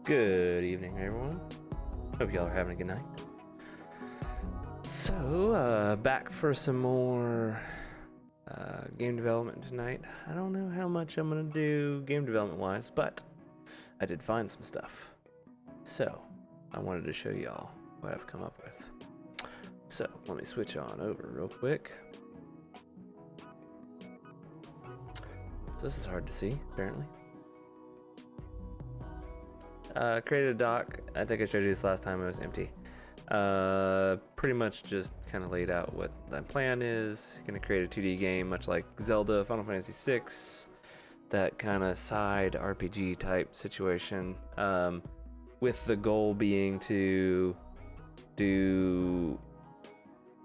Good evening, everyone. Hope y'all are having a good night. So, back for some more game development tonight. I don't know how much I'm gonna do game development wise, but I did find some stuff. So, I wanted to show y'all what I've come up with. So, let me switch on over real quick. So this is hard to see, apparently. Created a dock. I think I showed you this last time. It was empty. Pretty much just kind of laid out what my plan is. Gonna create a 2D game, much like Zelda, Final Fantasy VI, that kind of side RPG type situation, with the goal being to do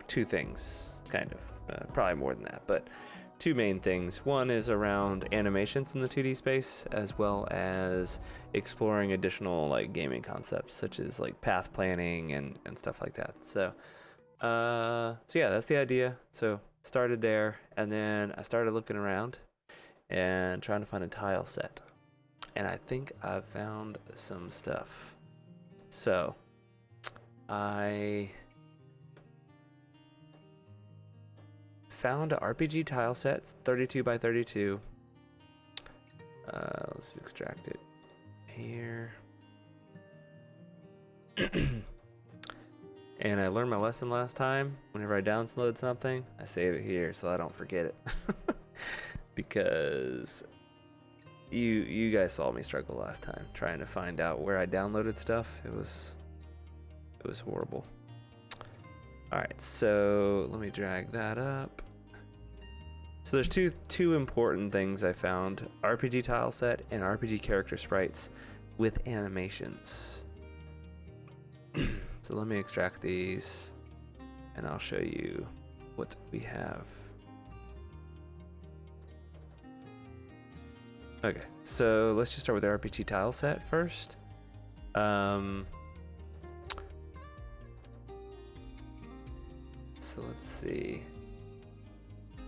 two things, kind of, probably more than that, but two main things. One is around animations in the 2D space, as well as exploring additional like gaming concepts such as like path planning and stuff like that. So yeah, that's the idea. So started there, and then I started looking around and trying to find a tile set, and I think I found some stuff. So I found a RPG tile set, 32 by 32. Let's extract it here. And I learned my lesson last time. Whenever I download something, I save it here so I don't forget it. Because you guys saw me struggle last time trying to find out where I downloaded stuff. It was horrible. All right, so let me drag that up. So there's two important things I found: RPG tile set and RPG character sprites with animations. So let me extract these, and I'll show you what we have. Okay, so let's just start with the RPG tile set first. So let's see.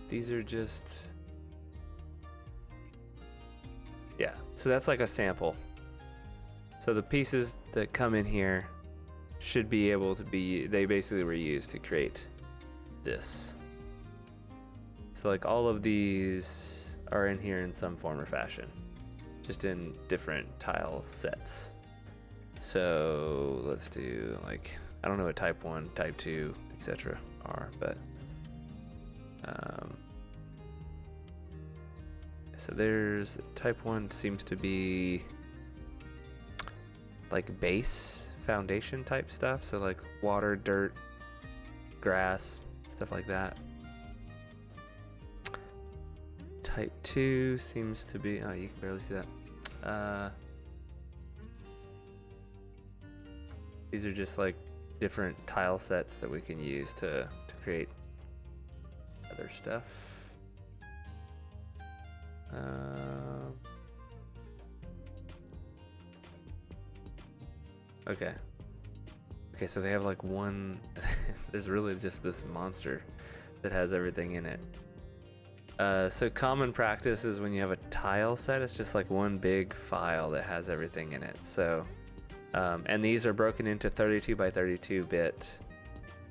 These are just, yeah, so that's like a sample. So the pieces that come in here should be able to be, they basically were used to create this. So like all of these are in here in some form or fashion, just in different tile sets. So let's do like, I don't know what type 1, type 2, etc. are, but so there's type 1 seems to be like base foundation type stuff, so like water, dirt, grass, stuff like that. Type 2 seems to be, oh, you can barely see that. These are just like different tile sets that we can use to create other stuff. Okay, so they have like one, there's really just this monster that has everything in it. So common practice is when you have a tile set, it's just like one big file that has everything in it. So, and these are broken into 32 by 32 bit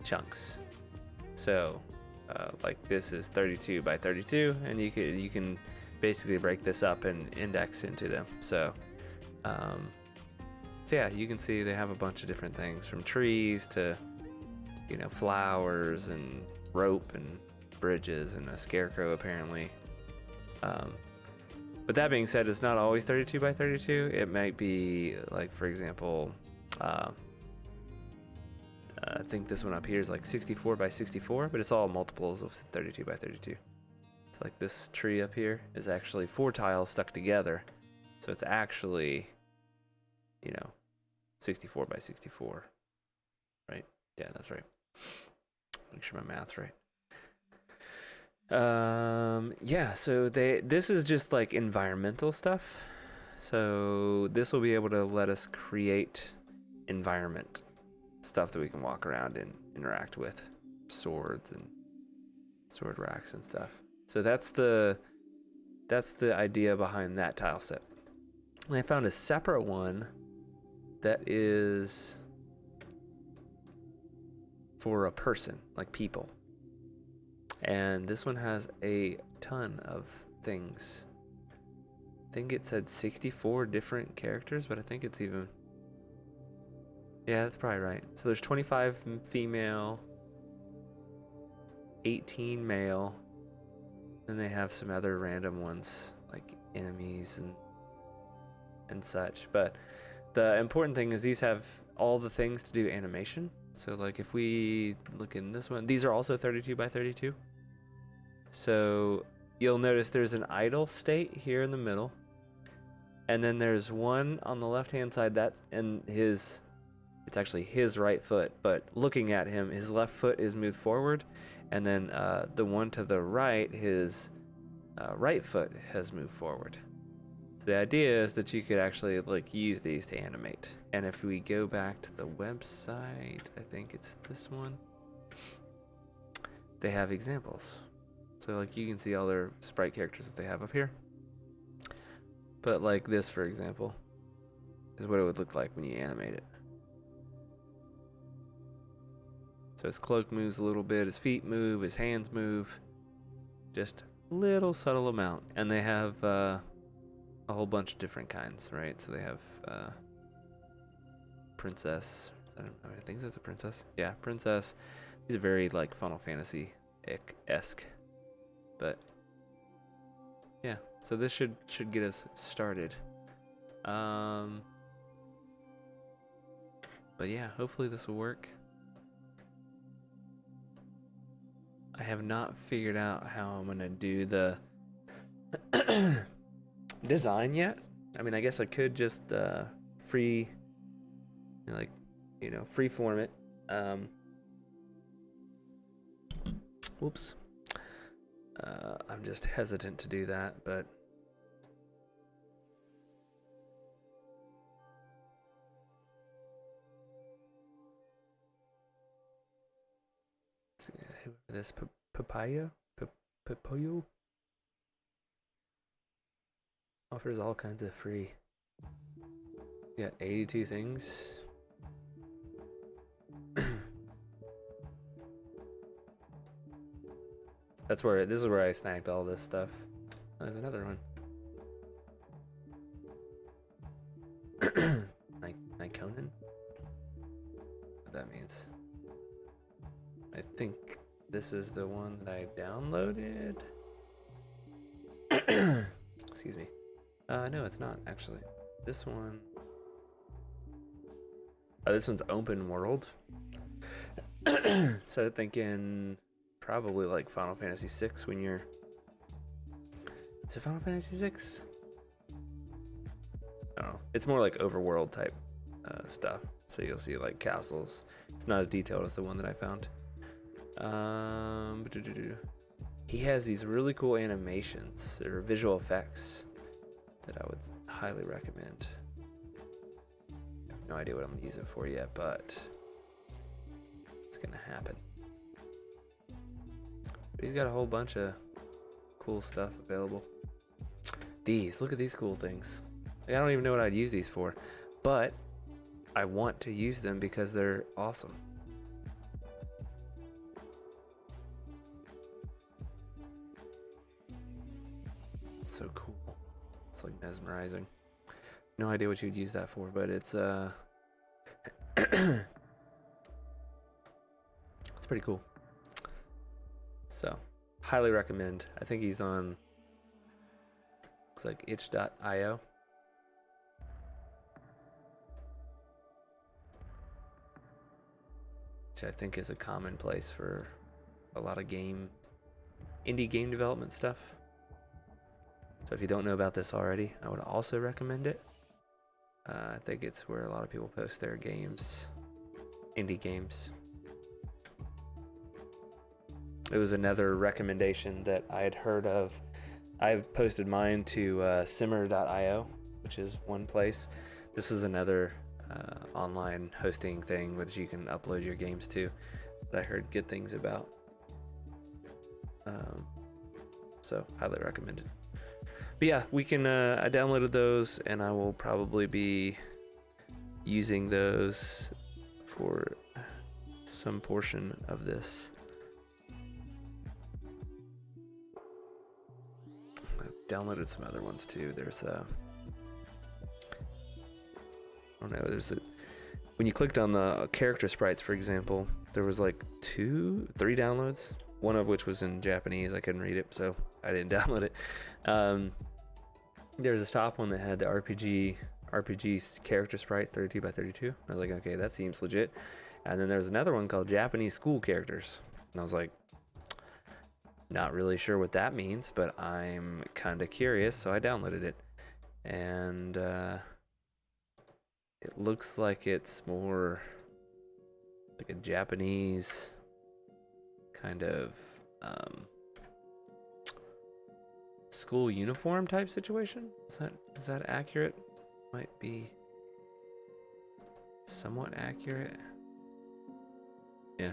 chunks. So, like this is 32 by 32, and you can basically break this up and index into them. So yeah, you can see they have a bunch of different things, from trees to, you know, flowers and rope and bridges and a scarecrow apparently. But that being said, it's not always 32 by 32. It might be like, for example, I think this one up here is like 64 by 64, but it's all multiples of 32 by 32. So like this tree up here is actually 4 tiles stuck together. So it's actually, you know, 64 by 64, right? Yeah, that's right. Make sure my math's right. Yeah, so this is just like environmental stuff. So this will be able to let us create environment stuff that we can walk around and interact with, swords and sword racks and stuff. So that's the idea behind that tile set. And I found a separate one that is for a person, like people. And this one has a ton of things. I think it said 64 different characters, but I think it's even... Yeah, that's probably right. So there's 25 female, 18 male, then they have some other random ones, like enemies and such. But the important thing is these have all the things to do animation. So like if we look in this one, these are also 32 by 32. So you'll notice there's an idle state here in the middle. And then there's one on the left-hand side that's in his, it's actually his right foot, but looking at him, his left foot is moved forward. And then the one to the right, his right foot has moved forward. So the idea is that you could actually like use these to animate. And if we go back to the website, I think it's this one, they have examples. So like you can see all their sprite characters that they have up here. But like this, for example, is what it would look like when you animate it. So his cloak moves a little bit, his feet move, his hands move, just a little subtle amount. And they have a whole bunch of different kinds, right? So they have princess. I think that's a princess. Yeah, princess. These are very like Final Fantasy-esque. But yeah, so this should get us started. But yeah, hopefully this will work. I have not figured out how I'm gonna do the design yet. I mean, I guess I could just free form it. Whoops. I'm just hesitant to do that, but this Papayo offers all kinds of free. You got 82 things. This is where I snagged all this stuff. There's another one. Nyconin? What that means. I think this is the one that I downloaded. Excuse me. No, it's not actually. This one. Oh, this one's open world. So thinking probably like Final Fantasy VI when you're... Is it Final Fantasy VI? I don't know. It's more like overworld type stuff. So you'll see like castles. It's not as detailed as the one that I found. He has these really cool animations or visual effects that I would highly recommend. I have no idea what I'm gonna use it for yet, but it's gonna happen. But he's got a whole bunch of cool stuff available. Look at these cool things. Like, I don't even know what I'd use these for, but I want to use them because they're awesome. It's so cool. It's like mesmerizing. No idea what you'd use that for, but it's it's pretty cool. So, highly recommend. I think he's on, looks like itch.io. Which I think is a common place for a lot of indie game development stuff. So if you don't know about this already, I would also recommend it. I think it's where a lot of people post their games, indie games. It was another recommendation that I had heard of. I've posted mine to simmer.io, which is one place. This is another online hosting thing which you can upload your games to that I heard good things about. So highly recommended. But yeah, we can. I downloaded those, and I will probably be using those for some portion of this. I've downloaded some other ones too. There's I don't know, when you clicked on the character sprites, for example, there was like 3 downloads, one of which was in Japanese. I couldn't read it, so I didn't download it. There's this top one that had the RPG character sprites, 32 by 32. I was like, okay, that seems legit. And then there's another one called Japanese school characters. And I was like, not really sure what that means, but I'm kind of curious, so I downloaded it. And it looks like it's more like a Japanese kind of school uniform type situation. Is that accurate? Might be somewhat accurate. Yeah.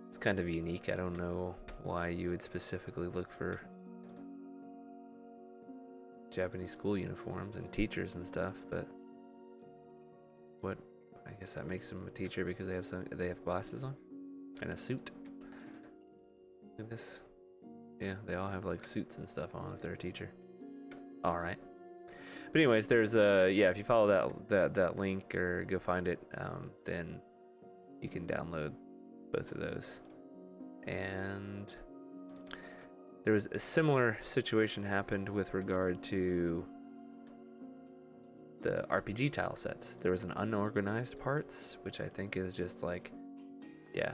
It's kind of unique. I don't know why you would specifically look for Japanese school uniforms and teachers and stuff, but I guess that makes them a teacher because they have glasses on and a suit. Look at this. Yeah, they all have like suits and stuff on if they're a teacher. All right. But anyways, there's if you follow that link or go find it, then you can download both of those. And there was a similar situation happened with regard to the RPG tile sets. There was an unorganized parts, which I think is just like, yeah,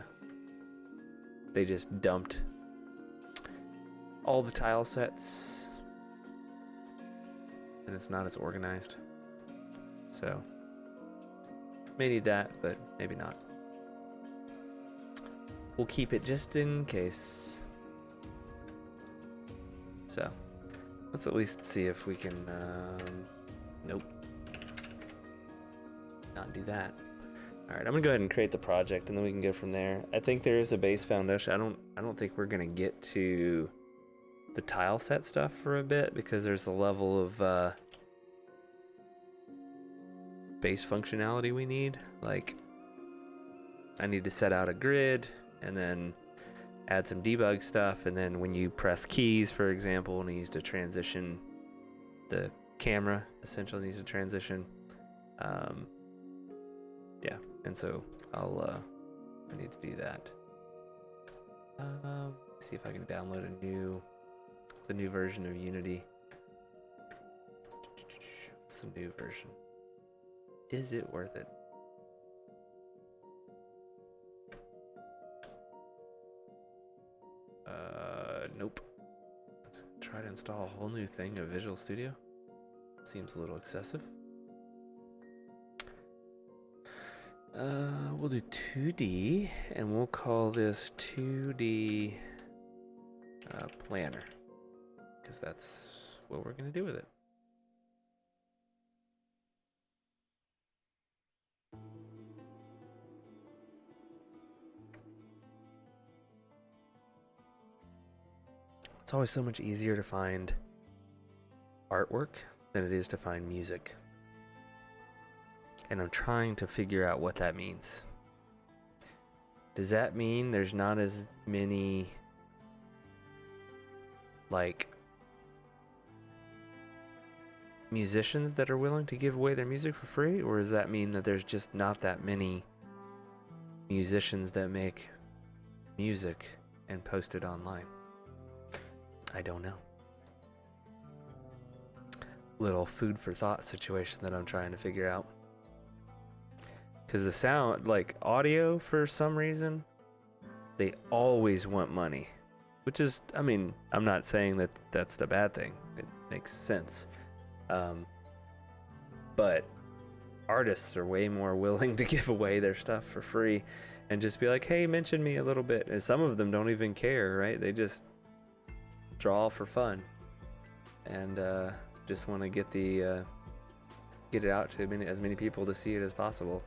they just dumped all the tile sets and it's not as organized. So may need that, but maybe not. We'll keep it just in case. So let's at least see if we can nope, not do that. All right, I'm gonna go ahead and create the project and then we can go from there. I think there is a base foundation. I don't think we're gonna get to the tile set stuff for a bit because there's a level of base functionality we need. Like I need to set out a grid and then add some debug stuff, and then when you press keys, for example, it needs to transition. The camera essentially needs to transition. Yeah, and so I need to do that. See if I can download the new version of Unity. What's the new version? Is it worth it? Nope. Let's try to install a whole new thing of Visual Studio. Seems a little excessive. We'll do 2D, and we'll call this 2D Planner, because that's what we're gonna do with it. It's always so much easier to find artwork than it is to find music. And I'm trying to figure out what that means. Does that mean there's not as many like musicians that are willing to give away their music for free? Or does that mean that there's just not that many musicians that make music and post it online? I don't know. Little food for thought situation that I'm trying to figure out. Because the sound, like audio, for some reason, they always want money. Which is, I mean, I'm not saying that that's the bad thing. It makes sense. But artists are way more willing to give away their stuff for free and just be like, hey, mention me a little bit. And some of them don't even care, right? They just draw for fun and just want to get it out to as many people to see it as possible.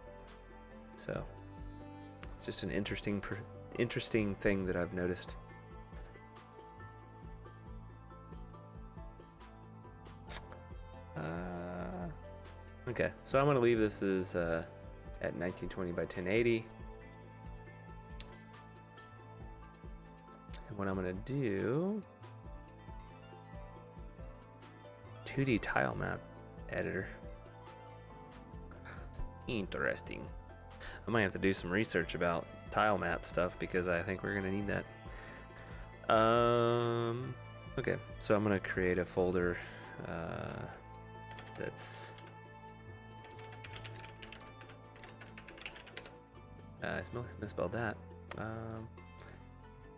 So it's just an interesting thing that I've noticed. Okay, so I'm gonna leave this as at 1920 by 1080. And what I'm gonna do, 2D tile map editor. Interesting. I might have to do some research about tile map stuff because I think we're gonna need that. Okay, so I'm gonna create a folder that's I misspelled that.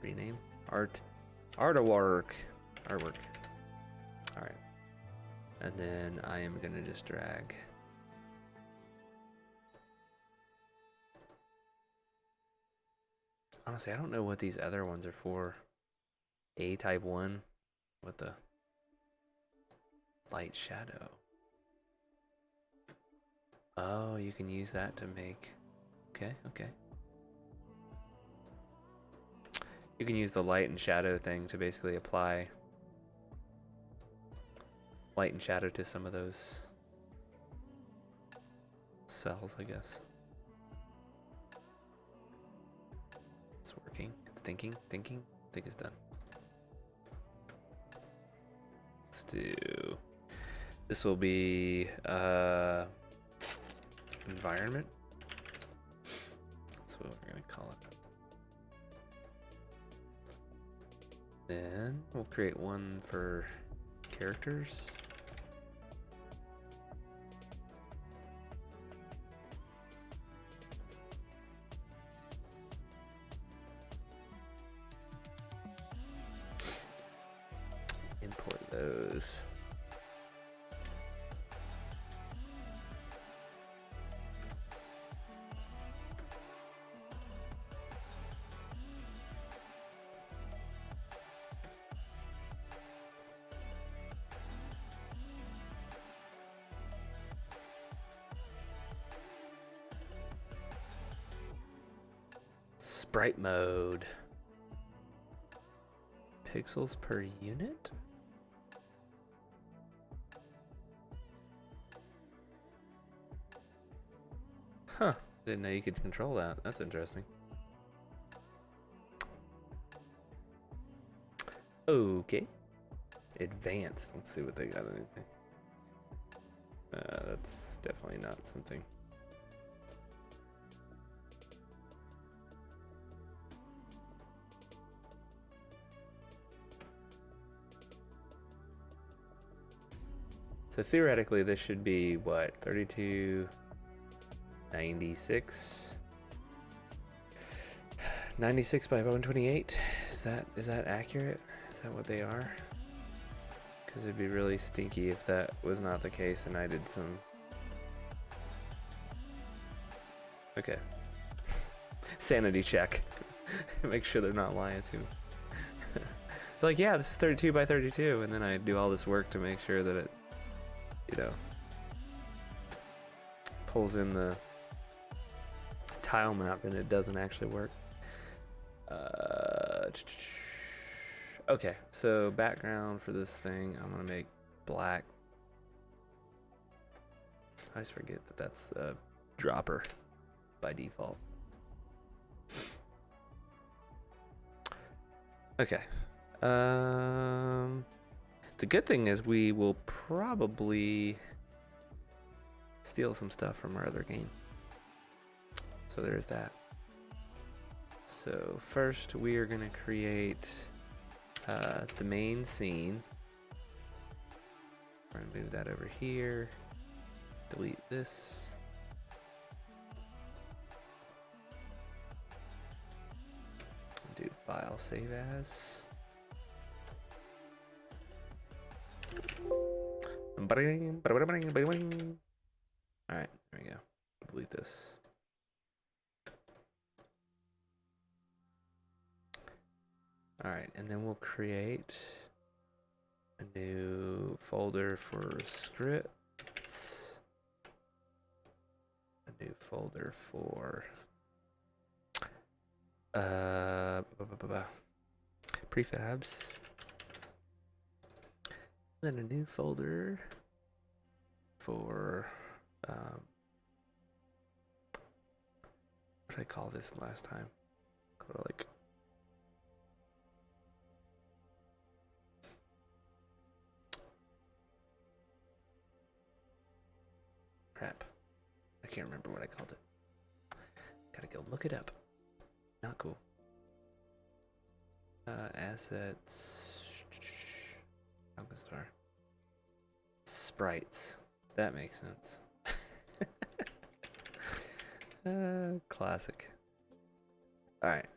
Rename artwork. All right, and then I am gonna just drag. Honestly, I don't know what these other ones are for. A type 1 with the light shadow. Oh, you can use that to make. Okay. You can use the light and shadow thing to basically apply light and shadow to some of those cells, I guess. It's working. It's thinking. I think it's done. Let's do. This will be environment. That's what we're gonna call it. Then we'll create one for characters. Import those. Sprite mode. Pixels per unit? Huh. Didn't know you could control that. That's interesting. Okay. Advanced. Let's see what they got. Anything. That's definitely not something. So theoretically, this should be what, 3296, 96 by 128. Is that accurate? Is that what they are? Because it'd be really stinky if that was not the case and I did some. Okay. Sanity check. Make sure they're not lying to me. Like, yeah, this is 32 by 32, and then I do all this work to make sure that it, pulls in the tile map and it doesn't actually work. Okay, so background for this thing, I'm gonna make black. I always forget that that's a dropper by default. Okay. The good thing is we will probably steal some stuff from our other game. So there's that. So first we are gonna create the main scene. We're gonna move that over here. Delete this. Do file save as. Alright, there we go. Delete this. Alright, and then we'll create a new folder for scripts. A new folder for prefabs. Then a new folder for What did I call this last time? Go to like. Crap. I can't remember what I called it. Gotta go look it up. Not cool. Assets. Falcon Star. Sprites. That makes sense. Classic. Alright.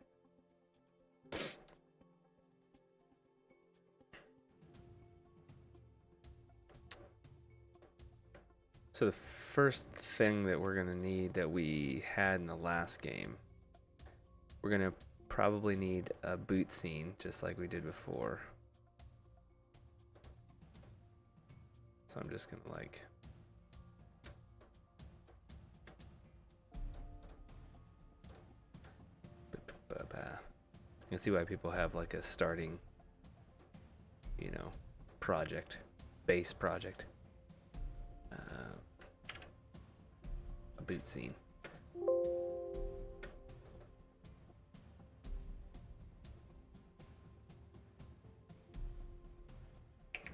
So the first thing that we're gonna need that we had in the last game, we're gonna probably need a boot scene, just like we did before. So I'm just gonna like you can see why people have like a starting, you know, project, base project, a boot scene.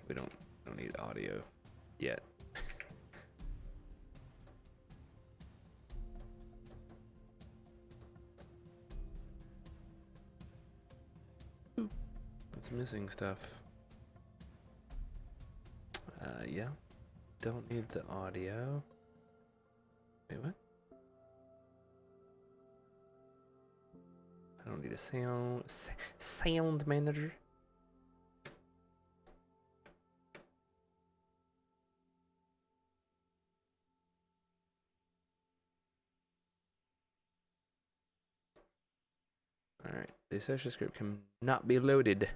We don't need audio yet. It's missing stuff. Yeah. Don't need the audio. Wait, what? I don't need a sound manager. Alright, the associate script cannot be loaded.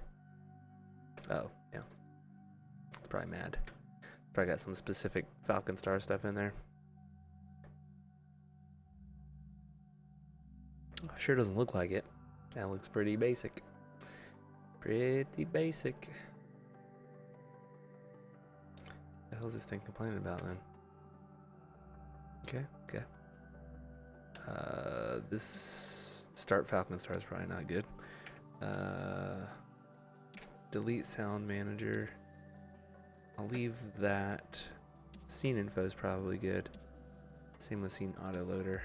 Oh, yeah. It's probably mad. Probably got some specific Falcon Star stuff in there. Sure doesn't look like it. That looks pretty basic. Pretty basic. The hell's this thing complaining about then? Okay. This start Falcon Star is probably not good. Delete sound manager. I'll leave that. Scene info is probably good. Same with scene autoloader.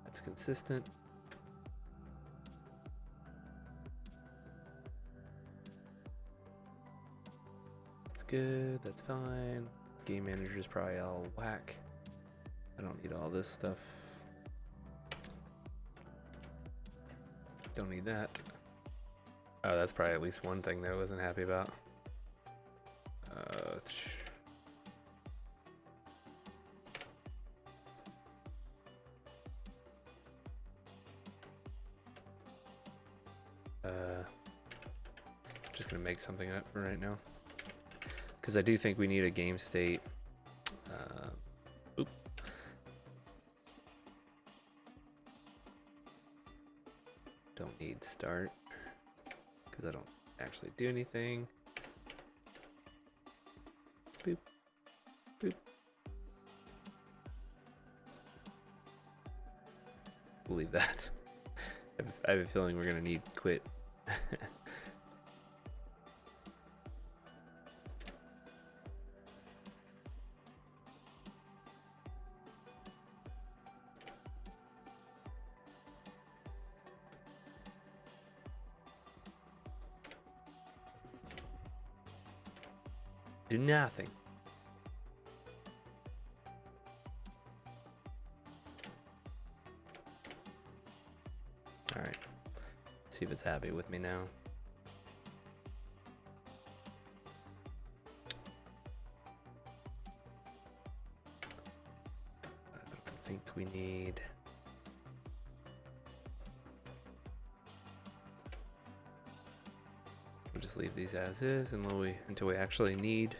That's consistent. That's good. That's fine. Game manager is probably all whack. I don't need all this stuff. Don't need that. Oh, that's probably at least one thing that I wasn't happy about. Just gonna make something up for right now, because I do think we need a game state. Don't need start, because I don't actually do anything. Boop, boop. We'll leave that. I have a feeling we're gonna need quit. Do nothing. All right. See if it's happy with me now. I don't think we need. We'll just leave these as is until we actually need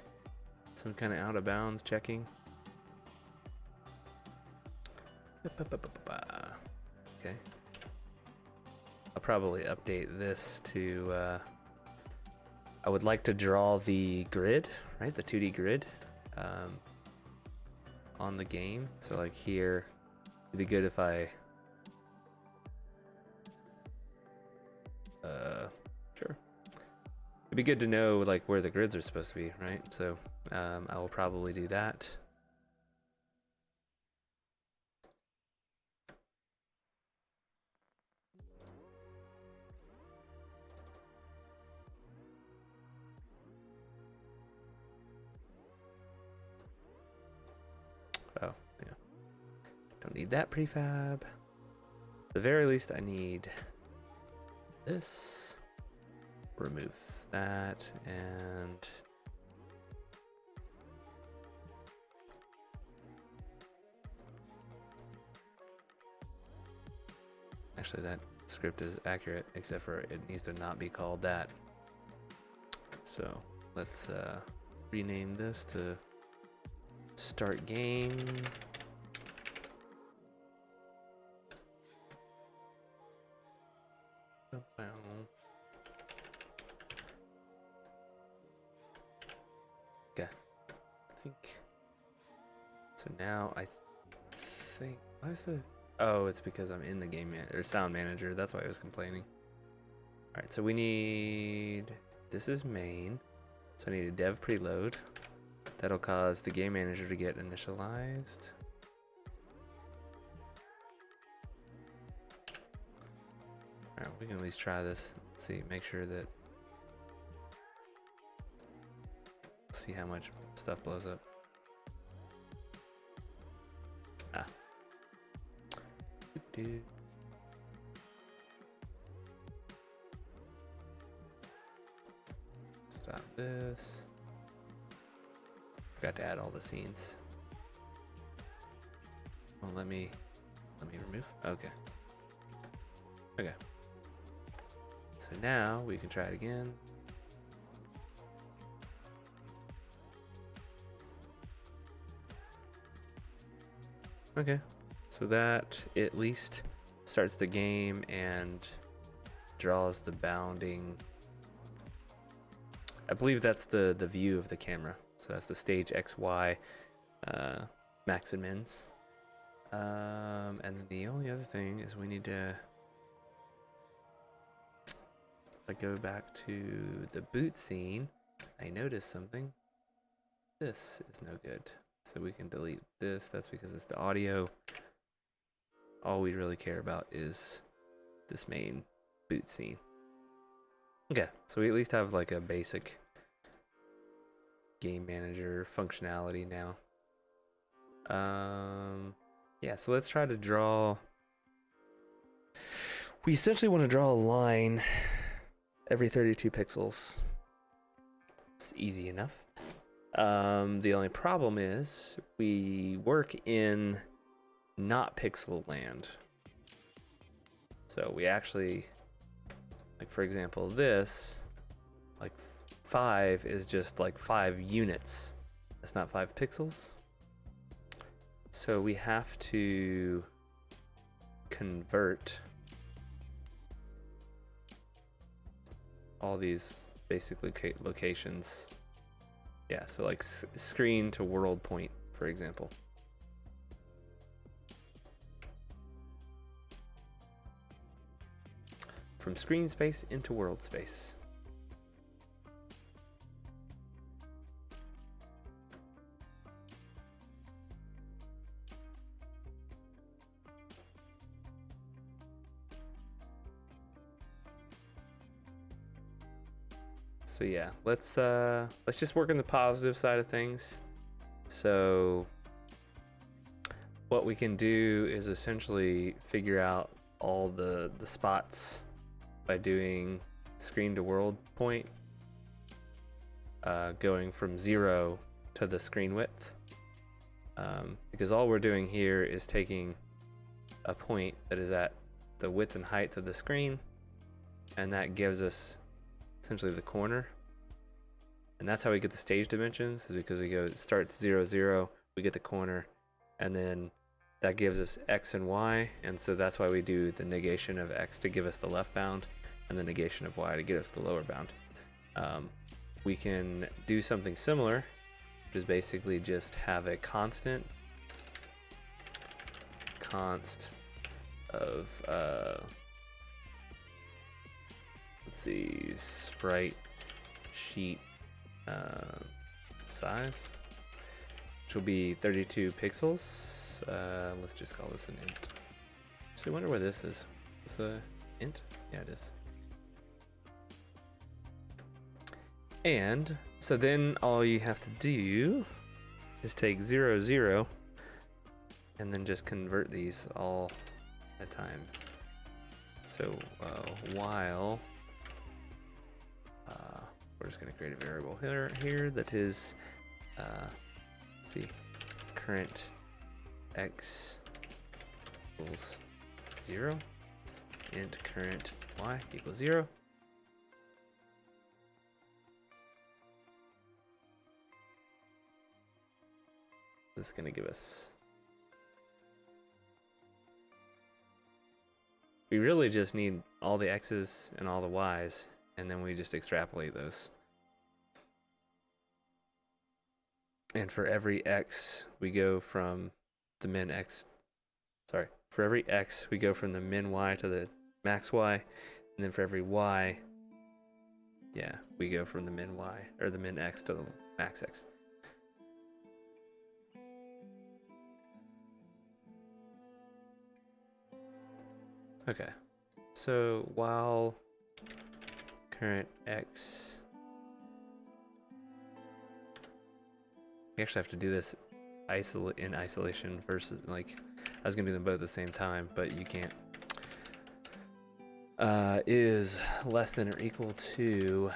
some kind of out of bounds checking. Okay. I'll probably update this to I would like to draw the grid, right? The 2D grid on the game. So like here, it'd be good if I, sure. It'd be good to know like where the grids are supposed to be, right? So I will probably do that. Oh, yeah. Don't need that prefab. At the very least, I need this. Remove that and actually that script is accurate except for it needs to not be called that. So let's rename this to start game. Okay, I think so. Now I think why is the it's because I'm in the game or sound manager. That's why I was complaining. All right, so we need this is main, so I need a dev preload. That'll cause the game manager to get initialized. All right, we can at least try this. Let's see, make sure that. See how much stuff blows up. Stop this. Forgot to add all the scenes. Well, let me remove. Okay. Okay. So now we can try it again. Okay. So that at least starts the game and draws the bounding. I believe that's the view of the camera. So that's the stage XY max and mins. And then the only other thing is we need to go back to the boot scene. I noticed something. This is no good. So we can delete this. That's because it's the audio. All we really care about is this main boot scene. Okay, so we at least have like a basic game manager functionality now. Yeah, so let's try to draw. We essentially want to draw a line every 32 pixels. It's easy enough. The only problem is we work in not pixel land. So we actually, like for example, this, like 5 is just like 5 units. That's not 5 pixels. So we have to convert all these basically locations. Yeah, so like screen to world point, for example. From screen space into world space. So yeah, let's just work on the positive side of things. So what we can do is essentially figure out all the spots by doing screen to world point, going from 0 to the screen width, because all we're doing here is taking a point that is at the width and height of the screen, and that gives us essentially the corner. And that's how we get the stage dimensions, is because we go, it starts 0, 0, we get the corner, and then that gives us X and Y, and so that's why we do the negation of X to give us the left bound, and the negation of Y to get us the lower bound. We can do something similar, which is basically just have a const of let's see, sprite sheet size, which will be 32 pixels. Let's just call this an int. So I wonder where this is. Is this a int? Yeah, it is. And so then all you have to do is take 0, 0, and then just convert these all at a time. So while we're just going to create a variable here that is, let's see, current x equals 0, int current y equals 0. This is going to give us, we really just need all the x's and all the y's, and then we just extrapolate those. And for every x, we go from the min x, sorry, for every x, we go from the min y to the max y, and then for every y, yeah, we go from the min y, or the min x to the max x. Okay, so while current x, we actually have to do this in isolation versus, like, I was gonna do them both at the same time, but you can't. Is less than or equal to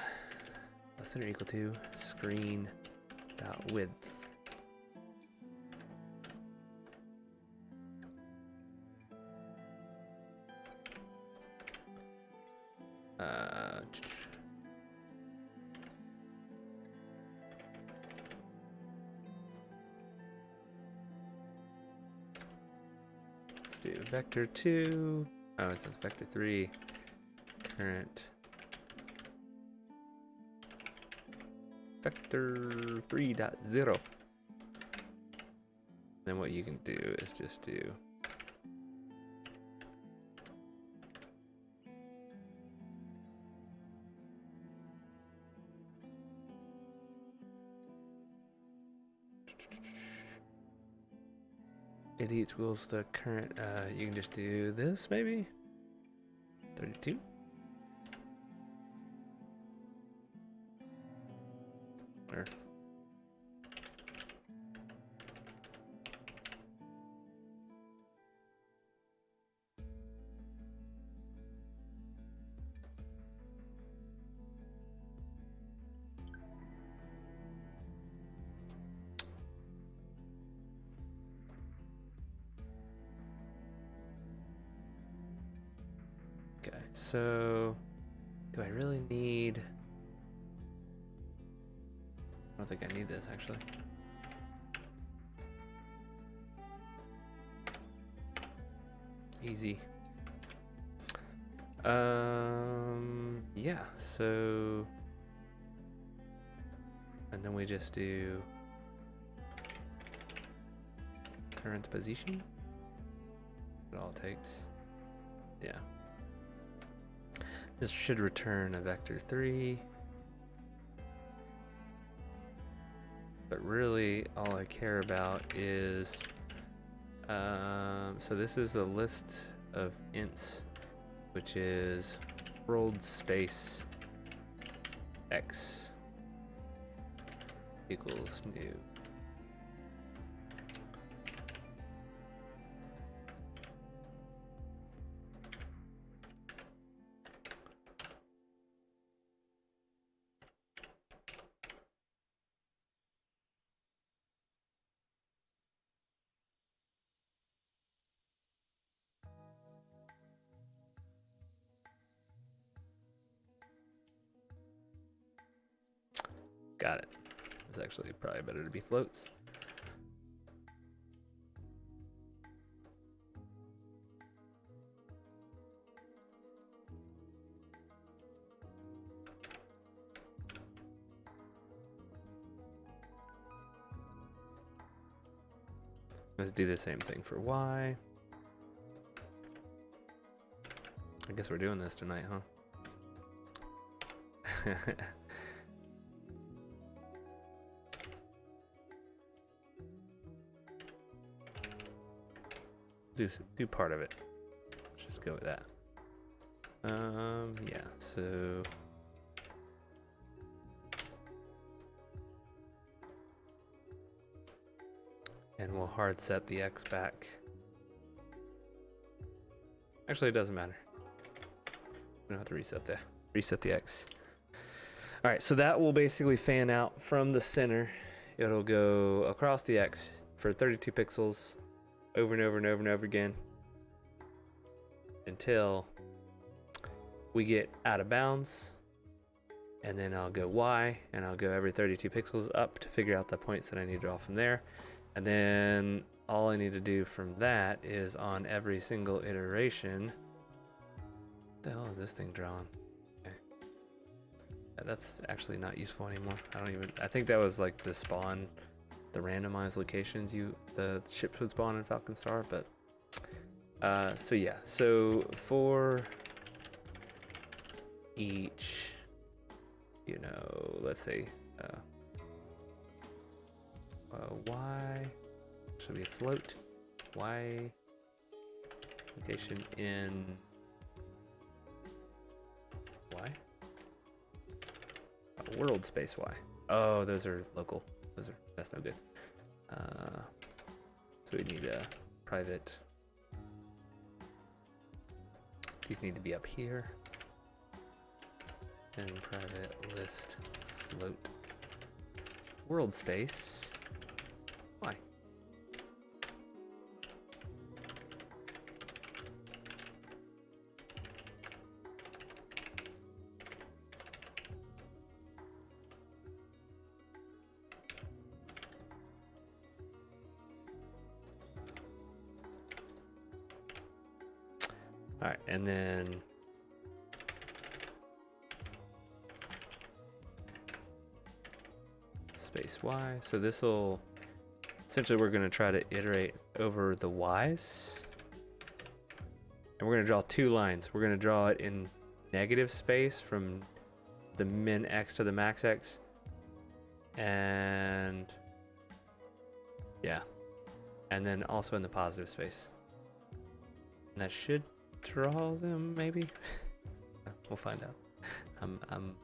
screen dot width. Let's do vector 2. Oh, it says vector 3. Current vector 3.0. Then what you can do is just do it equals the current, you can just do this maybe 32. Or okay, so do I really need, I don't think I need this actually. Easy. Yeah, so, and then we just do current position. It all takes, yeah. This should return a vector 3. But really, all I care about is, so this is a list of ints, which is world space x equals new. Got it. It's actually probably better to be floats. Let's do the same thing for Y. I guess we're doing this tonight, huh? do part of it. Let's just go with that. Yeah, so and we'll hard set the X back. Actually, it doesn't matter. We don't have to reset the X. All right, so that will basically fan out from the center. It'll go across the X for 32 pixels over and over and over and over again until we get out of bounds. And then I'll go Y, and I'll go every 32 pixels up to figure out the points that I need to draw from there. And then all I need to do from that is on every single iteration. What the hell is this thing drawn? Okay. That's actually not useful anymore. I think that was like the spawn, the randomized locations the ships would spawn in Falcon Star, but so yeah. So for each, let's say Y should be float Y location in Y world space Y. Oh, those are local. That's no good. So we need a private. These need to be up here. And private list float world space Y. All right, and then space Y. So this will essentially, we're going to try to iterate over the Y's, and we're going to draw two lines. We're going to draw it in negative space from the min X to the max X, and yeah, and then also in the positive space. And that should draw them, maybe. We'll find out. I'm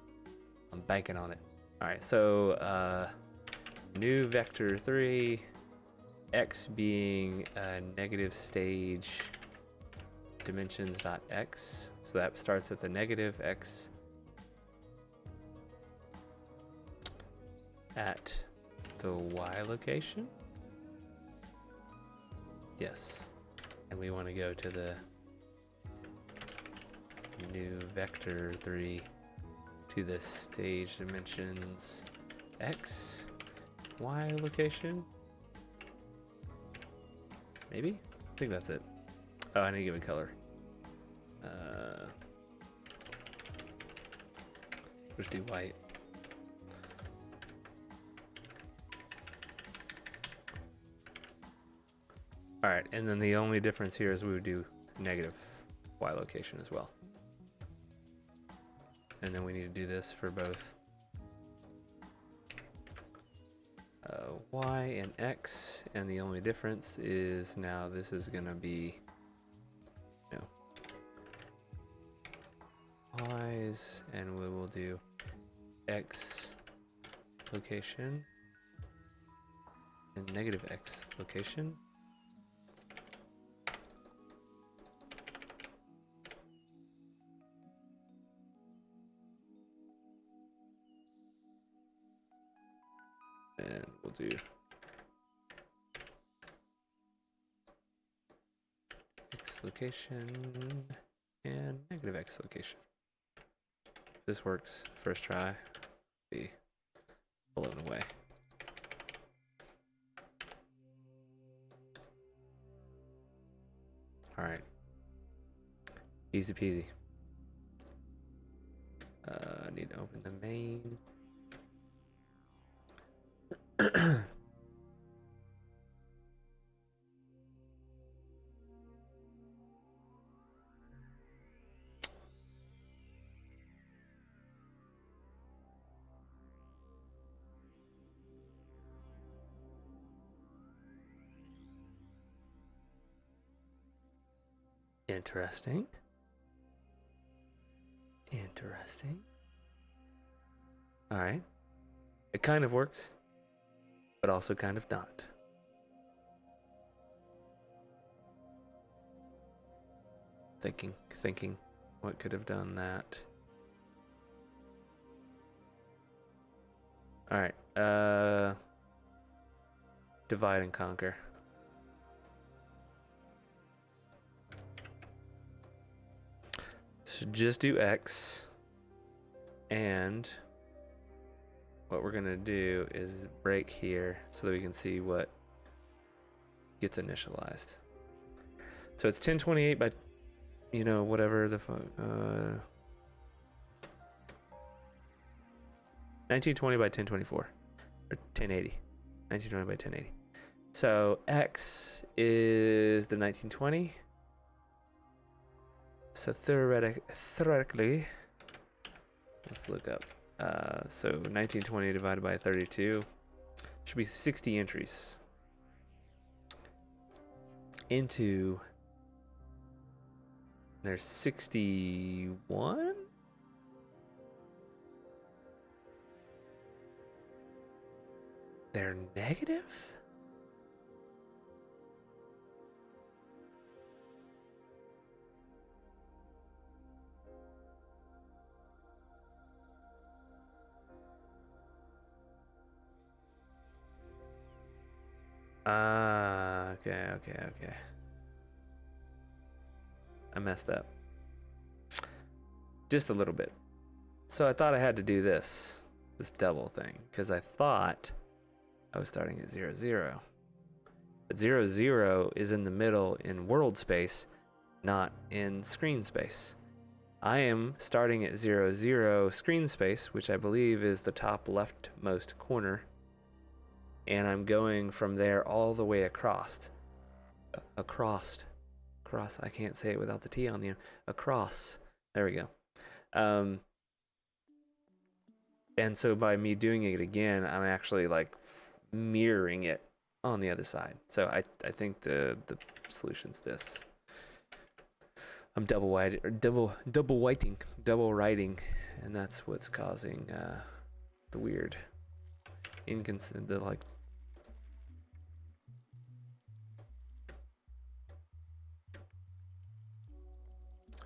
banking on it. All right, so new vector 3, X being negative stage dimensions dot X. So that starts at the negative X at the Y location. Yes, and we want to go to the new vector 3 to the stage dimensions X Y location. Maybe? I think that's it. Oh, I need to give it color. Just do white. All right, and then the only difference here is we would do negative Y location as well. And then we need to do this for both Y and X, and the only difference is now this is gonna be, Y's, and we will do X location and negative X location. And we'll do X location and negative X location. If this works, first try, be blown away. All right, easy peasy. I need to open the main. Interesting. Interesting. All right. It kind of works, but also kind of not. Thinking what could have done that. All right. Divide and conquer. So just do X, and what we're gonna do is break here so that we can see what gets initialized. So it's 1028 by, you know, whatever the fuck, 1920 by 1024, or 1080, 1920 by 1080. So X is the 1920. So theoretically, let's look up. So 1920 divided by 32 should be 60 entries into, there's 61. They're negative? Okay. I messed up. Just a little bit. So I thought I had to do this double thing, because I thought I was starting at 0, 0. But 0, 0 is in the middle in world space, not in screen space. I am starting at 0, 0 screen space, which I believe is the top leftmost corner. And I'm going from there all the way across. Across. I can't say it without the T on the end. Across. There we go. And so by me doing it again, I'm actually like mirroring it on the other side. So I think the solution's this. I'm double writing, and that's what's causing the weird inconsistent, like.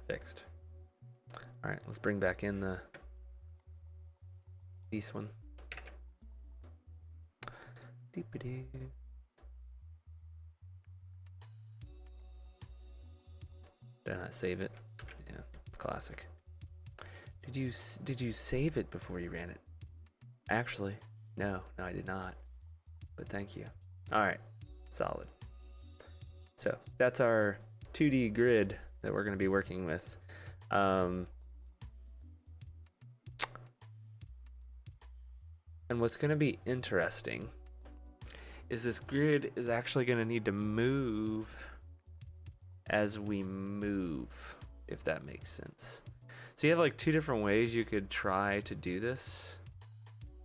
Fixed. All right, let's bring back in this one. Deepity. Did I save it? Yeah, classic. Did you save it before you ran it? Actually, no, I did not. But thank you. All right, solid. So that's our 2D grid that we're going to be working with. And what's going to be interesting is this grid is actually going to need to move as we move, if that makes sense. So you have like two different ways you could try to do this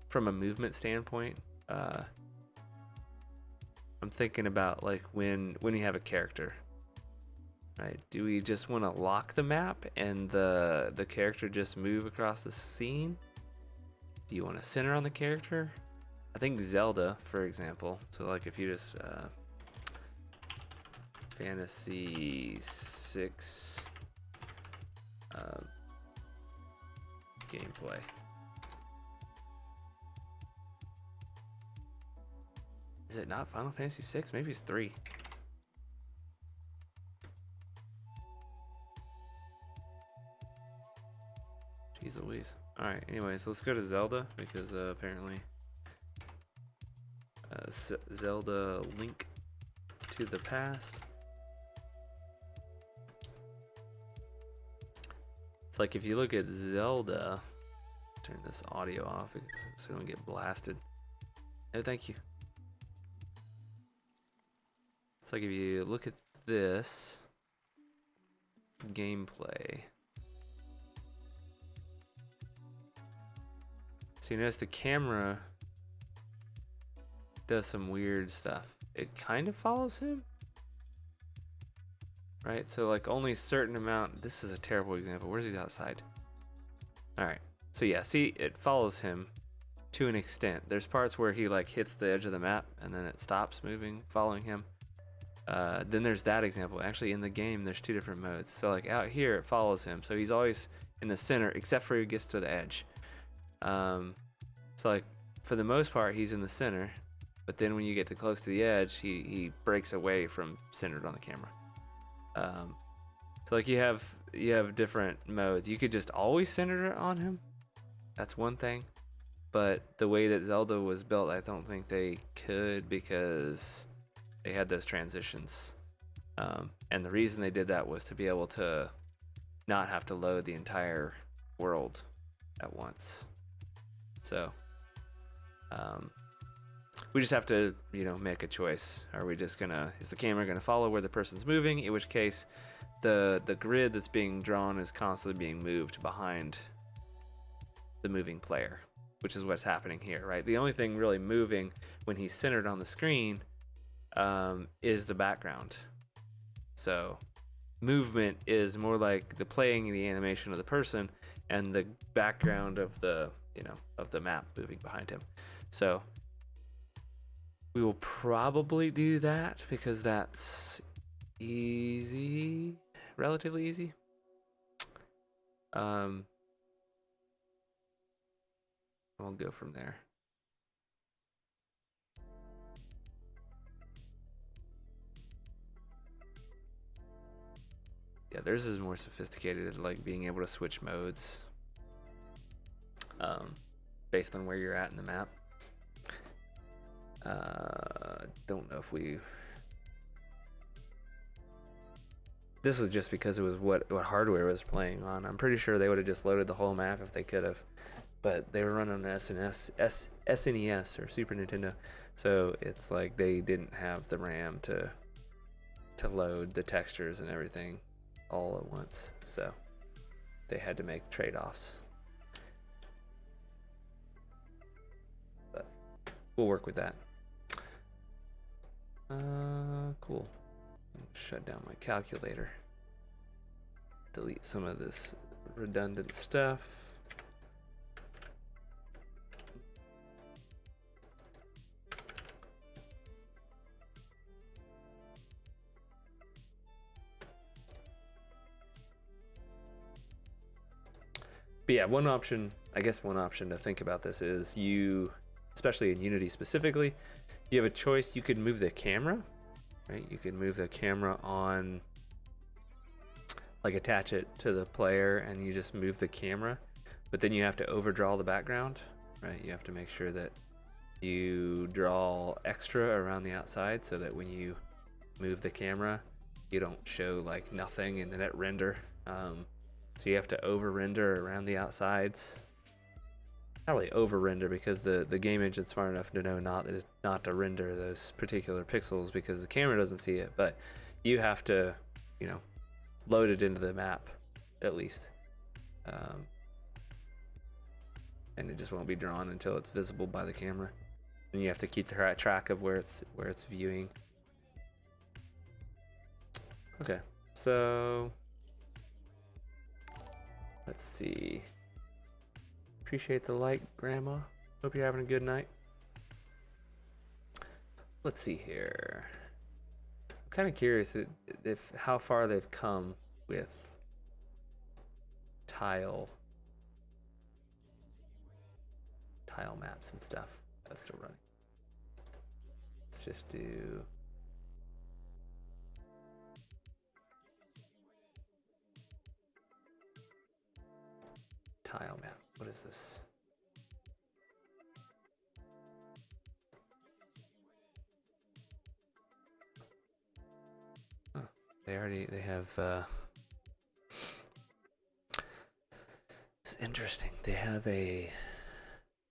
from a movement standpoint. I'm thinking about like when you have a character. Right? Do we just want to lock the map and the character just move across the scene? Do you want to center on the character? I think Zelda, for example. So like if you just Fantasy 6 gameplay. Is it not Final Fantasy 6? Maybe it's 3. Jeez Louise. Alright, anyways, let's go to Zelda, because apparently Zelda Link to the Past. It's like if you look at Zelda, turn this audio off so we don't get blasted. Oh, thank you. It's like if you look at this gameplay. So you notice the camera does some weird stuff. It kind of follows him. right? So like only a certain amount. This is a terrible example. Where's he outside? All right. So yeah, see, it follows him to an extent. There's parts where he like hits the edge of the map and then it stops moving, following him. Then there's that example. Actually, in the game, there's two different modes. So like out here, it follows him. So he's always in the center, except for he gets to the edge. So like for the most part, he's in the center. But then when you get too close to the edge, he breaks away from centered on the camera. So like you have different modes. You could just always center it on him. That's one thing. But the way that Zelda was built, I don't think they could because they had those transitions. And the reason they did that was to be able to not have to load the entire world at once. So we just have to, make a choice. Are we just is the camera gonna follow where the person's moving? In which case, the grid that's being drawn is constantly being moved behind the moving player, which is what's happening here, right? The only thing really moving when he's centered on the screen is the background. So movement is more like the playing the animation of the person and the background of the of the map moving behind him. So we will probably do that because that's easy, relatively easy. We'll go from there. Yeah, theirs is more sophisticated, like being able to switch modes based on where you're at in the map. Don't know if we... This was just because it was what hardware was playing on. I'm pretty sure they would have just loaded the whole map if they could have. But they were running on SNES or Super Nintendo, so it's like they didn't have the RAM to load the textures and everything all at once, so they had to make trade-offs. But we'll work with that. Cool. Shut down my calculator. Delete some of this redundant stuff. But yeah, one option to think about this is especially in Unity specifically, you have a choice. You could move the camera, right? You can move the camera on, like attach it to the player and you just move the camera, but then you have to overdraw the background, right? You have to make sure that you draw extra around the outside so that when you move the camera, you don't show like nothing in the net render. So you have to over render around the outsides. Not really over render because the game engine's smart enough to know not to render those particular pixels because the camera doesn't see it, but you have to, load it into the map at least. And it just won't be drawn until it's visible by the camera. And you have to keep track of where it's viewing. Okay, so let's see. Appreciate the like, Grandma. Hope you're having a good night. Let's see here. I'm kind of curious if how far they've come with tile maps and stuff. That's still running. Let's just do tile map. What is this? Huh. They have it's interesting. They have I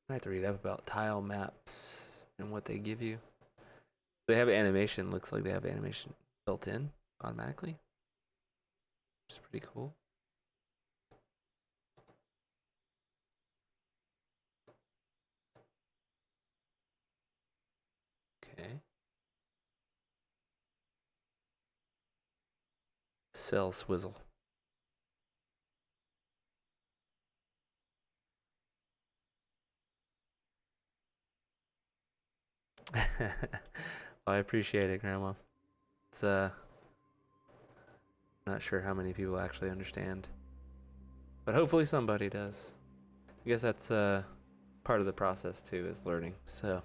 have to read up about tile maps and what they give you. They have animation. Looks like they have animation built in automatically, which is pretty cool. Okay. Cell swizzle. Well, I appreciate it, Grandma. It's not sure how many people actually understand, but hopefully somebody does. I guess that's part of the process too, is learning. So,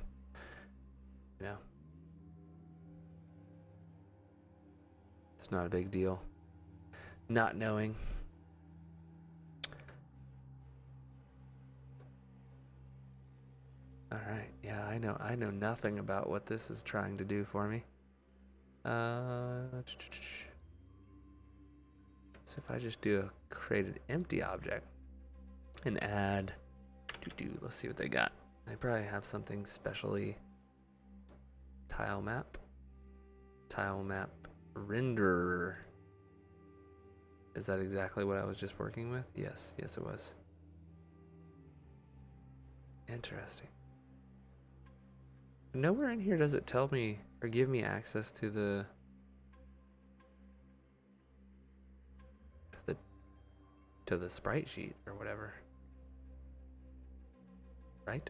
you know, it's not a big deal. Not knowing. All right. Yeah, I know nothing about what this is trying to do for me. So if I just do a created empty object and add, let's see what they got. They probably have something specially. Tile map renderer. Is that exactly what I was just working with? Yes, it was. Interesting. Nowhere in here does it tell me or give me access to the sprite sheet or whatever. Right.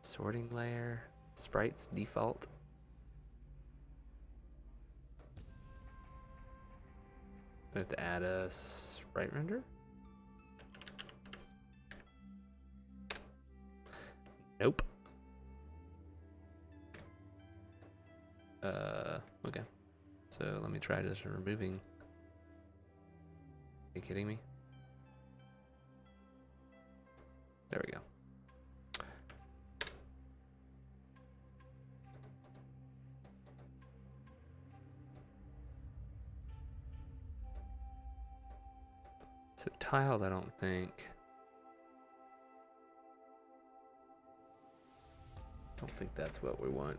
Sorting layer, sprites default. I have to add a sprite render. Nope. Okay. So let me try just removing. Are you kidding me? There we go. So tiled, I don't think. Don't think that's what we want.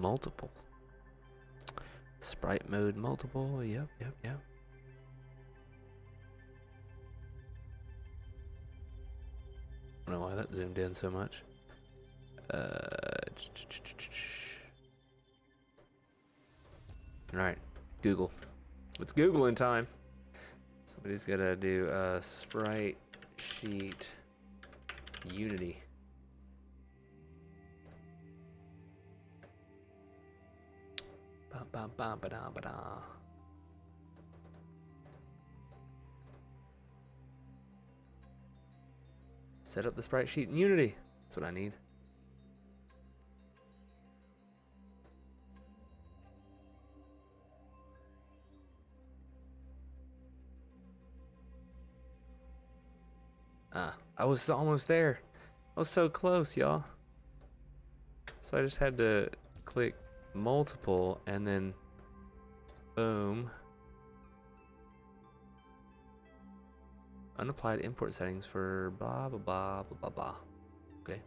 Multiple. Sprite mode multiple. Yep. I don't know why that zoomed in so much. Alright, Google. It's Googling time. Somebody's gotta do a sprite sheet Unity. Set up the sprite sheet in Unity. That's what I need. I was almost there. I was so close, y'all. So I just had to click multiple and then boom. Unapplied import settings for blah blah blah blah blah blah. Okay.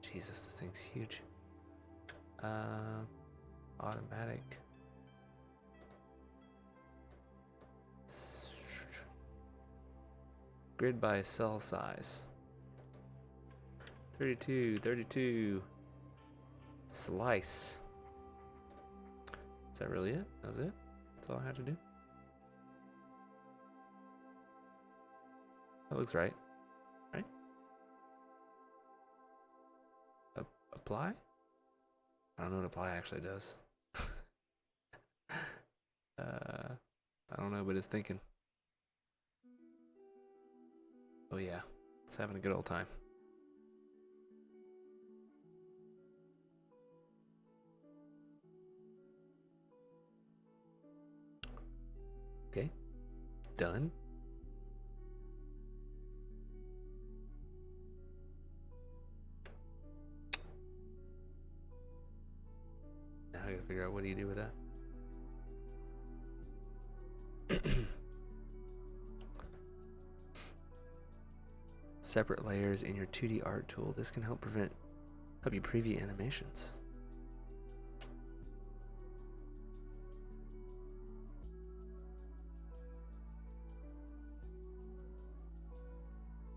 Jesus, this thing's huge. Automatic. Grid by cell size. 32. Slice. Is that really it? That was it? That's all I had to do? That looks right. Right? Apply? I don't know what apply actually does. I don't know, but it's thinking. Oh yeah, it's having a good old time. Okay, done. Now I gotta figure out what do you do with that. separate layers in your 2D art tool. This can help you preview animations.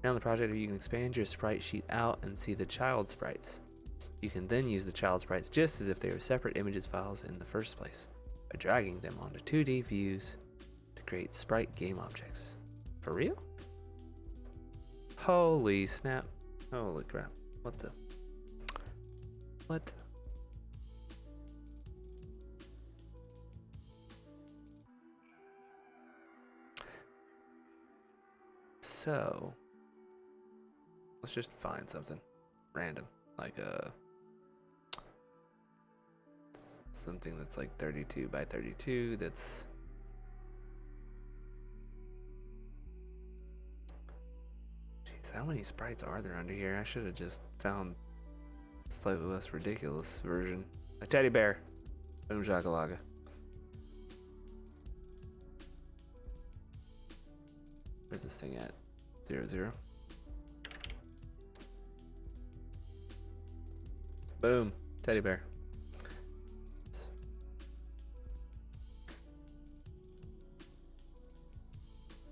Now in the project, you can expand your sprite sheet out and see the child sprites. You can then use the child sprites just as if they were separate images files in the first place, by dragging them onto 2D views to create sprite game objects. For real? Holy snap. Holy crap. What the? What? So, let's just find something random, like something that's like 32 by 32. That's jeez, how many sprites are there under here? I should have just found a slightly less ridiculous version. A teddy bear. Boom shakalaka. Where's this thing at? 0, 0. Boom. Teddy bear.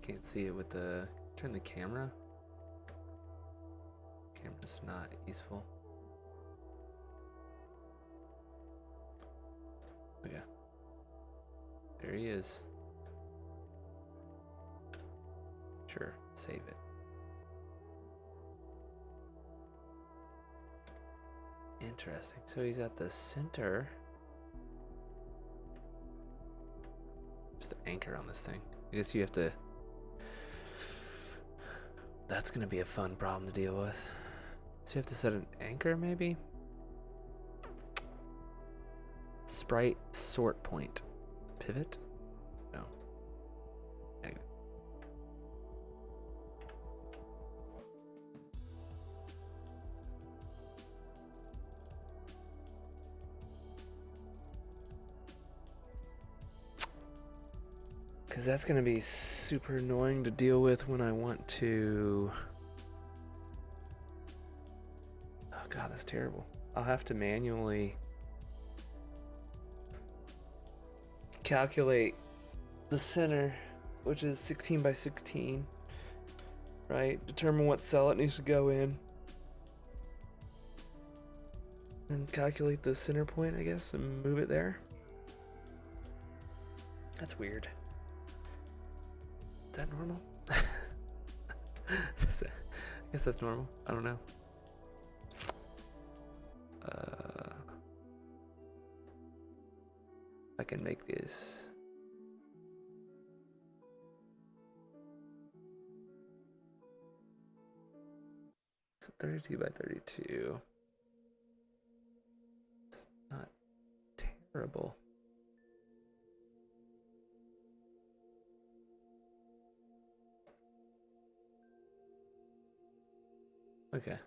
Can't see it with the... Turn the camera. Camera's not useful. Okay. There he is. Sure, save it. Interesting. So he's at the center. Just the anchor on this thing. I guess you have to... That's gonna be a fun problem to deal with. So you have to set an anchor, maybe? Sprite sort point. Pivot? No. Negative. Because that's going to be super annoying to deal with when I want to... Oh god, that's terrible. I'll have to manually calculate the center, which is 16 by 16, right? Determine what cell it needs to go in. And calculate the center point, I guess, and move it there. That's weird. Is that normal? I guess that's normal. I don't know. I can make this. So 32 by 32. It's not terrible. Okay.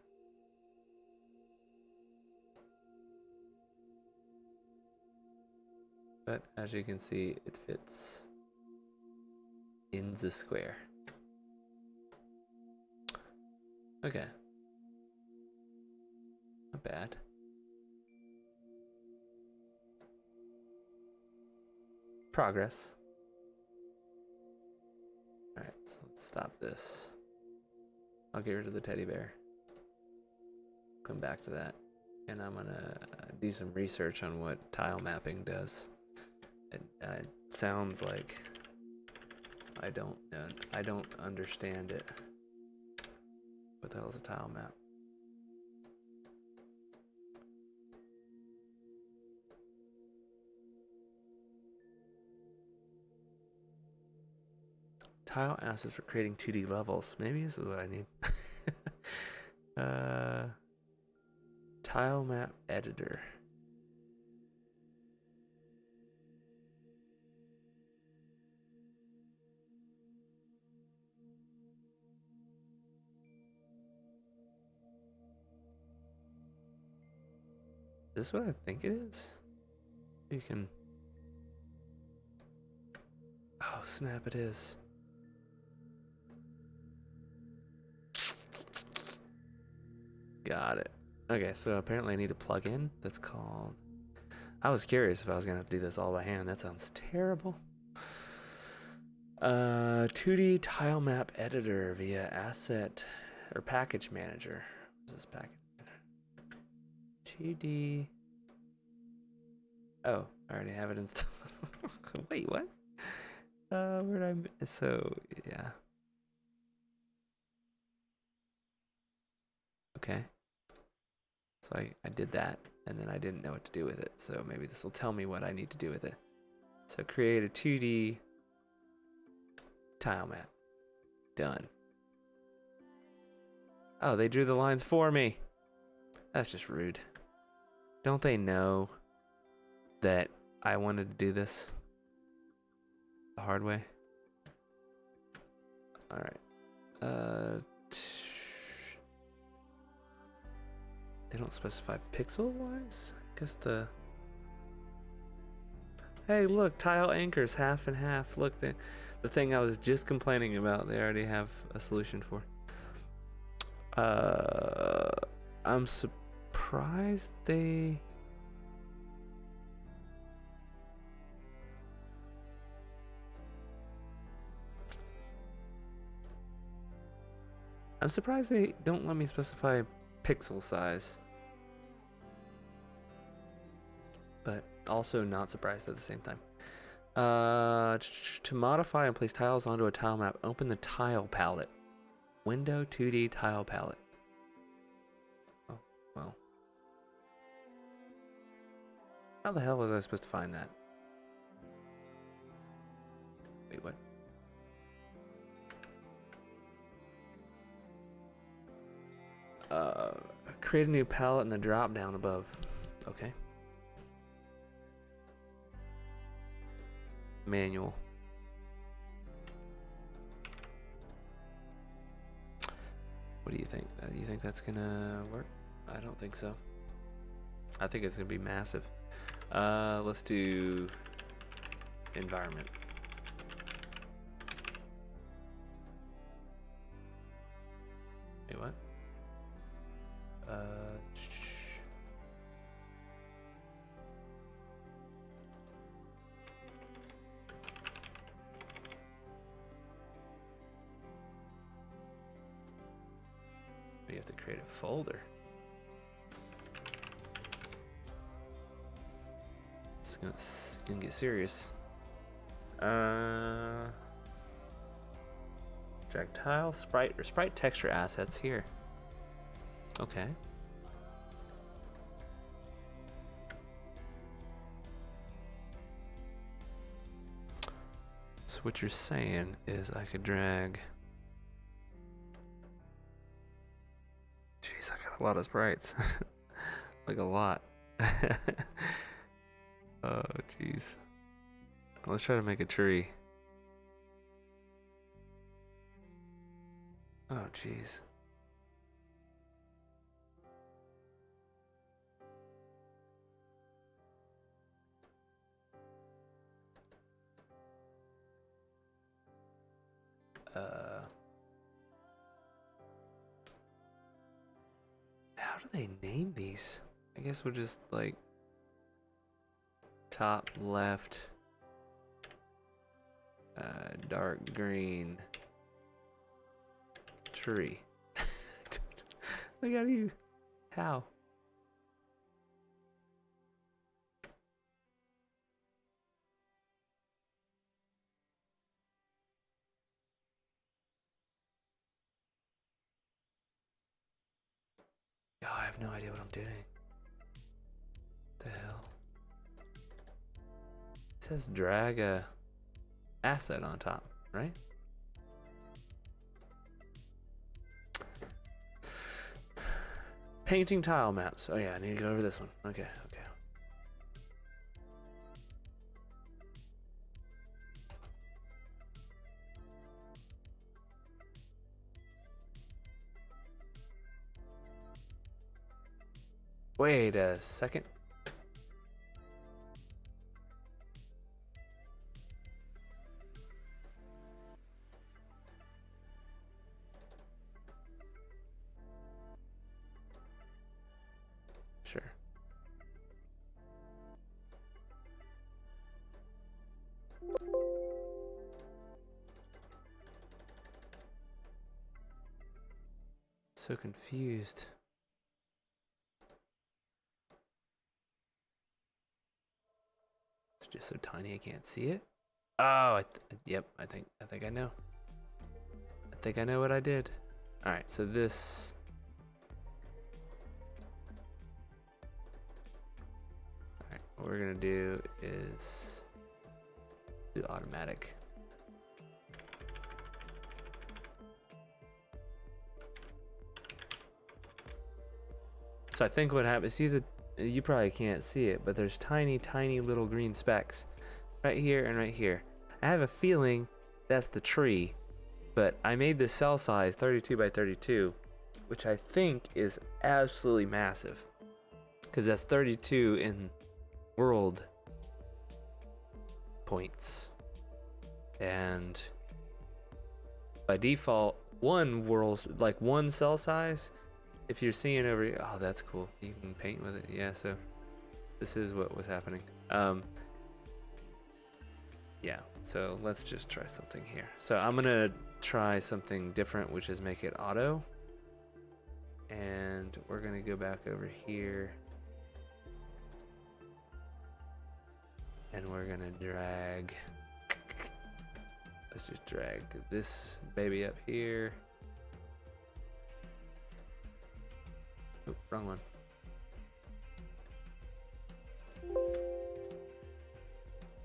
But as you can see, it fits in the square. Okay. Not bad. Progress. Alright, so let's stop this. I'll get rid of the teddy bear. Come back to that. And I'm gonna do some research on what tile mapping does. It sounds like I don't understand it. What the hell is a tile map? Tile assets for creating 2D levels. Maybe this is what I need. Tile map editor. Is this what I think it is? You can... Oh, snap, it is. Got it. Okay, so apparently I need a plugin that's called... I was curious if I was going to have to do this all by hand. That sounds terrible. 2D tile map editor via asset or package manager. What's this package? 2D. Oh, I already have it installed. Wait, what? Where'd I? So yeah. Okay. So I did that, and then I didn't know what to do with it. So maybe this will tell me what I need to do with it. So create a 2D tile map. Done. Oh, they drew the lines for me. That's just rude. Don't they know that I wanted to do this the hard way? All right. They don't specify pixel-wise? I guess the... Hey, look, tile anchors, half and half. Look, the thing I was just complaining about, they already have a solution for. I'm surprised they... I'm surprised they don't let me specify pixel size. But also not surprised at the same time. To modify and place tiles onto a tile map, open the tile palette. Window 2D tile palette. Oh, well. How the hell was I supposed to find that? Wait, what? Create a new palette in the drop down above. Okay. Manual. What do you think? Do you think that's gonna work? I don't think so. I think it's gonna be massive. Let's do environment. Wait, what? You have to create a folder. It's gonna get serious. Drag tile, sprite, or sprite texture assets here. Okay. So what you're saying is I could drag... Jeez, I got a lot of sprites. Like a lot. Oh, jeez. Let's try to make a tree. Oh, jeez. How do they name these? I guess we'll just like top left, dark green tree. Look at you. How? Oh, I have no idea what I'm doing. What the hell? It says drag a asset on top, right? Painting tile maps. Oh yeah, I need to go over this one. Okay, okay. Wait a second. So confused. It's just so tiny I can't see it. Oh, yep. I think I know. I think I know what I did. All right, so this. All right, what we're gonna do is do automatic. So I think what happens, see you probably can't see it, but there's tiny, tiny little green specks right here and right here. I have a feeling that's the tree, but I made the cell size 32 by 32, which I think is absolutely massive, because that's 32 in world points. And by default, one cell size, if you're seeing over, oh, that's cool. You can paint with it. Yeah, so this is what was happening. Yeah, so let's just try something here. So I'm gonna try something different, which is make it auto. And we're gonna go back over here. And we're gonna drag, let's just drag this baby up here. Oh, wrong one.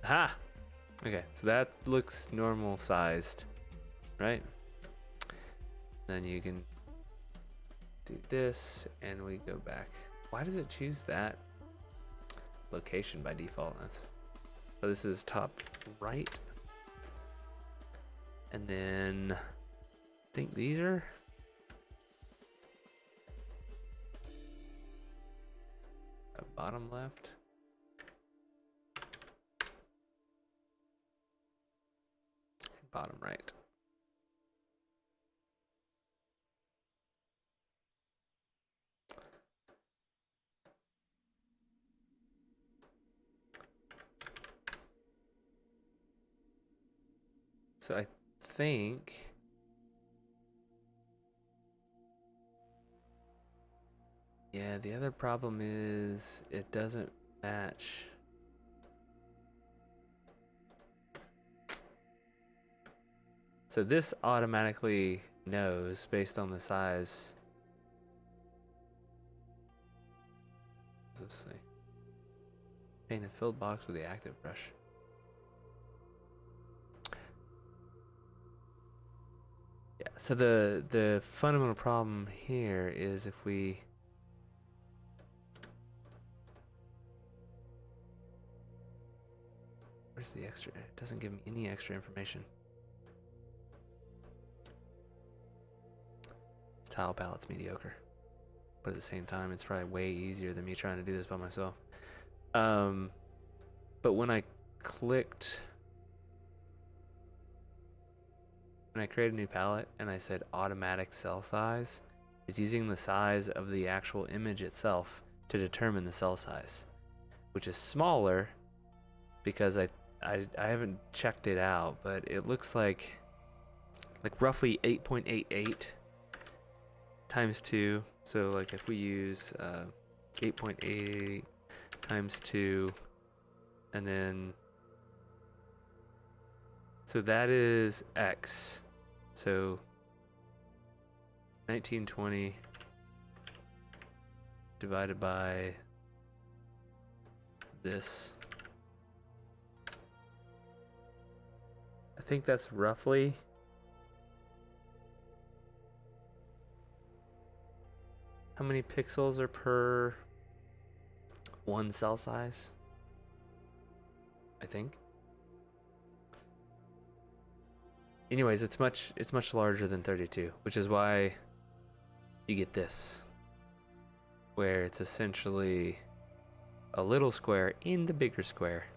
Ha! Okay, so that looks normal sized, right? Then you can do this and we go back. Why does it choose that location by default? So this is top right. And then I think these are bottom left. And bottom right. So I think yeah, the other problem is it doesn't match. So this automatically knows based on the size. What does this say? Paint a filled box with the active brush. Yeah, so the fundamental problem here is if we where's the extra? It doesn't give me any extra information. This tile palette's mediocre. But at the same time, it's probably way easier than me trying to do this by myself. But when I clicked, when I created a new palette and I said automatic cell size, it's using the size of the actual image itself to determine the cell size, which is smaller because I haven't checked it out, but it looks like roughly 8.88 times 2. So like if we use 8.88 times 2, and then so that is X. So 1920 divided by this. I think that's roughly how many pixels are per one cell size, I think. Anyways, it's much larger than 32, which is why you get this, where it's essentially a little square in the bigger square.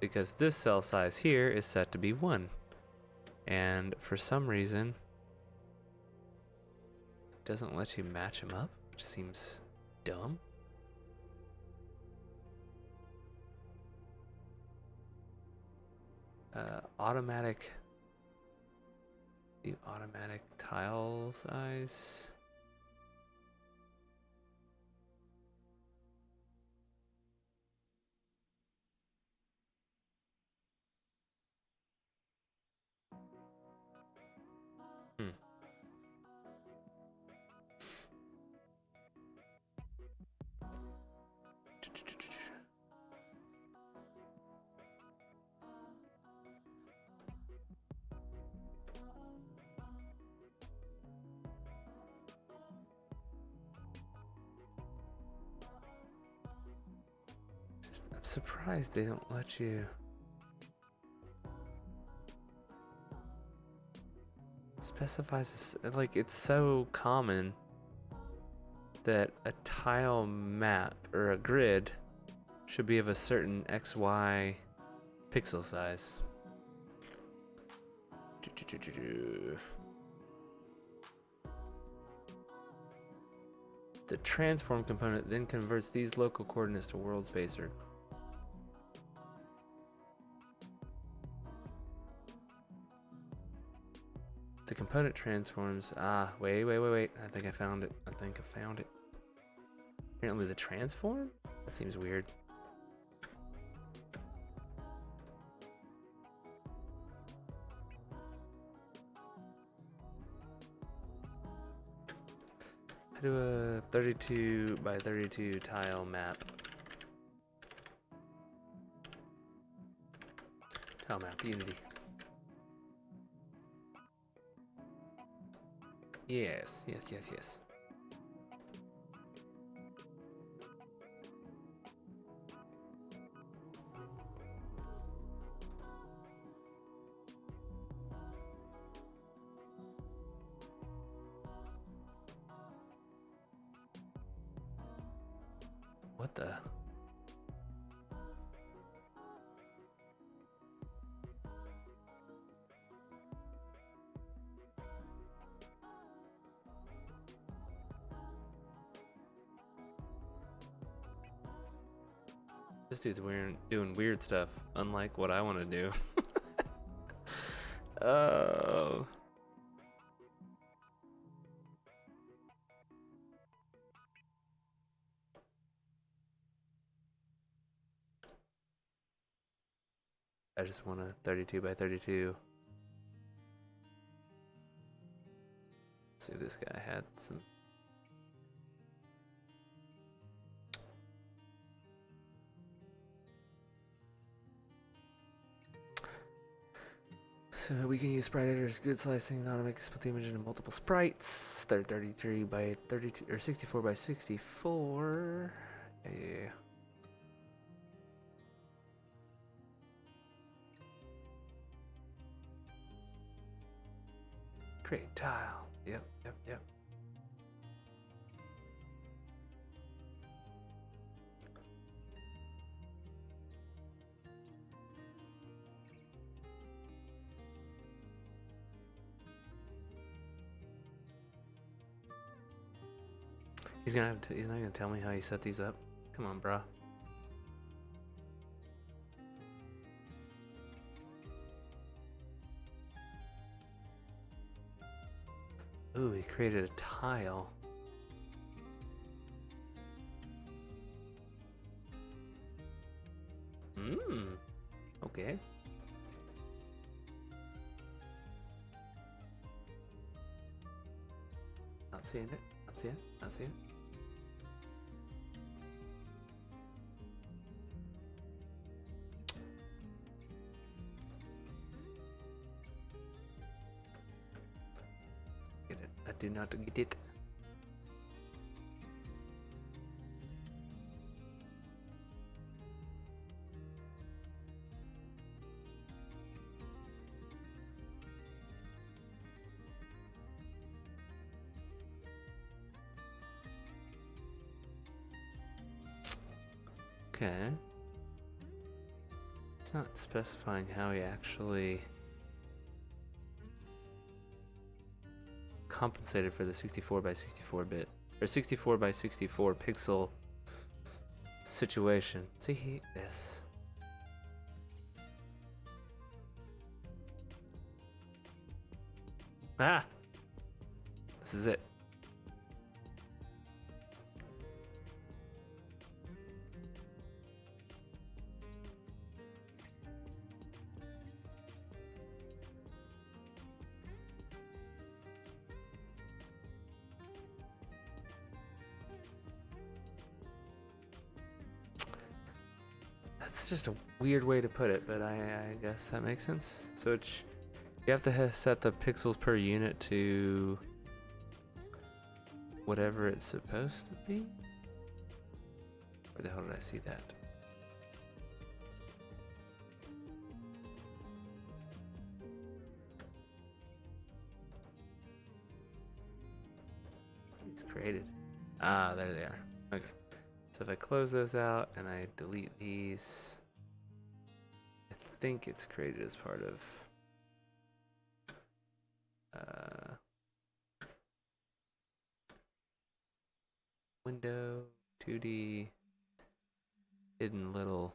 Because this cell size here is set to be 1. And for some reason, it doesn't let you match them up, which seems dumb. Automatic. The automatic tile size. I'm surprised they don't let you specifies this, like it's so common that a tile map or a grid should be of a certain XY pixel size. The transform component then converts these local coordinates to world spacer. The component transforms. Wait. I think I found it. Apparently the transform? That seems weird. I do a 32 by 32 tile map. Tile map, Unity. Yes. What the? This dude's doing weird stuff, unlike what I want to do. Oh. I just want a 32 by 32. Let's see if this guy had some. So we can use sprite editors, grid slicing, how to make a split image into multiple sprites. 33 by 32 or 64 by 64. Yeah. Create tile. Yep. He's not gonna tell me how he set these up. Come on, bruh. Ooh, he created a tile. Okay. Not seeing it. Get it. I do not get it. Okay. It's not specifying how he actually compensated for the 64 by 64 bit or 64 by 64 pixel situation. See this. Ah! This is it. That's just a weird way to put it, but I guess that makes sense. So it's, you have to set the pixels per unit to whatever it's supposed to be? Where the hell did I see that? It's created. Ah, there they are. Okay. So if I close those out and I delete these, I think it's created as part of window 2D hidden little.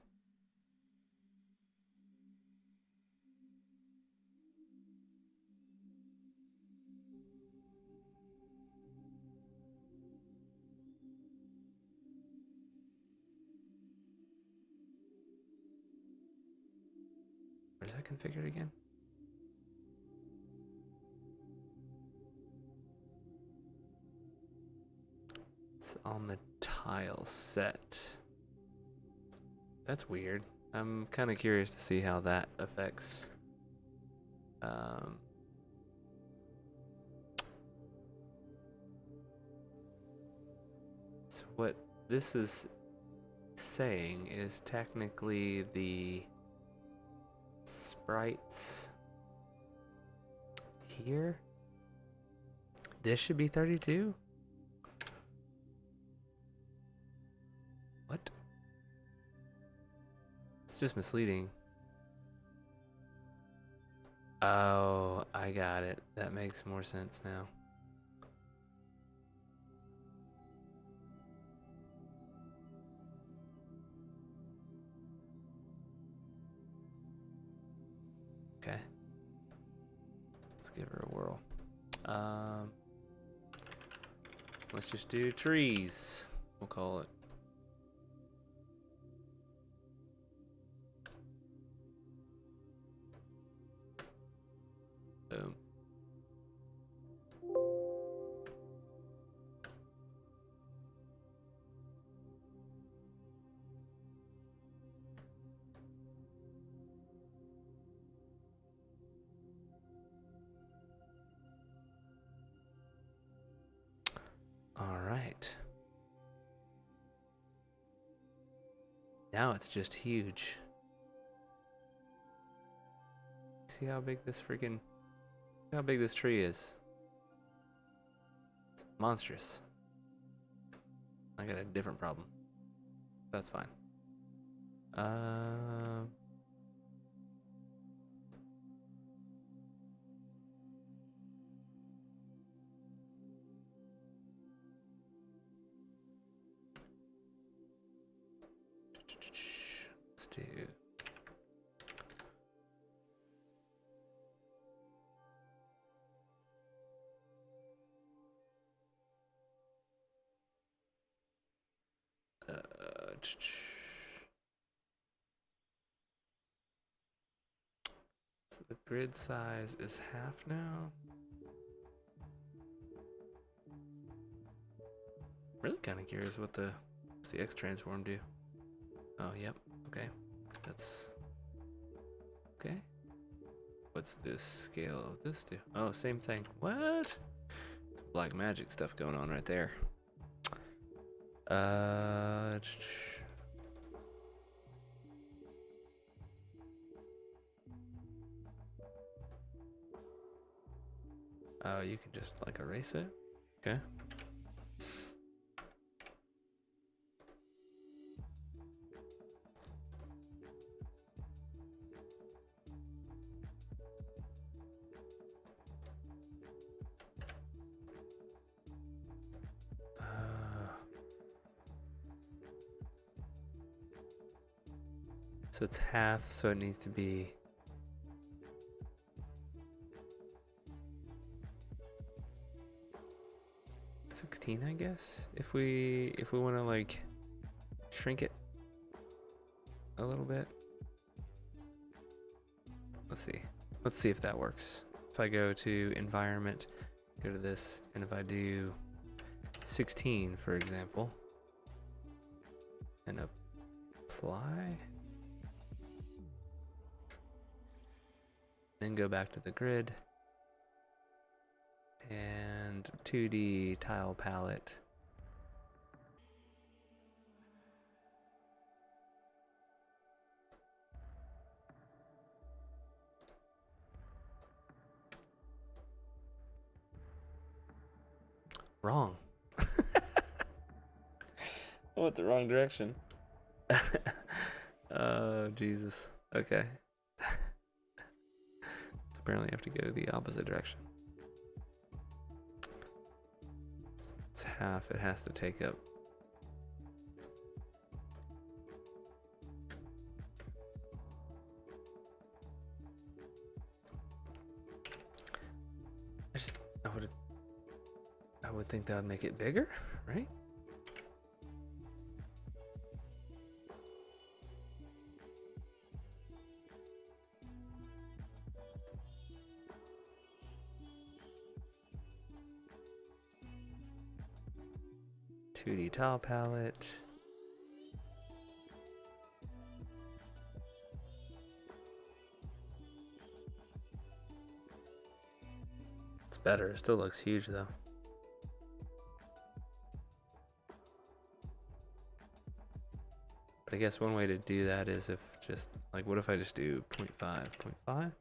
Where's that configured again? It's on the tile set. That's weird. I'm kind of curious to see how that affects. So what this is saying is technically the sprites here. This should be 32. What? It's just misleading. Oh, I got it. That makes more sense now. Okay. Let's give her a whirl. Let's just do trees. We'll call it. Boom. All right. Now it's just huge. See how big this freaking, how big this tree is. It's monstrous. I got a different problem. That's fine. Let's do. So the grid size is half now. Really kind of curious what the X transform do. Oh, yep. Okay. That's okay. What's this scale of this do? Oh, same thing. What? Some black magic stuff going on right there. Oh, you can just like erase it. Okay. So it's half, so it needs to be 16, I guess, if we want to like shrink it a little bit. Let's see if that works. If I go to environment, go to this, and if I do 16, for example, and apply, then go back to the grid and 2D tile palette. Wrong. I went the wrong direction. Oh, Jesus. Okay. Apparently I have to go the opposite direction. It's half, it has to take up. I would think that would make it bigger, right? .2D tile palette. It's better. It still looks huge though. But I guess one way to do that is if just like, what if I just do 0.5,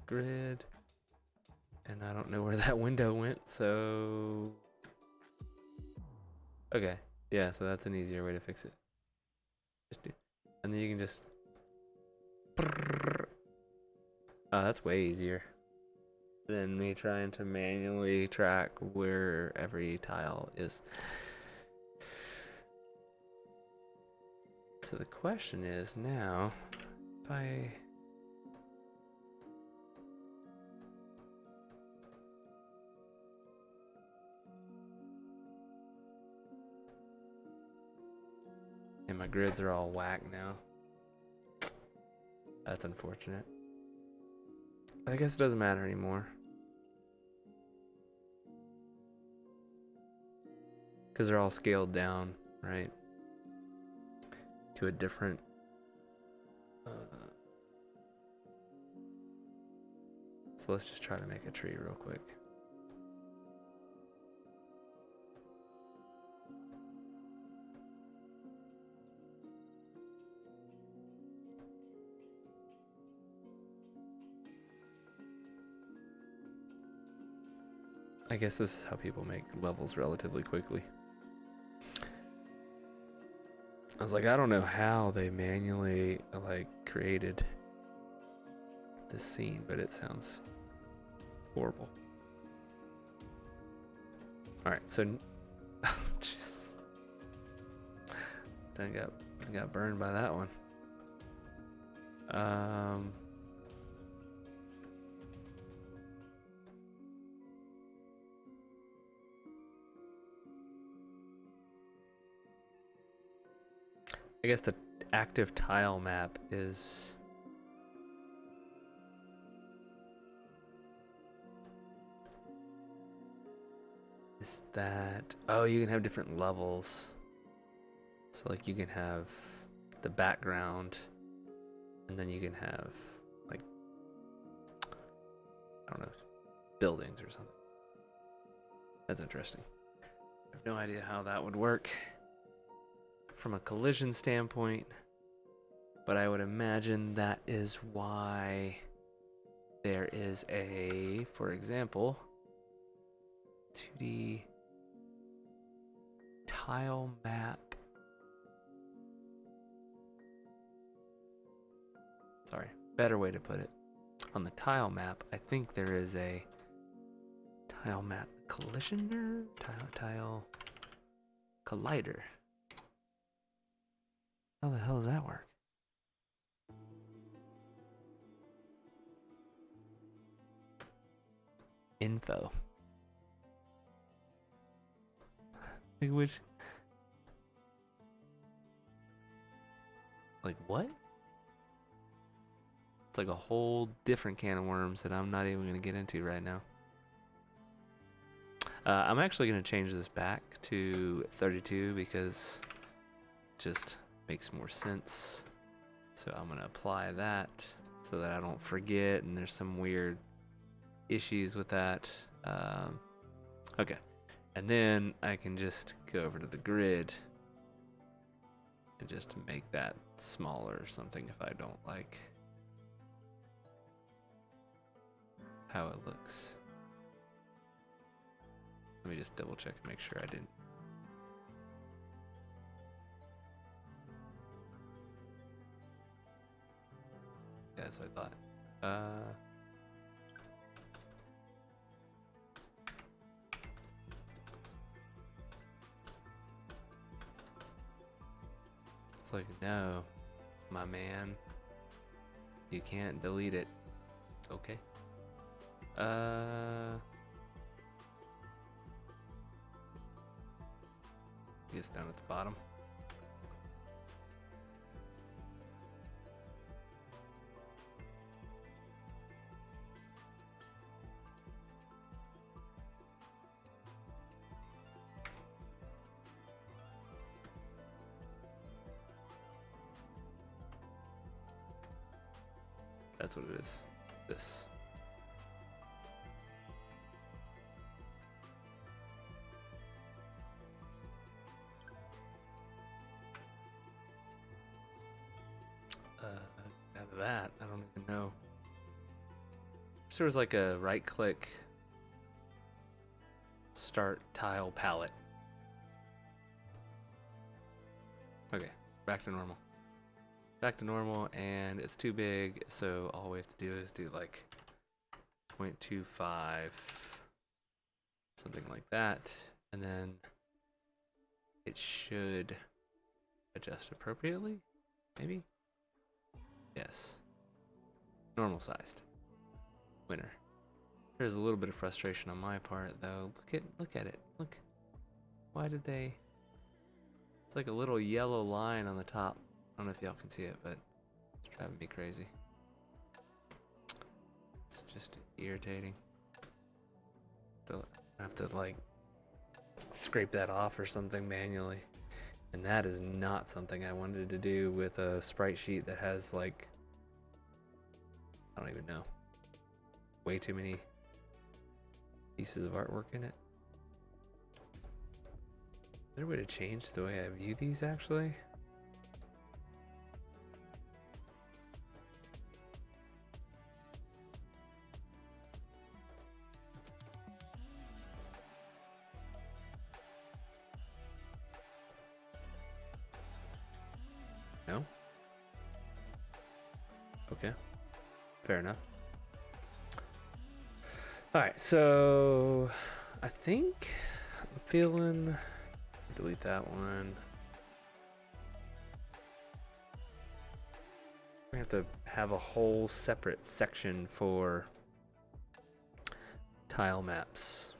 grid, and I don't know where that window went, so okay, yeah, so that's an easier way to fix it. Just do, and then you can just, oh, that's way easier than me trying to manually track where every tile is. So the question is now, if I and my grids are all whack now. That's unfortunate. I guess it doesn't matter anymore. Because they're all scaled down, right? To a different so let's just try to make a tree real quick. I guess this is how people make levels relatively quickly. I was like, I don't know how they manually like created this scene, but it sounds horrible. All right, so jeez, I got burned by that one. I guess the active tile map is that, oh, you can have different levels. So like you can have the background and then you can have like, I don't know, buildings or something. That's interesting. I have no idea how that would work from a collision standpoint, but I would imagine that is why there is a, for example, 2D tile map. Sorry, better way to put it. On the tile map, I think there is a tile map collisioner, tile collider. How the hell does that work? info. Like which? Like what? It's like a whole different can of worms that I'm not even going to get into right now. I'm actually going to change this back to 32 because it just makes more sense. So I'm going to apply that so that I don't forget, and there's some weird issues with that. Okay. And then I can just go over to the grid and just make that smaller or something if I don't like how it looks. Let me just double check and make sure I didn't. Yeah, that's what I thought. It's like, no, my man, you can't delete it. Okay. I guess down at the bottom. That's what it is. This. Out of that, I don't even know. There was like a right click, start tile palette. Okay, back to normal. Back to normal, and it's too big, so all we have to do is do like 0.25, something like that, and then it should adjust appropriately, maybe? Yes. Normal sized. Winner. There's a little bit of frustration on my part though. Look at it. Look. Why did they? It's like a little yellow line on the top. I don't know if y'all can see it, but it's driving me crazy. It's just irritating. I have to like scrape that off or something manually. And that is not something I wanted to do with a sprite sheet that has like, I don't even know, way too many pieces of artwork in it. Is there a way to change the way I view these actually? No? Okay. Fair enough. Alright, so I think I'm feeling. Delete that one. We have to have a whole separate section for tile maps.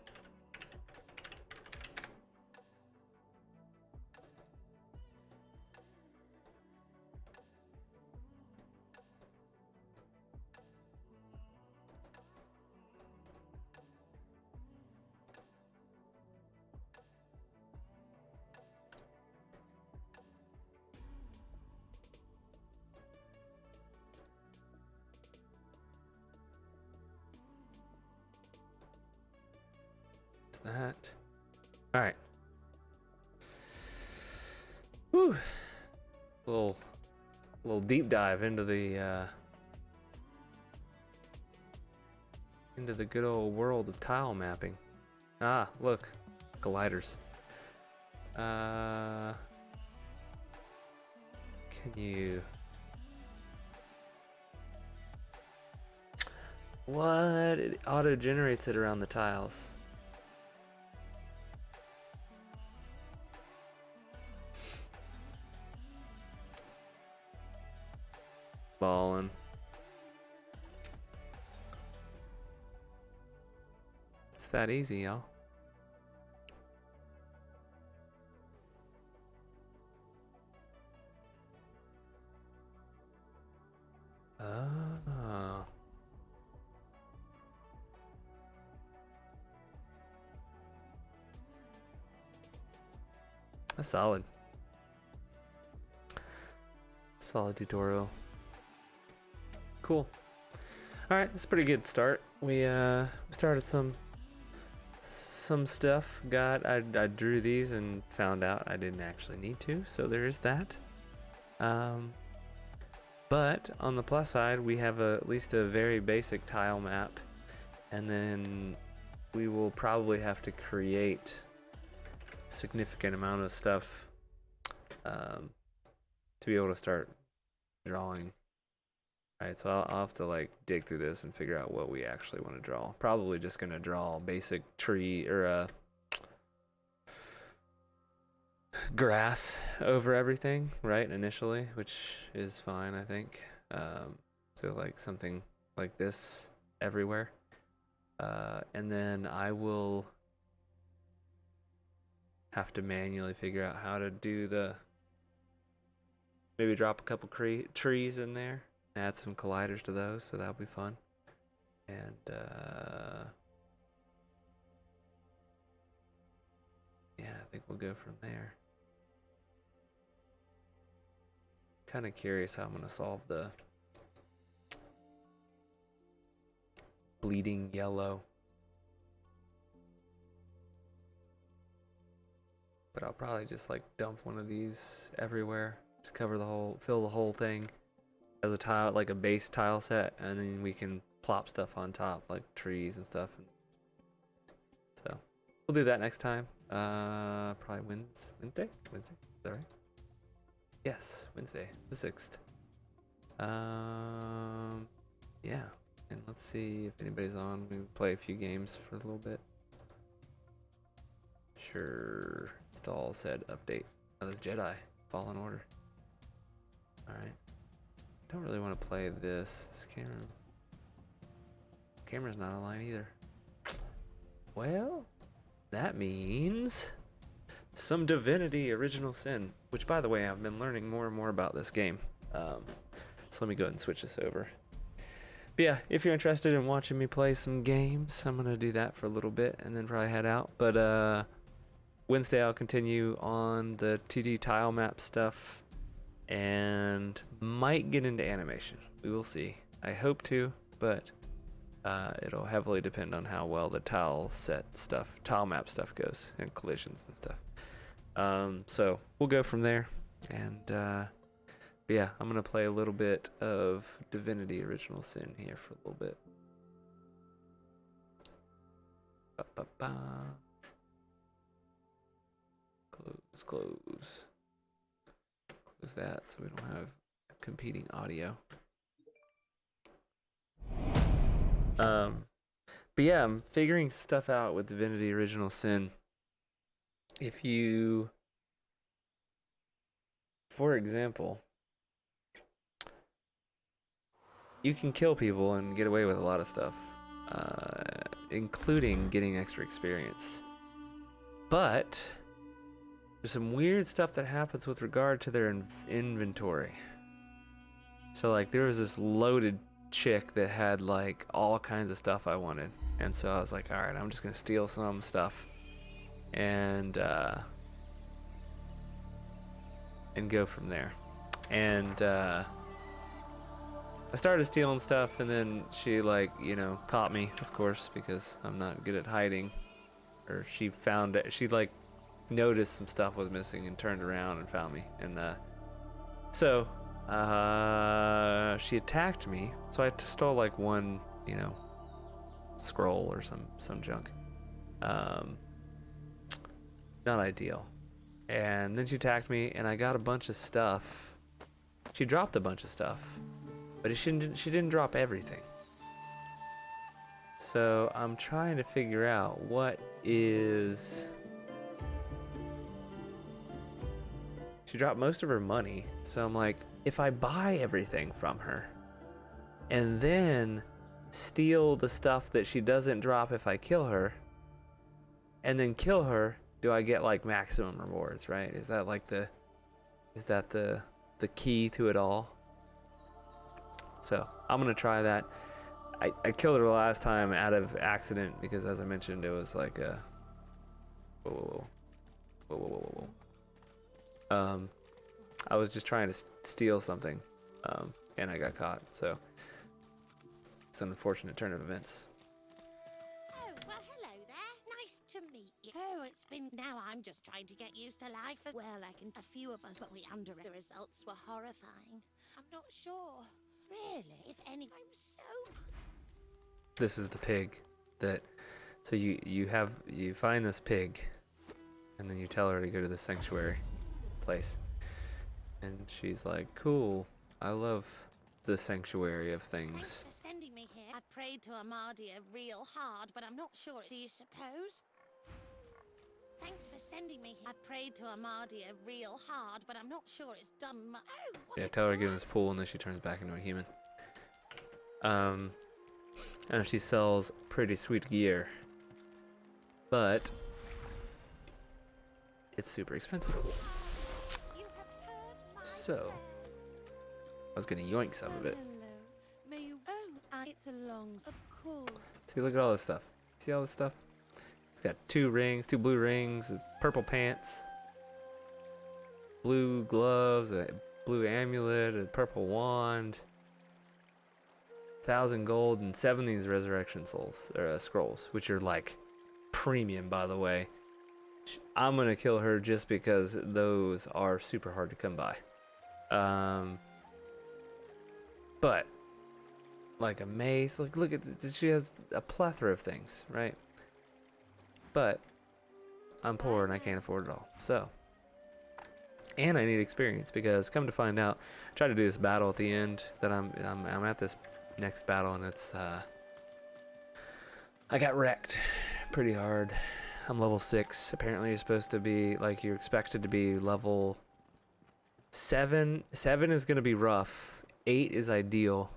That. All right. Whew. Little deep dive into the good old world of tile mapping. Ah, look, gliders. Can you? What? It auto generates it around the tiles. Ballin'. that easy, y'all. Oh. That's solid. Solid tutorial. Cool. Alright, that's a pretty good start. We started some stuff. I drew these and found out I didn't actually need to, so there is that. But on the plus side, we have at least a very basic tile map, and then we will probably have to create a significant amount of stuff to be able to start drawing. Alright, so I'll have to like dig through this and figure out what we actually want to draw. Probably just gonna draw basic tree or grass over everything, right, initially, which is fine, I think. So like something like this everywhere. And then I will have to manually figure out how to do maybe drop a couple trees in there, add some colliders to those, so that'll be fun. And yeah, I think we'll go from there. Kind of curious how I'm gonna solve the bleeding yellow, but I'll probably just like dump one of these everywhere, just cover fill the whole thing as a tile, like a base tile set, and then we can plop stuff on top like trees and stuff. So we'll do that next time. Probably Wednesday. Is that right? Yes, Wednesday the 6th. Yeah, and let's see if anybody's on. We can play a few games for a little bit. Sure. Install said update. Oh, there's Jedi Fallen Order. All right. Don't really want to play this camera's not online either. Well, that means some Divinity Original Sin, which by the way, I've been learning more and more about this game. So let me go ahead and switch this over. But yeah, if you're interested in watching me play some games, I'm gonna do that for a little bit and then probably head out. But Wednesday I'll continue on the 2D tile map stuff and might get into animation. We will see. I hope to, but it'll heavily depend on how well the tile map stuff goes, and collisions and stuff. So we'll go from there. And but yeah, I'm gonna play a little bit of Divinity Original Sin here for a little bit. Close that so we don't have competing audio. But yeah, I'm figuring stuff out with Divinity Original Sin. If you, for example, you can kill people and get away with a lot of stuff, including getting extra experience. But there's some weird stuff that happens with regard to their inventory. So like there was this loaded chick that had like all kinds of stuff I wanted, and so I was like, all right, I'm just gonna steal some stuff and go from there. And I started stealing stuff, and then she like, caught me, of course, because I'm not good at hiding. Or she found it. She like noticed some stuff was missing and turned around and found me. And so she attacked me. So I stole like one, scroll or some junk. Not ideal. And then she attacked me, and I got a bunch of stuff. She dropped a bunch of stuff, but she didn't drop everything. So I'm trying to figure out what is... She dropped most of her money, so I'm like, if I buy everything from her and then steal the stuff that she doesn't drop if I kill her, and then kill her, do I get like maximum rewards, right? Is that like the key to it all? So I'm gonna try that. I killed her last time out of accident because, as I mentioned, it was like a whoa. I was just trying to steal something, and I got caught. So it's an unfortunate turn of events. Oh, well, hello there. Nice to meet you. Oh, it's been... Now I'm just trying to get used to life as well. A few of us, but we under the results were horrifying. I'm not sure. Really, if any... I'm so... This is the pig that... So you find this pig, and then you tell her to go to the sanctuary place. And she's like, cool, I love the sanctuary of things. Thanks for sending me here. I've prayed to Amadia real hard, but I'm not sure. Do you suppose? Thanks for sending me here. I've prayed to Amadia real hard, but I'm not sure it's done much. Oh, Yeah, tell her to get in this pool, and then she turns back into a human. And she sells pretty sweet gear, but it's super expensive. You have heard my So prayers. I was gonna yoink some of it. Hello. May you... Oh, it's a long... Of course. See, look at all this stuff. See all this stuff? It's got 2 rings, 2 blue rings, purple pants, blue gloves, a blue amulet, a purple wand, 1,000 gold, and 7 of these resurrection souls or scrolls, which are like premium, by the way. I'm gonna kill her just because those are super hard to come by. But like a mace, like look at this, she has a plethora of things, right? But I'm poor and I can't afford it all. So, and I need experience because come to find out, I tried to do this battle at the end that I'm at this next battle, and it's I got wrecked pretty hard. I'm level 6. Apparently you're supposed to be like, you're expected to be level 7. 7 is going to be rough. 8 is ideal.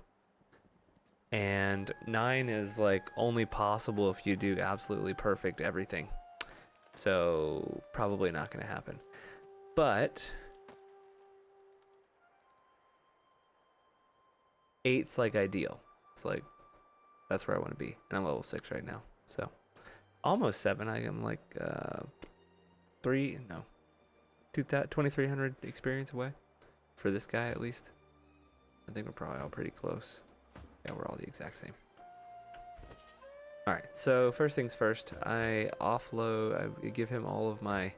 And 9 is like only possible if you do absolutely perfect everything. So probably not going to happen. But 8's like ideal. It's like that's where I want to be, and I'm level 6 right now. So almost 7. I am like 2,300 experience away for this guy at least. I think we're probably all pretty close. Yeah, we're all the exact same. Alright, so first things first, I give him all of my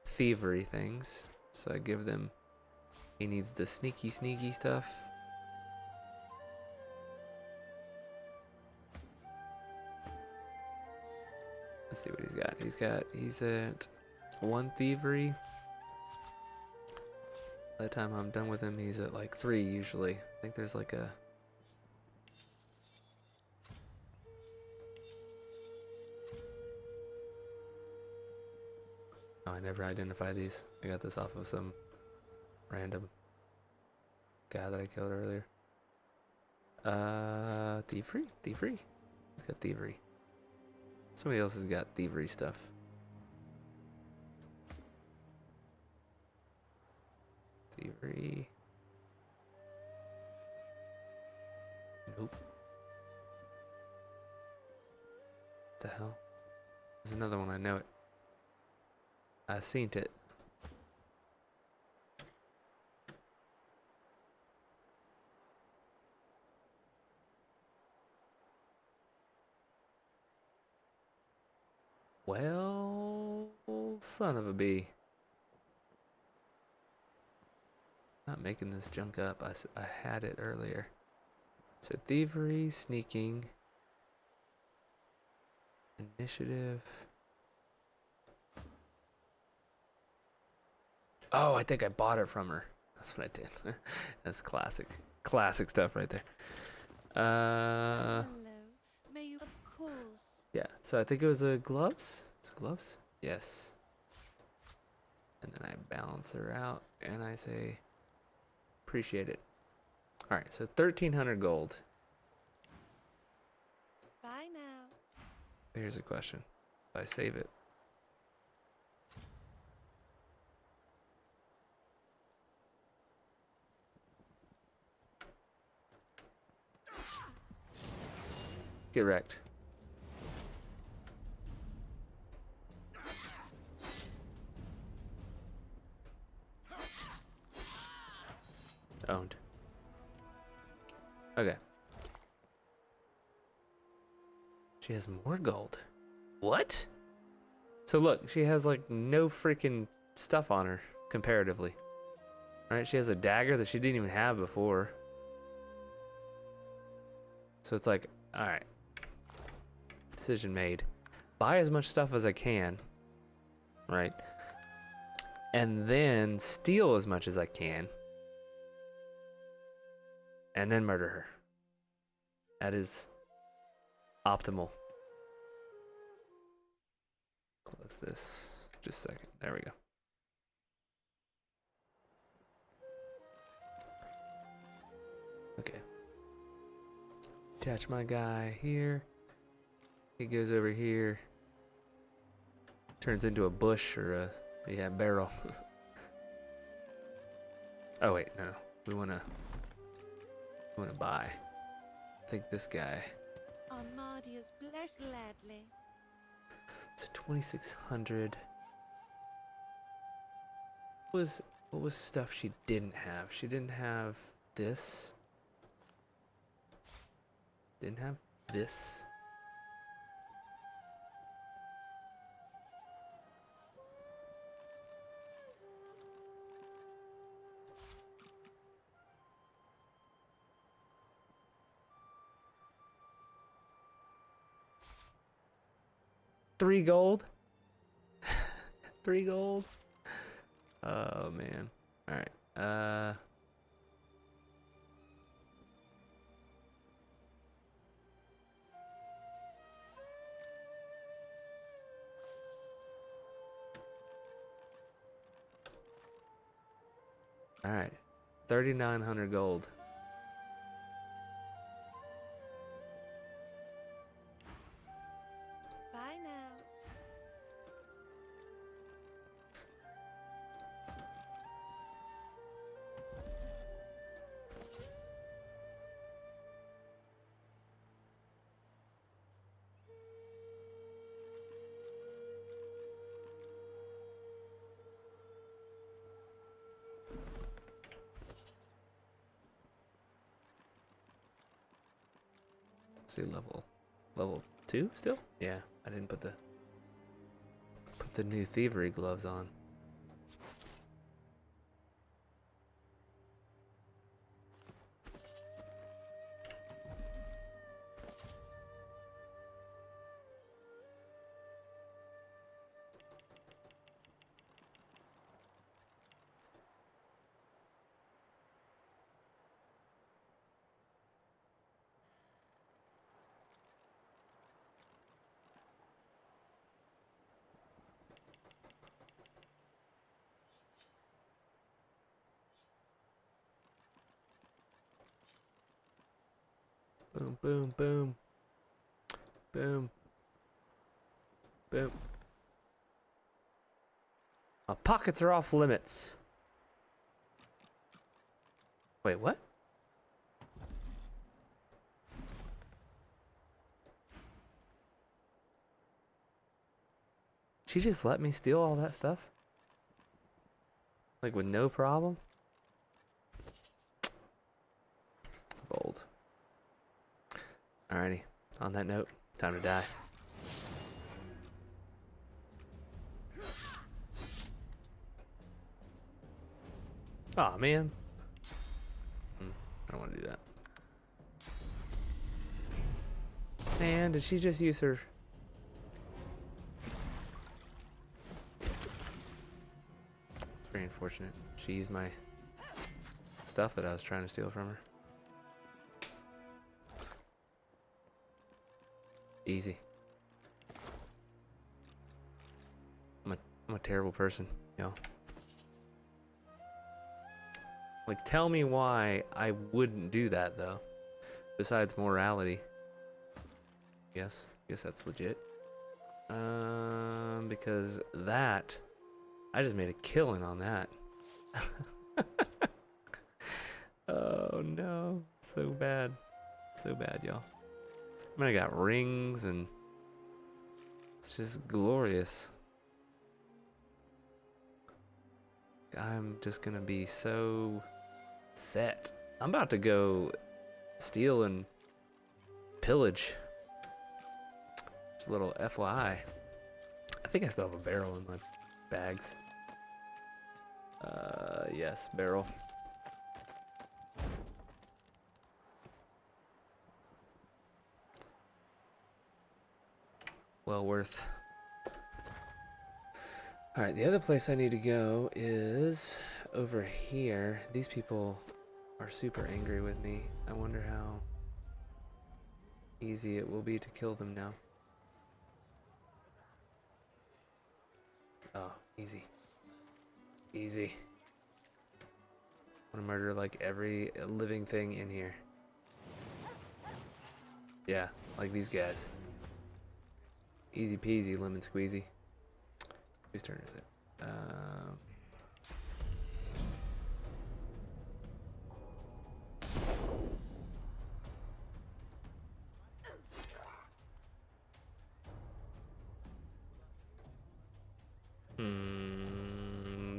thievery things. So I give them, he needs the sneaky stuff. Let's see what he's got. He's at 1 thievery. By the time I'm done with him, he's at like 3 usually. I think there's like a... Oh, I never identified these. I got this off of some random guy that I killed earlier. Thievery? Thievery? He's got thievery. Somebody else has got thievery stuff. Thievery. Nope. What the hell? There's another one, I know it. I seen it. Well, son of a bee. Not making this junk up. I had it earlier. So thievery, sneaking, initiative. Oh, I think I bought it from her. That's what I did. That's classic stuff right there. Hello. May you... Of course. Yeah, so I think it was gloves. It's gloves? Yes. And then I balance her out and I say, appreciate it. Alright, so 1,300 gold. Bye now. Here's a question. if I save it. Get wrecked. Owned. Okay. She has more gold. What? So look, she has like no freaking stuff on her comparatively. Right? She has a dagger that she didn't even have before. So it's like, all right. Decision made. Buy as much stuff as I can. Right? And then steal as much as I can. And then murder her. That is optimal. Close this. Just a second. There we go. Okay. Attach my guy here. He goes over here. Turns into a bush or a barrel. Oh wait, no. We wanna buy. Take this guy. Armadia's blessed ladly. So 2,600. What was stuff she didn't have? She didn't have this. Didn't have this. $3 gold? 3 gold? Oh man. Alright. Alright. 3,900 gold. Bye now. See level 2 still? Yeah, I didn't put the new thievery gloves on. Boom, boom, boom. Boom. Boom. My pockets are off limits. Wait, what? She just let me steal all that stuff? Like with no problem? Bold. Alrighty. On that note, time to die. Aw, man. I don't want to do that. Man, did she just use her... It's very unfortunate. She used my stuff that I was trying to steal from her. Easy. I'm a terrible person, yo. Like, tell me why I wouldn't do that, though. Besides morality. Guess that's legit. Because that, I just made a killing on that. Oh no, so bad, y'all. I mean, I got rings and it's just glorious. I'm just gonna be so set. I'm about to go steal and pillage. Just a little FYI. I think I still have a barrel in my bags. Yes, barrel. Well worth. Alright, the other place I need to go is over here. These people are super angry with me. I wonder how easy it will be to kill them now. Oh, easy. Easy. I want to murder like every living thing in here. Yeah, like these guys. Easy peasy, lemon squeezy. Whose turn is it?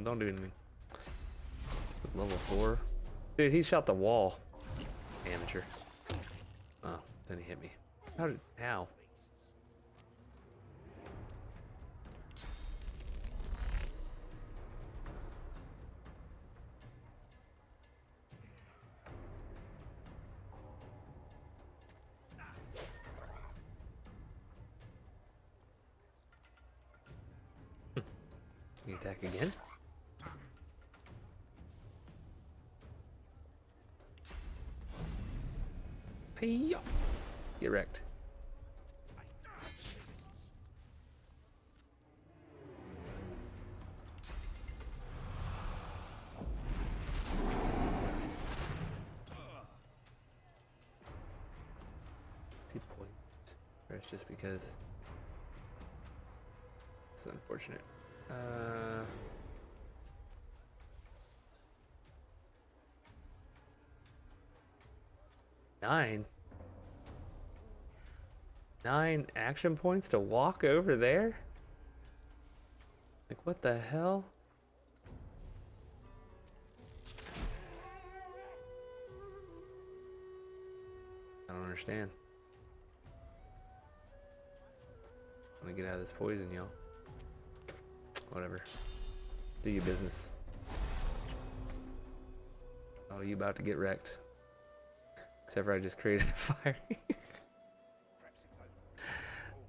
Don't do anything. Level 4. Dude, he shot the wall. Amateur. Oh, then he hit me. How? You attack again? Hey-ya! Get wrecked. First, just because it's unfortunate. Nine action points to walk over there? Like, what the hell? I don't understand. I'm gonna get out of this poison, y'all. Whatever. Do your business. Oh, you about to get wrecked. Except for I just created a fire.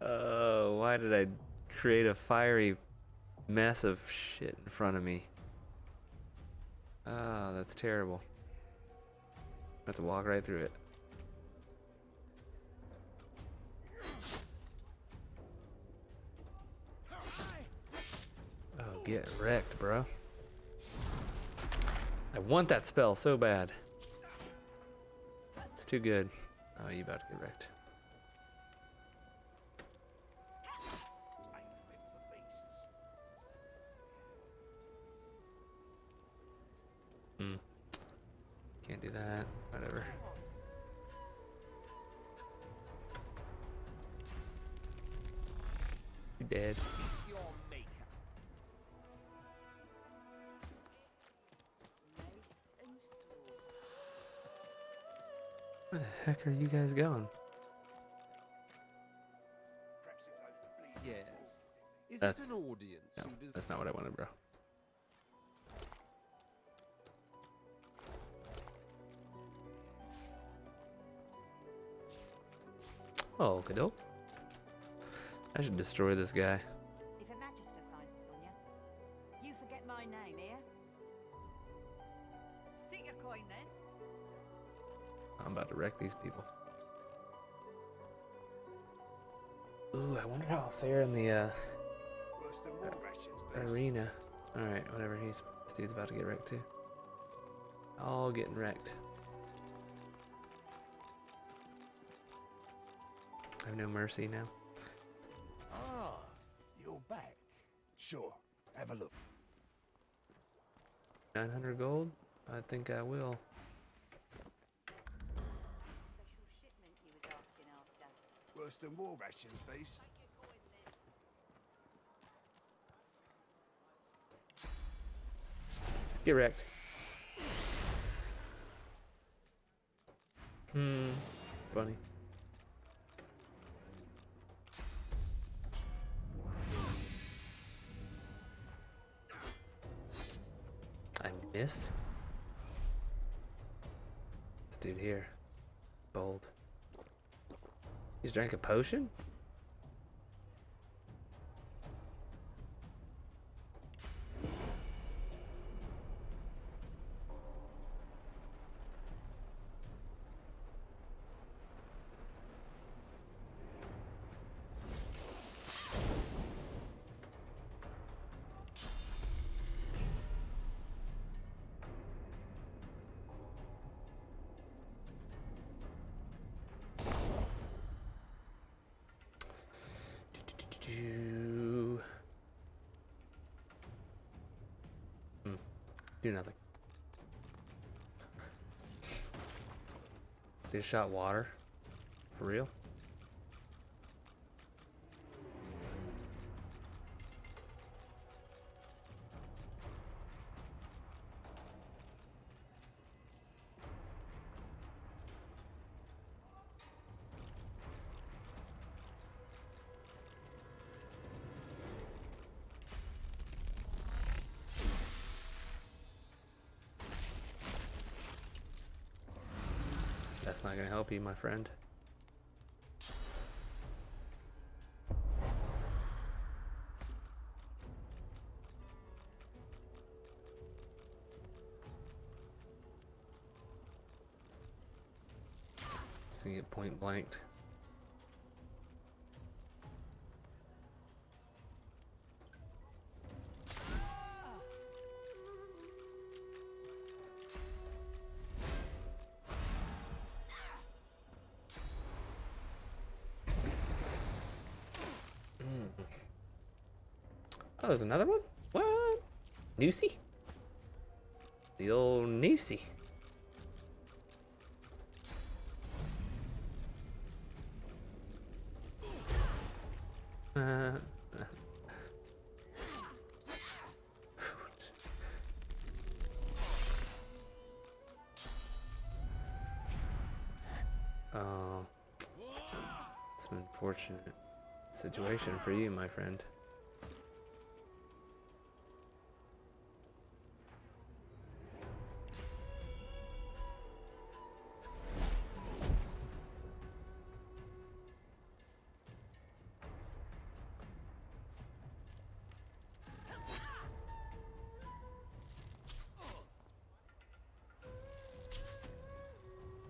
Oh, why did I create a fiery mess of shit in front of me? Oh, that's terrible. I have to walk right through it. Oh, get wrecked, bro. I want that spell so bad. It's too good. Oh, you about to get wrecked. Can't do that. Whatever. You dead. Where the heck are you guys going? Yes. Is That's it an audience? no, that's not what I wanted, bro. Oh, Kado. I should destroy this guy. If a magister finds this on you forget my name, here. Think you're coin then? I'm about to wreck these people. Ooh, I wonder how I'll fare in the arena. Alright, whatever. This dude's about to get wrecked too. All getting wrecked. I have no mercy now. Ah, back. Sure, have a look. 900 gold? I think I will. Special shipment you was asking after. Worse than war rations, these. Get wrecked. Funny. I missed? This dude here. Bold. He's drank a potion? Do nothing. They shot water? For real? That's not gonna help you, my friend. See it point blanked. Oh, there's another one? What? Noosey? The old Noosey. Oh, it's an unfortunate situation for you, my friend.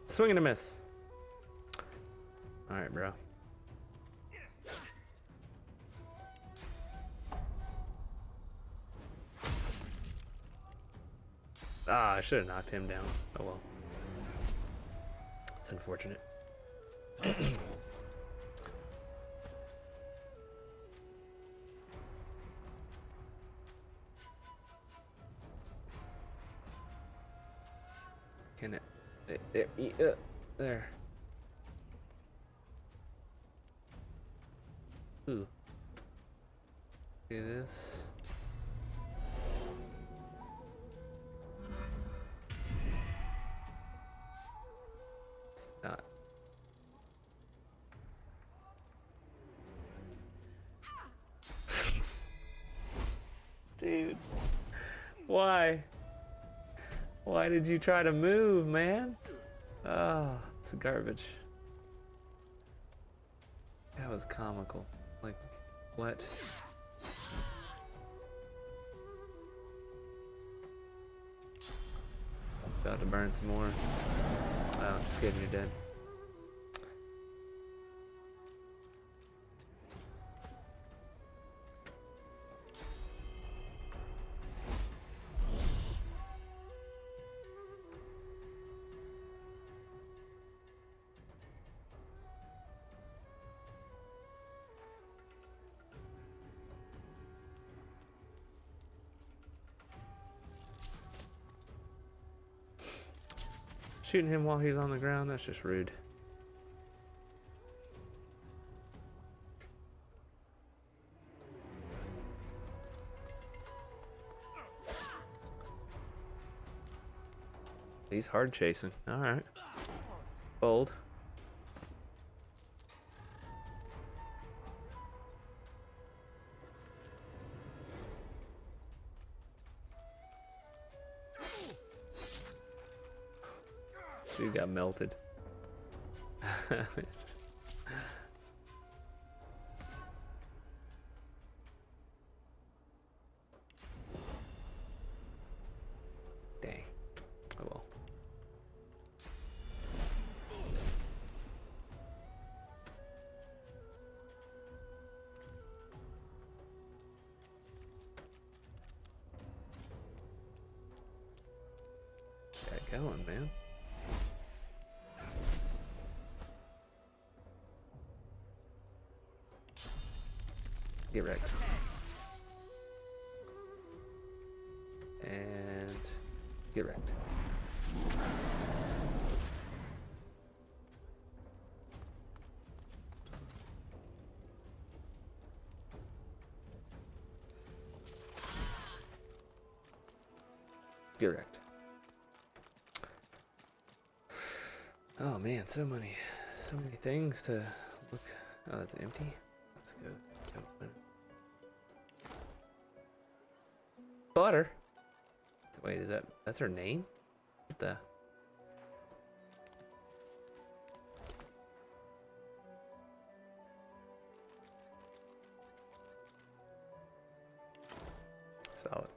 Swing and a miss. All right, bro. Ah, I should have knocked him down. Oh well. It's unfortunate. Can it? There. Ooh. Do this. It's not. Dude. Why? Why did you try to move, man? Oh, it's garbage. That was comical. Like, what? About to burn some more. Oh, just kidding, you're dead. Shooting him while he's on the ground, that's just rude. He's hard chasing. Alright. Bold. Dude got melted. Dang. Oh well. Get going, man. Get wrecked. And get wrecked. Get wrecked. Oh man, so many things to look. Oh, that's empty. Let's go. Open. Butter. Wait, is that's her name? What the? Solid.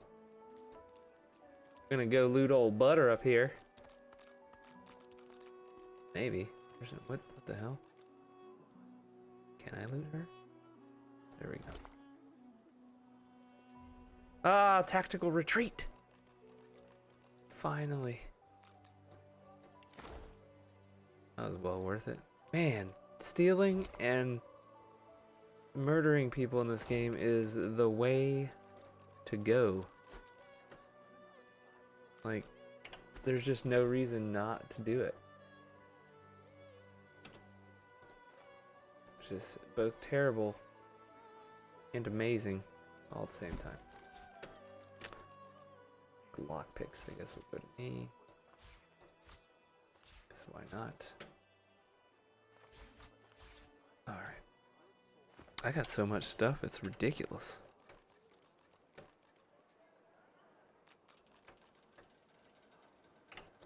Gonna go loot old Butter up here. Maybe. What the hell? Can I loot her? There we go. Ah, tactical retreat. Finally. That was well worth it. Man, stealing and murdering people in this game is the way to go. Like, there's just no reason not to do it. Which is both terrible and amazing all at the same time. Lockpicks, I guess, will go to me. Guess why not? Alright. I got so much stuff, it's ridiculous.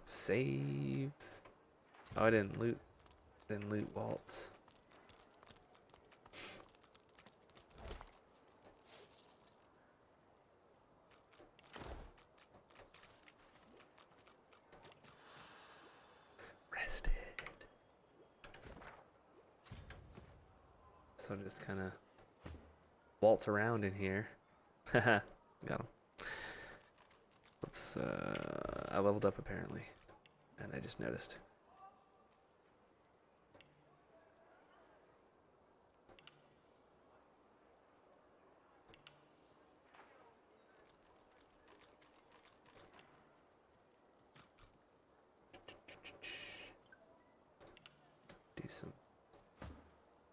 Save. Oh, I didn't loot. Didn't loot Waltz. Rested. So just kind of waltz around in here. Haha, got him. Let's. I leveled up apparently, and I just noticed. Do some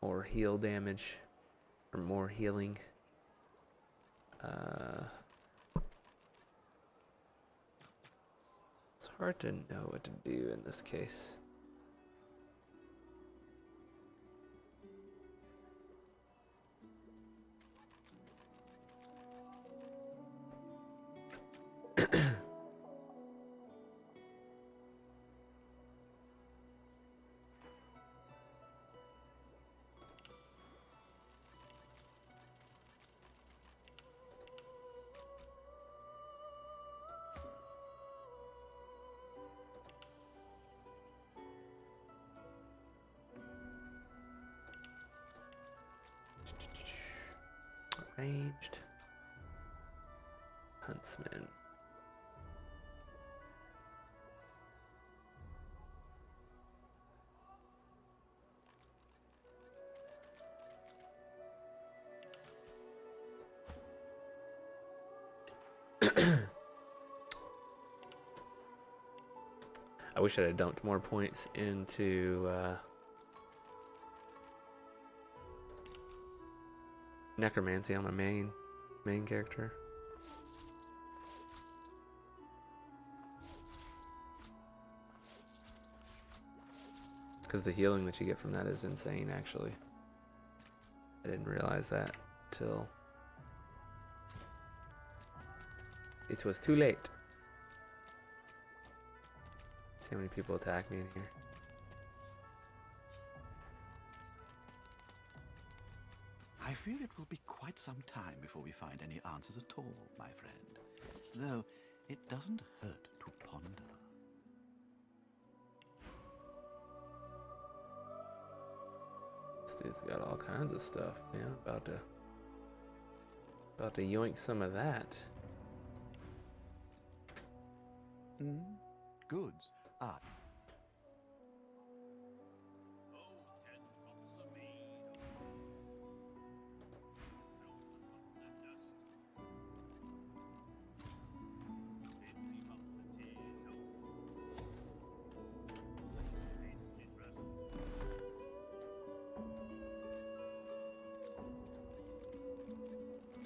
more heal damage, or more healing. It's hard to know what to do in this case. Ranged. Huntsman. I wish I'd have dumped more points into necromancy on my main character. Because the healing that you get from that is insane, actually. I didn't realize that till it was too late. See how many people attack me in here. I fear it will be quite some time before we find any answers at all, my friend. Though it doesn't hurt to ponder. This dude's got all kinds of stuff, man. About to yoink some of that. Goods. Ah.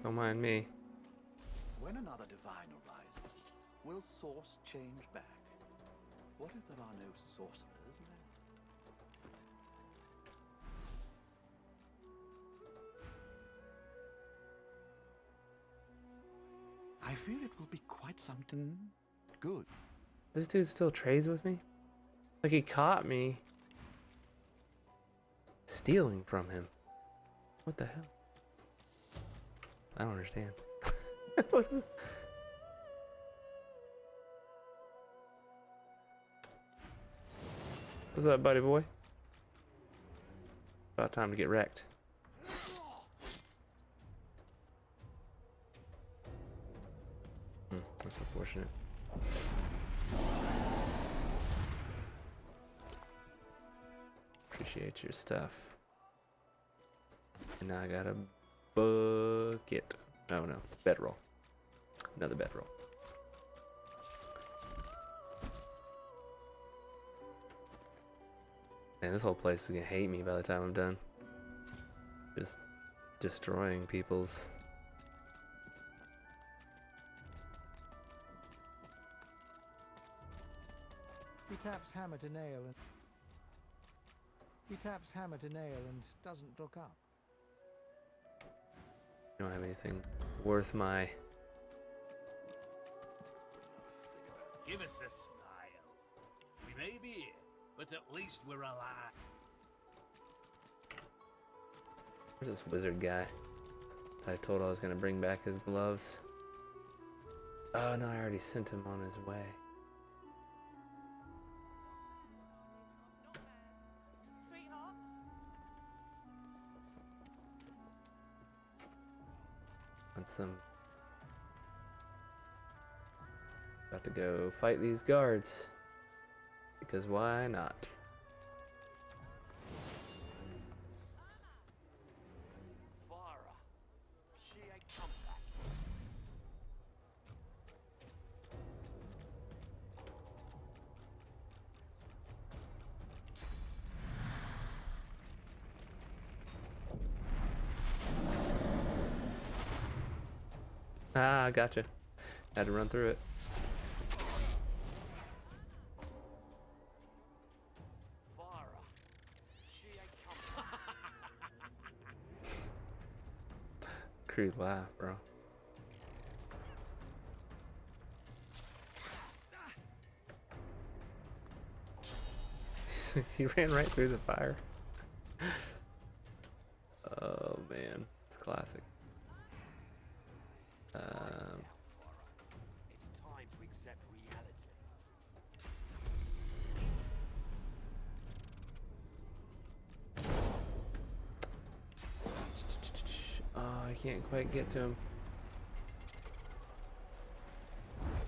Don't mind me. When another divine arises, will source change back? What if there are no sorcerers left? I fear it will be quite something good. This dude still trades with me? Like he caught me stealing from him. What the hell? I don't understand. What's up, buddy boy? About time to get wrecked. That's unfortunate. Appreciate your stuff. And now I got a bucket. Oh no, bedroll. Another bedroll. Man, this whole place is gonna hate me by the time I'm done. Just destroying people's. He taps hammer to nail and doesn't look up. Don't have anything worth my. Give us a smile. We may be here, but at least we're alive. Where's this wizard guy? I told I was gonna bring back his gloves. Oh no, I already sent him on his way. Sweetheart? Want some. About to go fight these guards. Because why not? Farah, she ain't come back. Ah, gotcha. Had to run through it. Farah, she ain't come back. Crude laugh, bro. He ran right through the fire. Oh man, it's classic. It's time to accept reality. Oh, I can't quite get to him.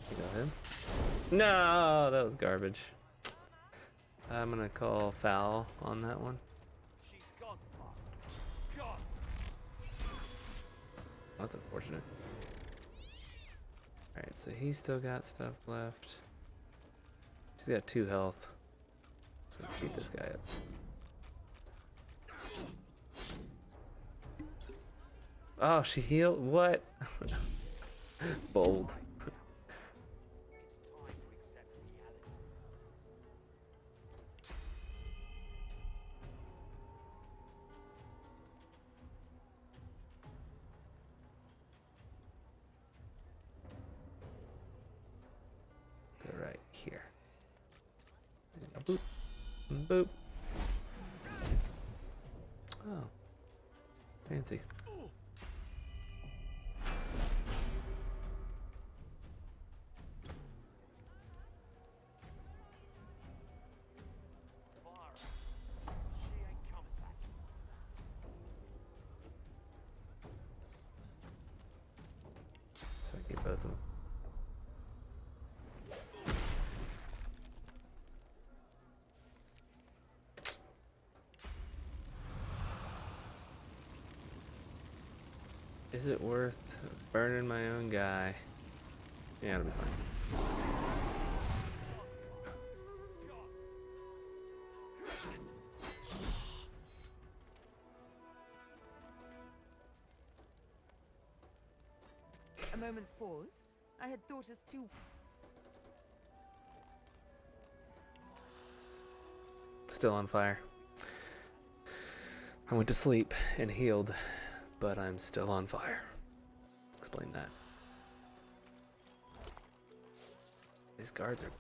You got him? No, that was garbage. I'm gonna call foul on that one. She's gone, Farah. Gone. That's unfortunate. Alright, so he's still got stuff left. She's got 2 health. So beat this guy up. Oh, she healed. What? Bold. Go right here. Boop. Boop. Oh. Fancy. So I get both of them. Is it worth burning my own guy? Yeah, it'll be fine. A moment's pause. I had thought us too. Still on fire. I went to sleep and healed, but I'm still on fire. Explain that. These guards are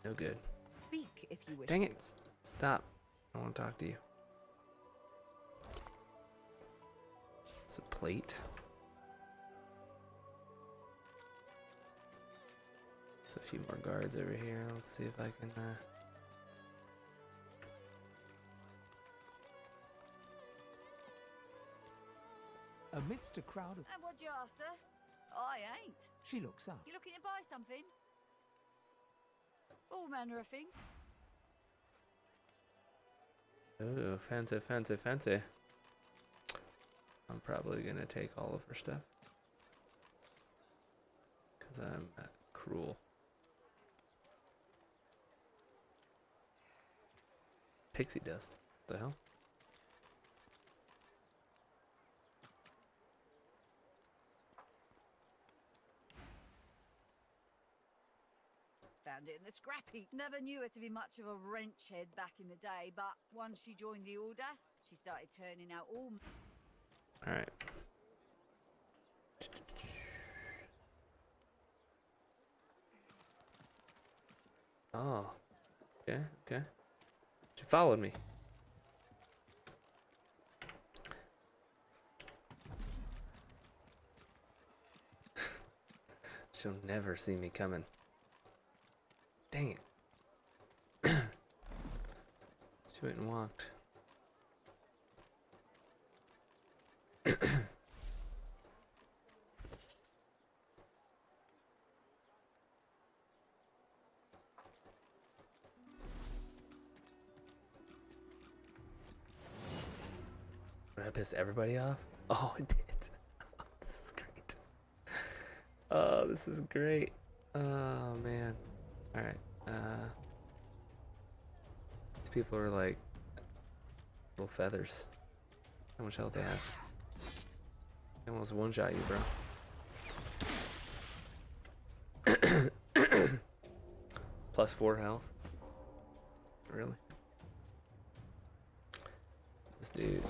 no good. Speak if you wish. Dang to. it! Stop. I want to talk to you. It's a plate. There's a few more guards over here. Let's see if I can. Amidst a crowd of... And what you after? I ain't. She looks up. You looking to buy something? All manner of thing. Oh, fancy, fancy, fancy. I'm probably gonna take all of her stuff. Because I'm cruel. Pixie dust. What the hell? Found it in the scrap heap. Never knew her to be much of a wrench head back in the day, but once she joined the order, she started turning out all... Alright. Oh. Okay, okay. She followed me. She'll never see me coming. Dang it. She went and walked. Did I piss everybody off? Oh, I did. This is great. Oh, this is great. Oh, man. Alright. These people are like little feathers. How much health they have? I almost one-shot you, bro. Plus 4 health. Really? This dude.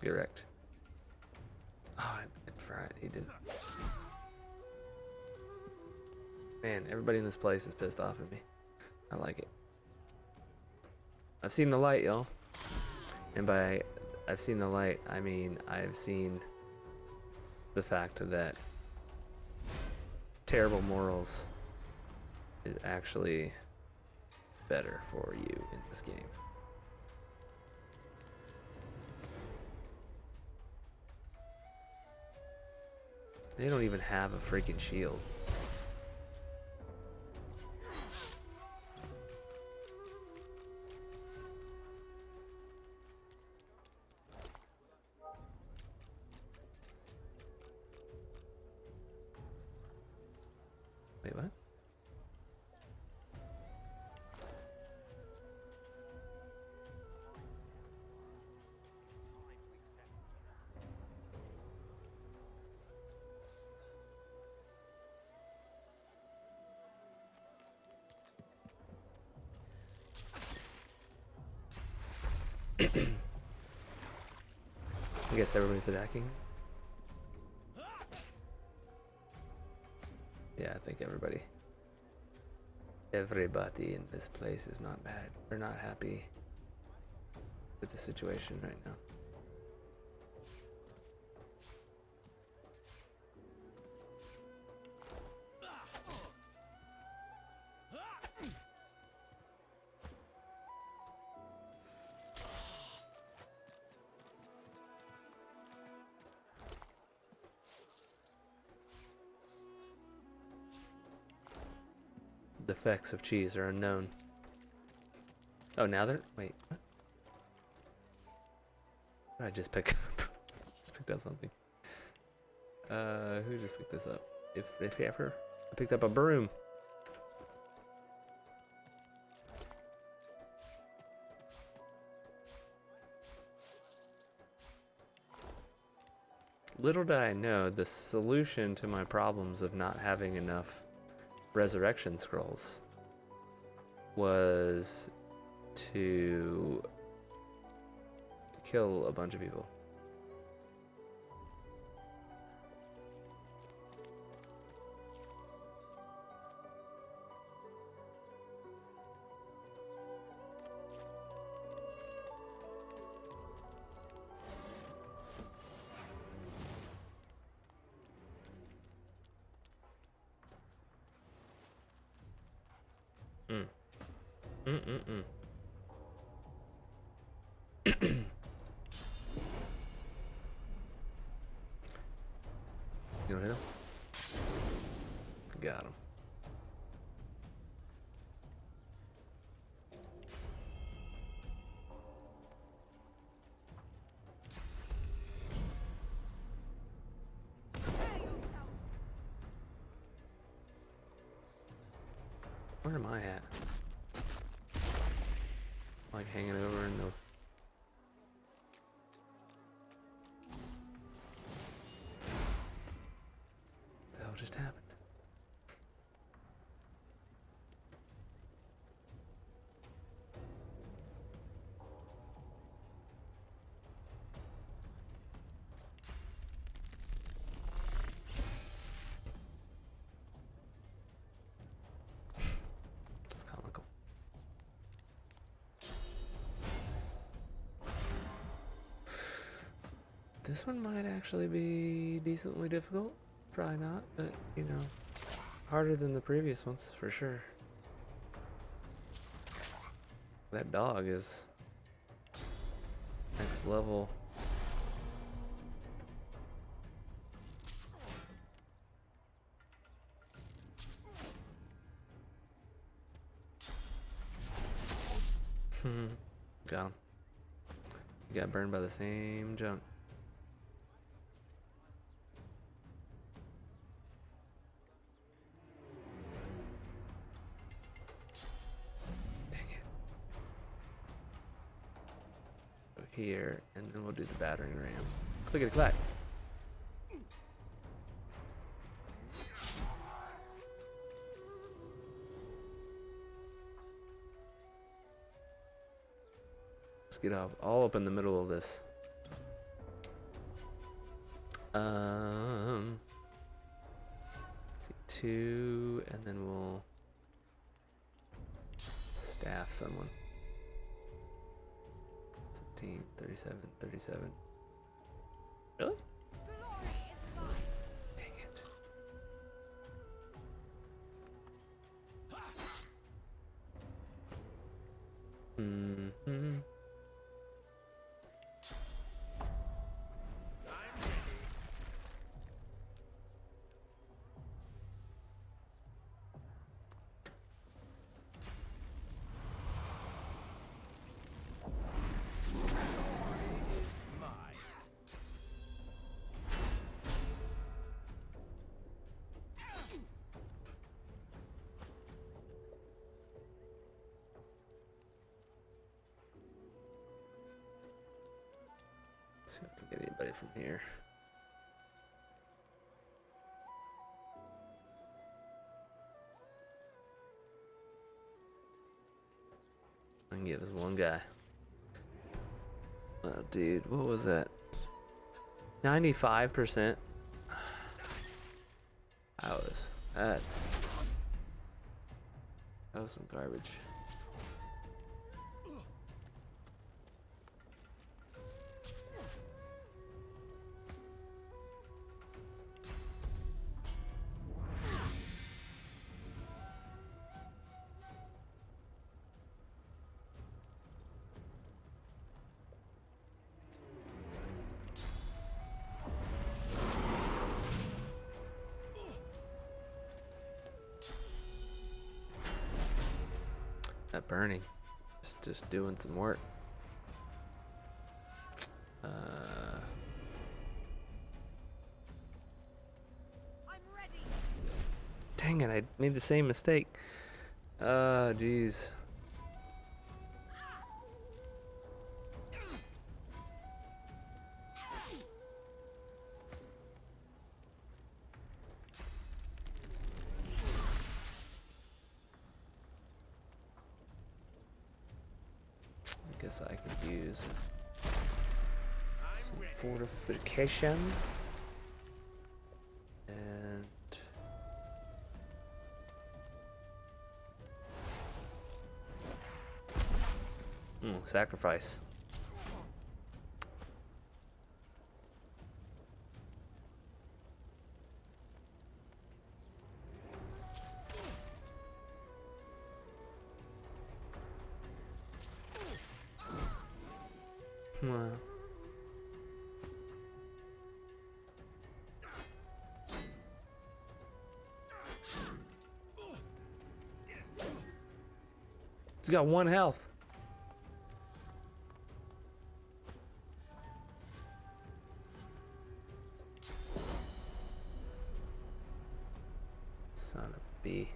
Get wrecked. Oh, I fried. He didn't. Man, everybody in this place is pissed off at me. I like it. I've seen the light, y'all. And by I've seen the light, I mean I've seen the fact that terrible morals is actually better for you in this game. They don't even have a freaking shield. Wait, what? I guess everybody's attacking. Yeah, I think everybody in this place is not bad. They're not happy with the situation right now. The effects of cheese are unknown. Oh, now they're... Wait, what? I just picked up... just picked up something. Who just picked this up? If ever. I picked up a broom. Little did I know, the solution to my problems of not having enough resurrection scrolls was to kill a bunch of people. You wanna hit him? Got him. Where am I at? Like hanging over in the... What the hell just happened? It's comical. This one might actually be decently difficult. Probably not, but you know, harder than the previous ones for sure. That dog is next level. Got him. You got burned by the same junk. Dang it. Go here, and then we'll do the battering ram. Clickety clack. Let's get all up in the middle of this. Let's see, 2, and then we'll staff someone. 15, 37, 37. Really? Dang it. Mm-hmm. everybody from here. I can get this one guy. Oh, dude, what was that? 95%. That was some garbage. That burning, just doing some work. I'm ready. Dang it, I made the same mistake. Jeez. I guess I could use some fortification and sacrifice. Wow. He's got 1 health. Son of a bee.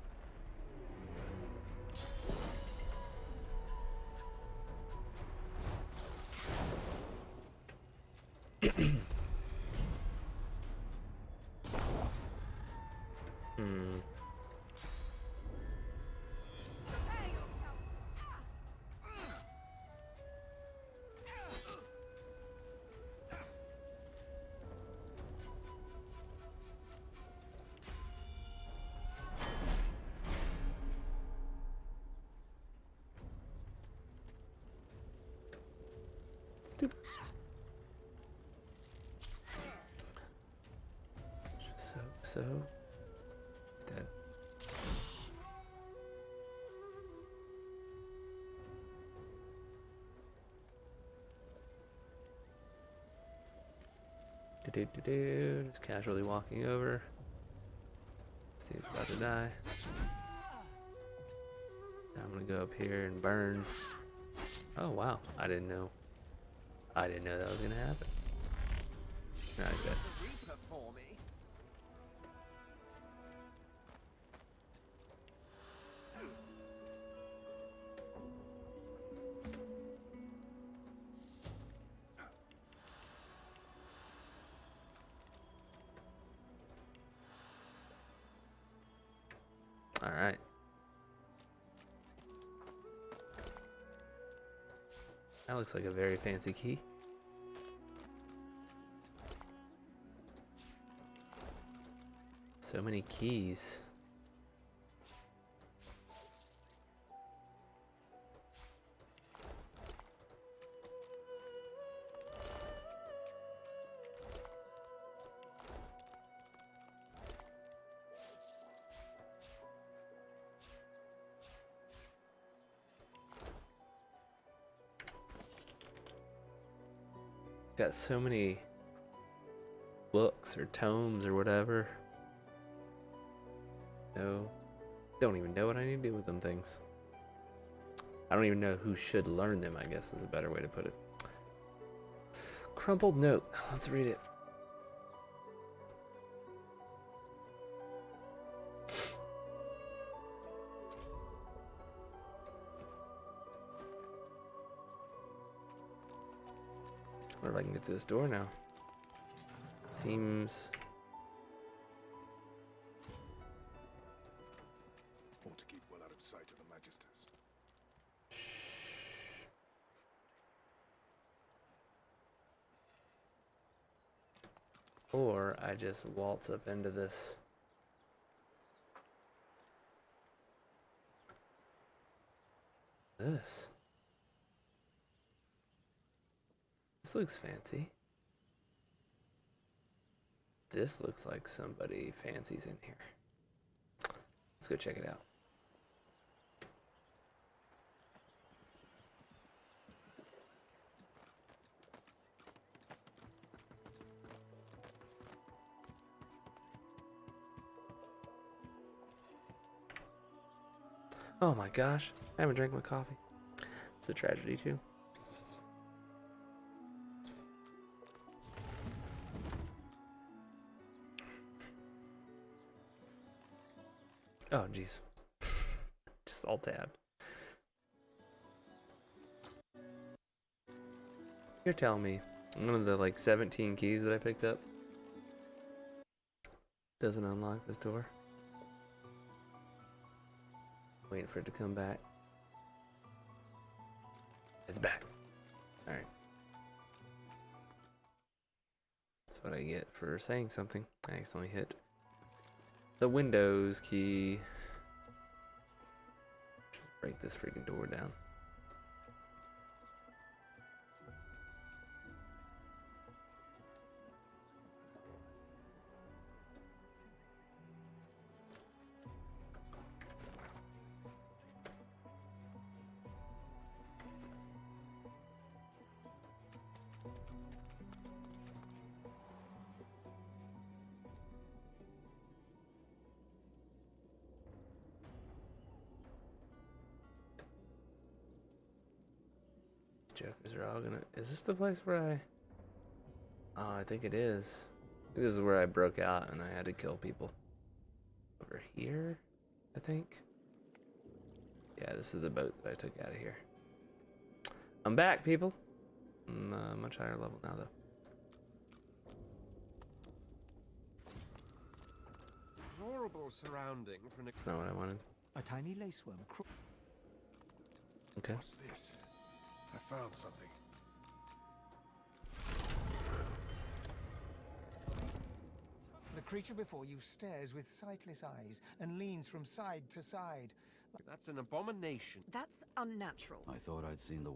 So he's dead. Just casually walking over. See, it's about to die. Now I'm gonna go up here and burn. Oh wow, I didn't know that was gonna happen. Now he's dead. All right. That looks like a very fancy key. So many keys. Got so many books or tomes or whatever. No, don't even know what I need to do with them things. I don't even know who should learn them, I guess is a better way to put it. Crumpled note. Let's read it. I wonder if I can get to this door now. Seems. Ought to keep well out of sight of the Magisters. Or I just waltz up into this. This. This looks fancy. This looks like somebody fancy's in here. Let's go check it out. Oh my gosh, I haven't drank my coffee. It's a tragedy too. Oh jeez. Just all tabbed. You're telling me one of the like 17 keys that I picked up doesn't unlock this door? Waiting for it to come back. It's back. Alright. That's what I get for saying something. I accidentally hit the Windows key. Just break this freaking door down. Jokers are all gonna. Is this the place where I? Oh, I think it is. This is where I broke out and I had to kill people. Over here, I think. Yeah, this is the boat that I took out of here. I'm back, people. I'm much higher level now, though. Horrible surrounding for an. That's not what I wanted. A tiny laceworm. Okay. What's this? I found something. The creature before you stares with sightless eyes and leans from side to side. That's an abomination. That's unnatural. I thought I'd seen the...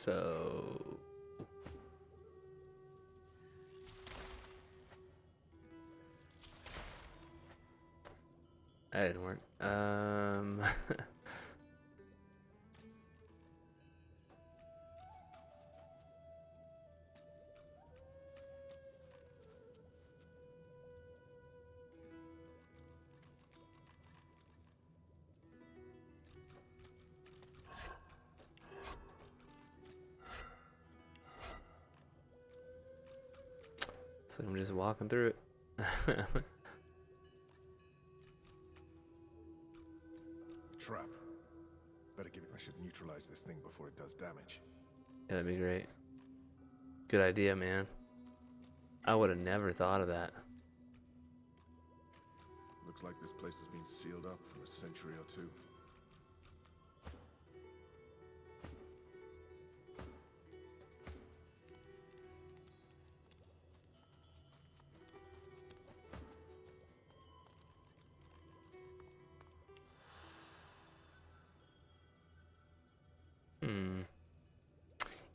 So. That didn't work. So I'm just walking through it. Trap. Better give it. I should neutralize this thing before it does damage. Yeah, that'd be great. Good idea, man. I would have never thought of that. Looks like this place has been sealed up for a century or two.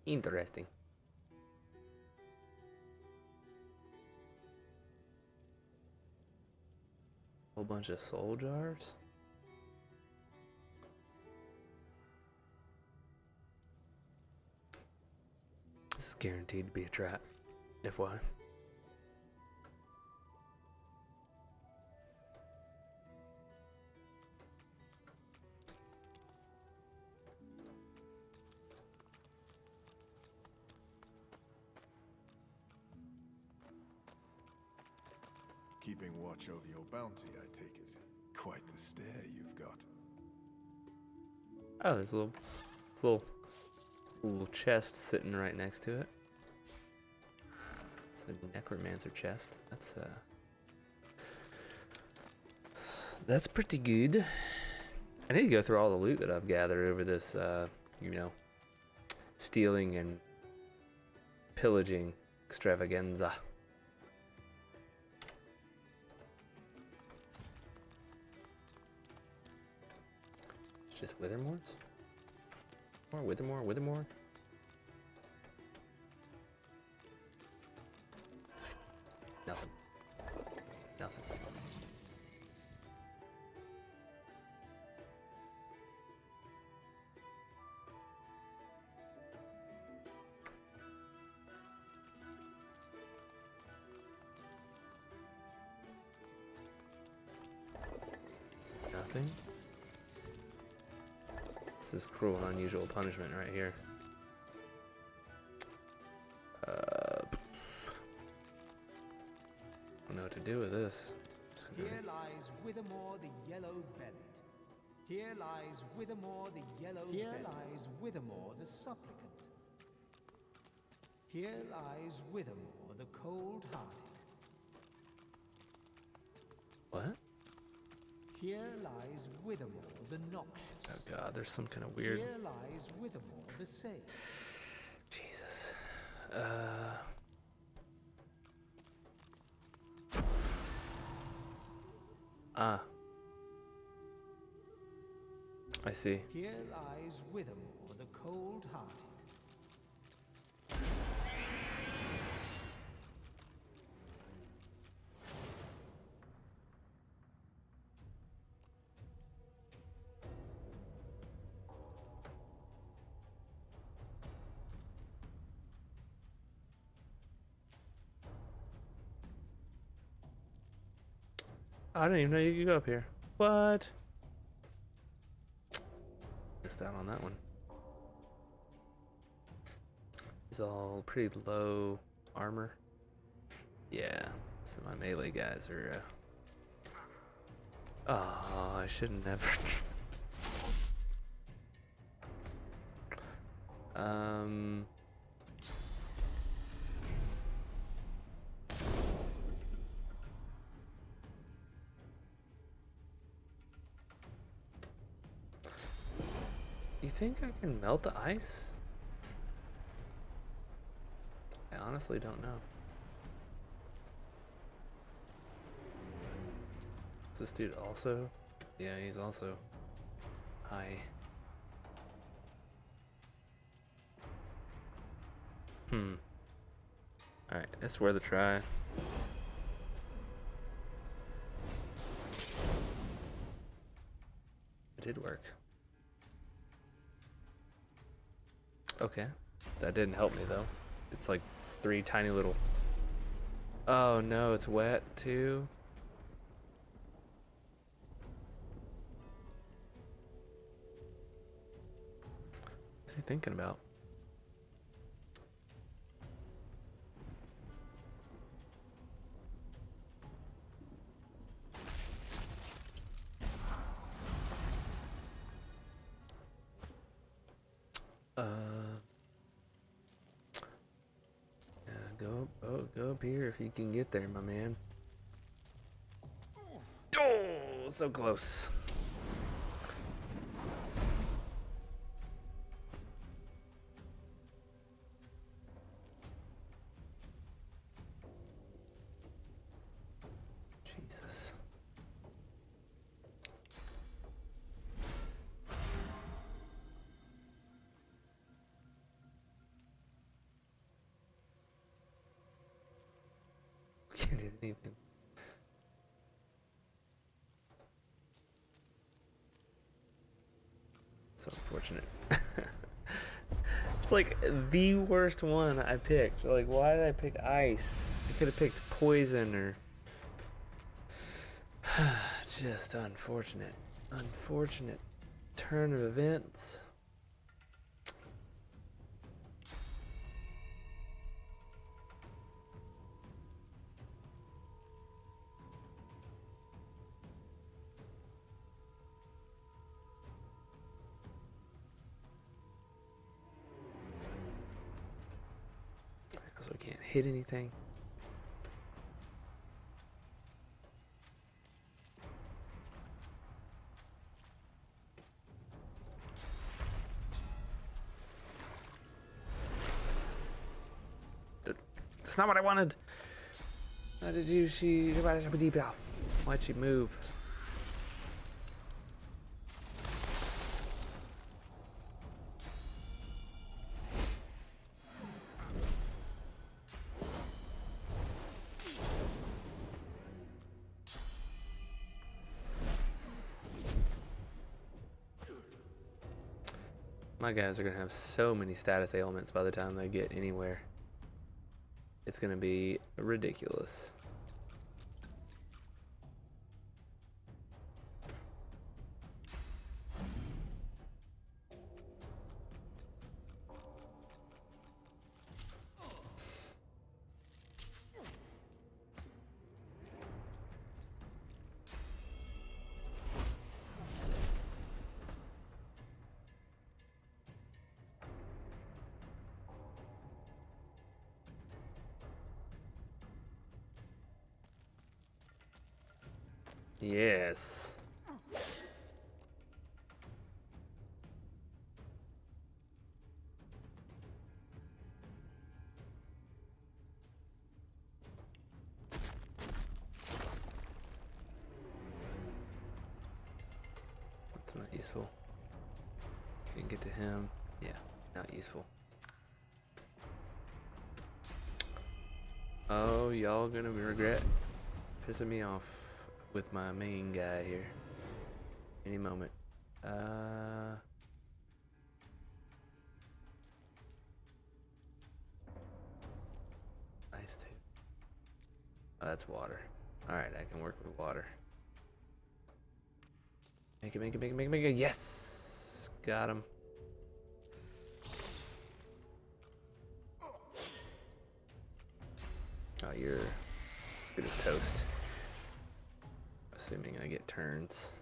Interesting. Whole bunch of soul jars. This is guaranteed to be a trap. FYI. keeping watch over your bounty, I take it. Quite the stare you've got. Oh, there's a little chest sitting right next to it. It's a necromancer chest. That's pretty good. I need to go through all the loot that I've gathered over this, you know, stealing and pillaging extravaganza. It's just Withermoors? More Withermore? Nothing. Nothing. Nothing. This is cruel and unusual punishment right here. I don't know what to do with this. Here lies Withermore the Yellow-Bellied. Here lies Withermore the Yellow-Bellied. Here lies Withermore the Supplicant. Here lies Withermore the Cold-Hearted. What? Here lies Withermore the Noxious. Oh god, there's some kind of weird... Here lies Withermore the Sage. Jesus. I see. Here lies Withermore the Cold-Hearted. I didn't even know you could go up here. What? Missed out on that one. It's all pretty low armor. Yeah, so my melee guys are. Oh, I should have never. You think I can melt the ice? I honestly don't know. Is this dude also? Yeah, he's also high. Alright, that's worth a try. It did work. Okay. That didn't help me though. It's like 3 tiny little... Oh no, it's wet too. What's he thinking about? Yeah, go up here if you can get there, my man. Oh, so close. Jesus. Can't hit anything. So unfortunate. It's like the worst one I picked. Like, why did I pick ice? I could have picked poison or... Just unfortunate. Unfortunate turn of events. So we can't hit anything. That's not what I wanted. Why did you? Why'd she move? My guys are gonna have so many status ailments by the time they get anywhere. It's gonna be ridiculous. Yes. That's not useful. Can't get to him. Yeah, not useful. Oh, y'all gonna regret pissing me off with my main guy here any moment. Nice too. Oh, that's water. Alright, I can work with water. Make it, make it, make it, make it, make it. Yes! Got him. Oh, you're as good as toast. Assuming I get turns.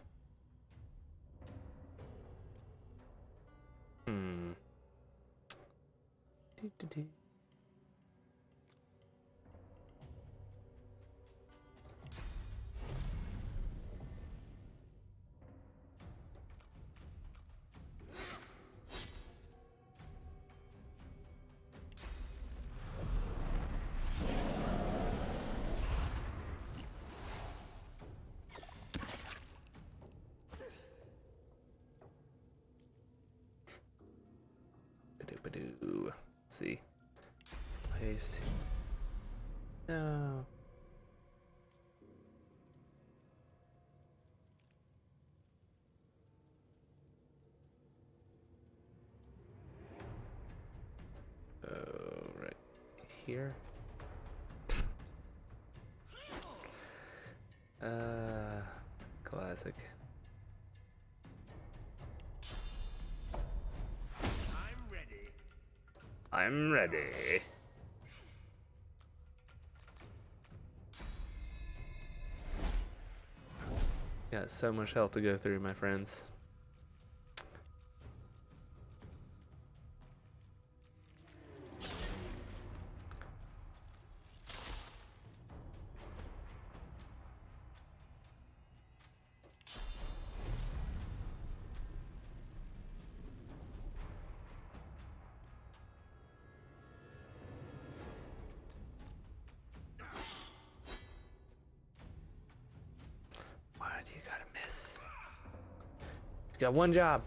Do. Let's see. Paste. No. Right here. Classic. I'm ready. Got so much health to go through, my friends. You gotta miss. You got one job.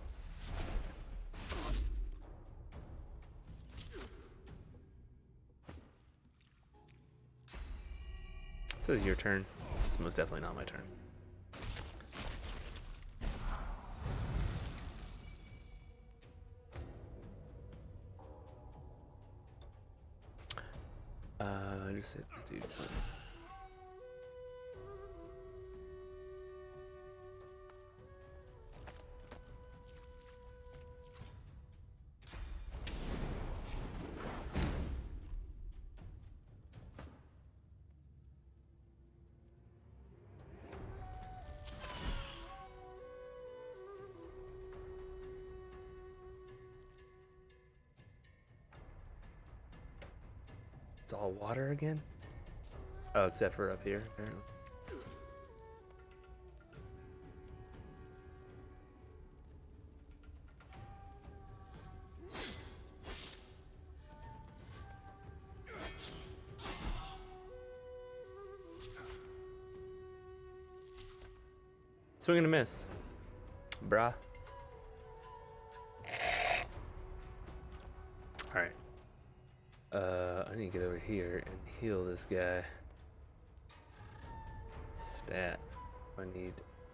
It says your turn. It's most definitely not my turn. I just hit this dude once. It's all water again? Oh, except for up here, apparently. Swing and a miss. Brah. Alright. I need to get over here and heal this guy. Stat. I need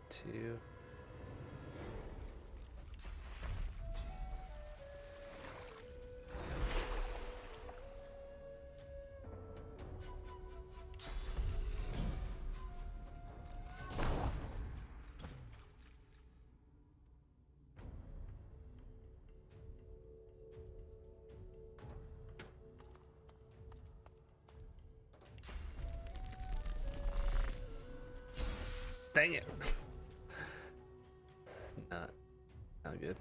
to. Dang it. It's not good.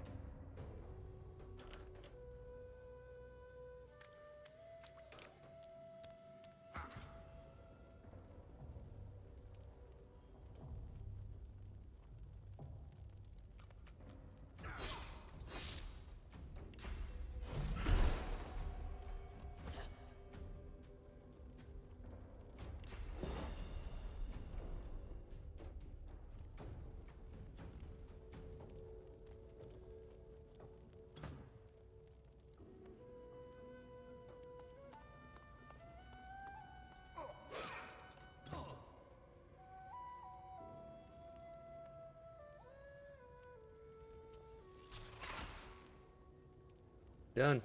Done.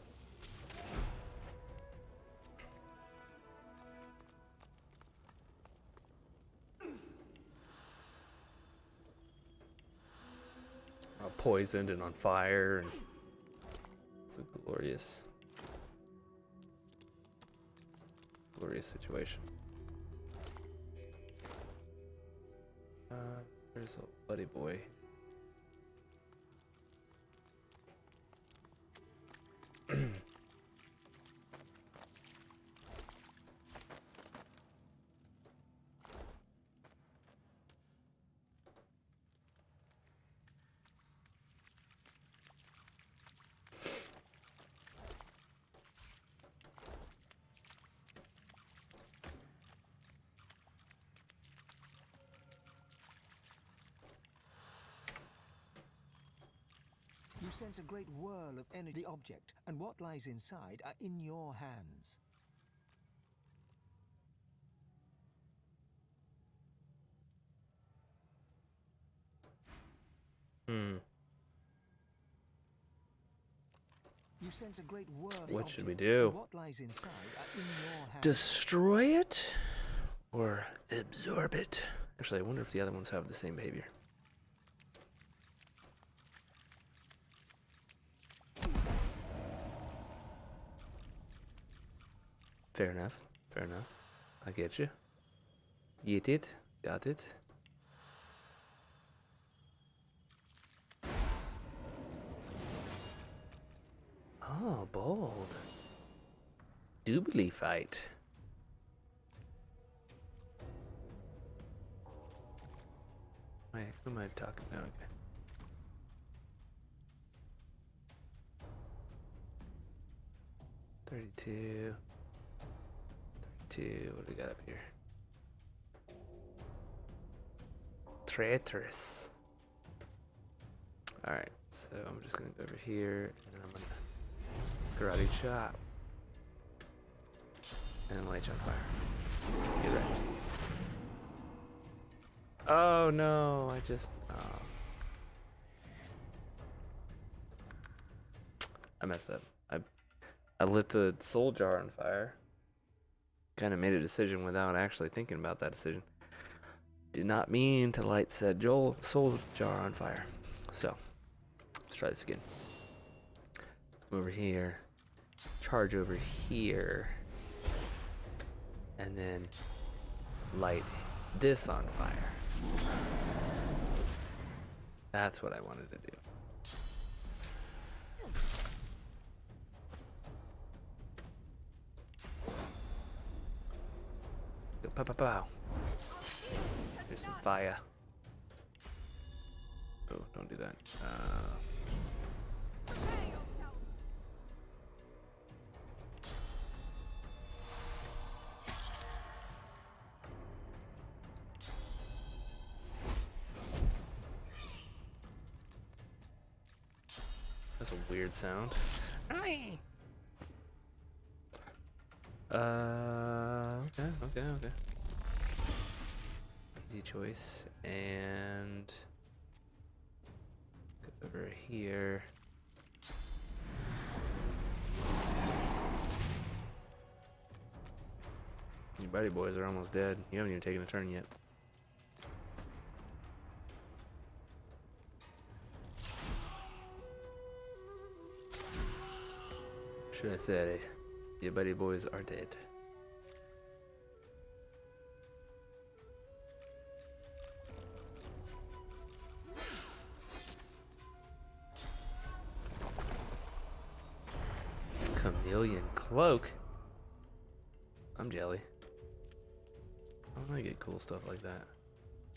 All poisoned and on fire, and it's a glorious situation. There's a buddy boy. You sense a great whirl of energy. The object and what lies inside are in your hands. You sense a great whirl. What should we do? What lies inside are in your hands. Destroy it or absorb it? Actually, I wonder if the other ones have the same behavior. Fair enough. Fair enough. I get you. Get it. Got it. Oh, bold. Doobly fight. Wait, who am I talking about? Okay. $32. What do we got up here? Traitorous. Alright, so I'm just gonna go over here and I'm gonna karate chop. And light you on fire. Get wrecked. Oh no, I just I messed up. I lit the soul jar on fire. Kind of made a decision without actually thinking about that decision. Did not mean to light said soul jar on fire. So, let's try this again. Let's come over here. Charge over here. And then light this on fire. That's what I wanted to do. Pow, pow, pow. There's some fire. Oh, don't do that. That's a weird sound. Okay. Okay. Easy choice. And go over here. Your buddy boys are almost dead. You haven't even taken a turn yet. Should I say, your buddy boys are dead. Chameleon cloak? I'm jelly. I want to get cool stuff like that.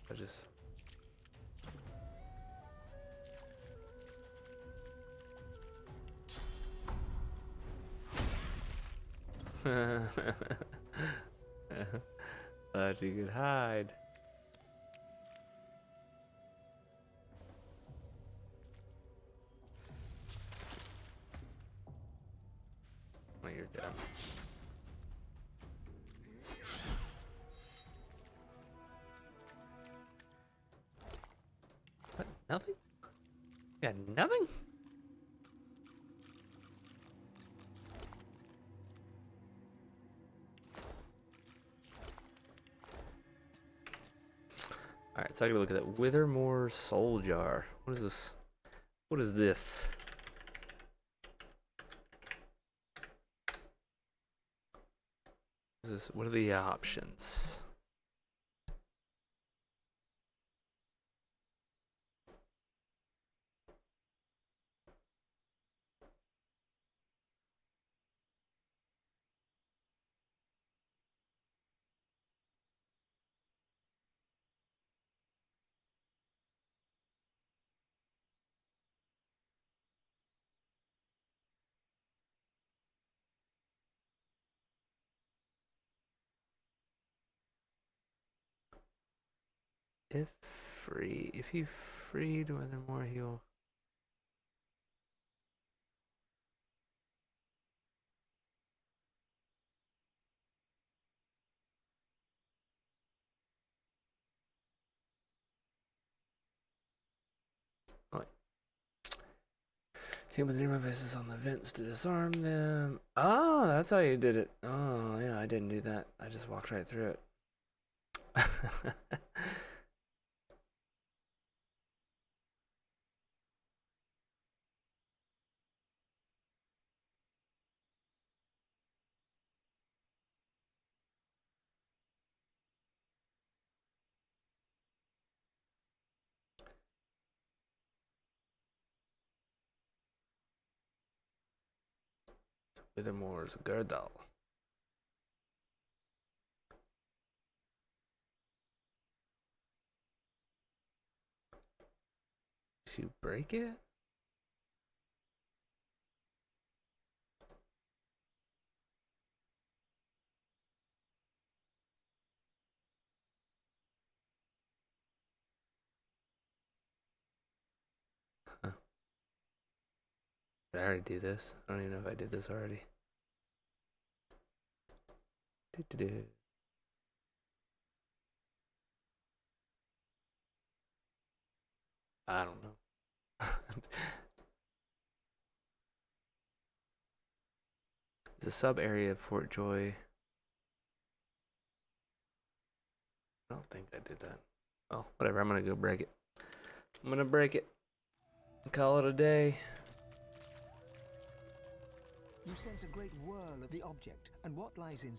I just... Thought you could hide. Oh, you're dead. What? Nothing? You got nothing? Alright, so I gotta look at that Withermore Soul Jar. What is this? What is this? What are the options? If you freed Withermore, he'll... Oh, wait. Hit with nearby faces on the vents to disarm them. Oh, that's how you did it. Oh, yeah, I didn't do that. I just walked right through it. Withermore's Girdle. To break it? Huh. Did I already do this? I don't even know if I did this already. Do-do-do. I don't know. The sub area of Fort Joy. I don't think I did that. Oh, whatever. I'm gonna go break it. I'm gonna break it. Call it a day. You sense a great whirl of the object, and what lies in...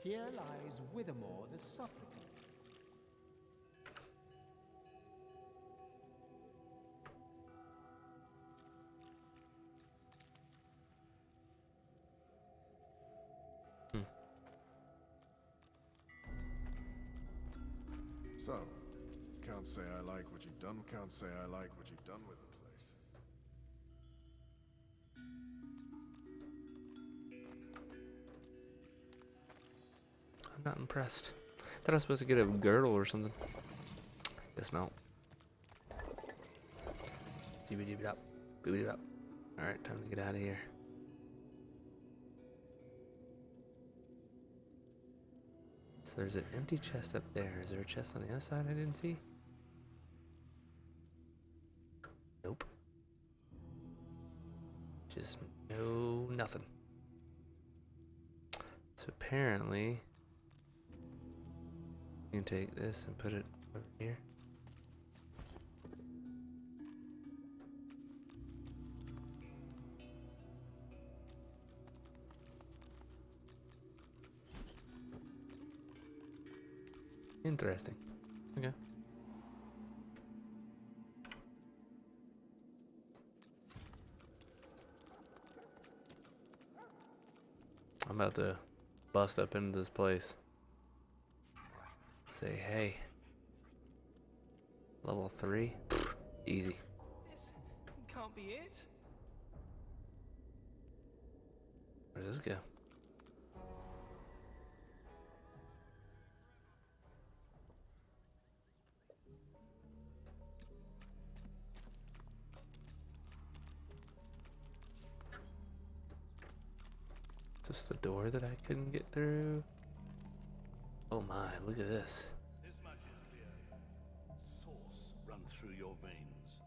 Here lies Withermore the Supplicant. So, can't say I like what you've done, can't say I like what you've done with the place. I'm not impressed. Thought I was supposed to get a girdle or something. Guess not. Doobie-doobie-dop. Boobie-dop. Alright, time to get out of here. So there's an empty chest up there. Is there a chest on the other side I didn't see? Nope. Just no nothing. So apparently you can take this and put it over here. Interesting. Okay. I'm about to bust up into this place. Say, hey. Level 3? Pfft, easy. This can't be it. Where does this go? Just the door that I couldn't get through. Oh my, look at this. This much is clear. Source runs through your veins.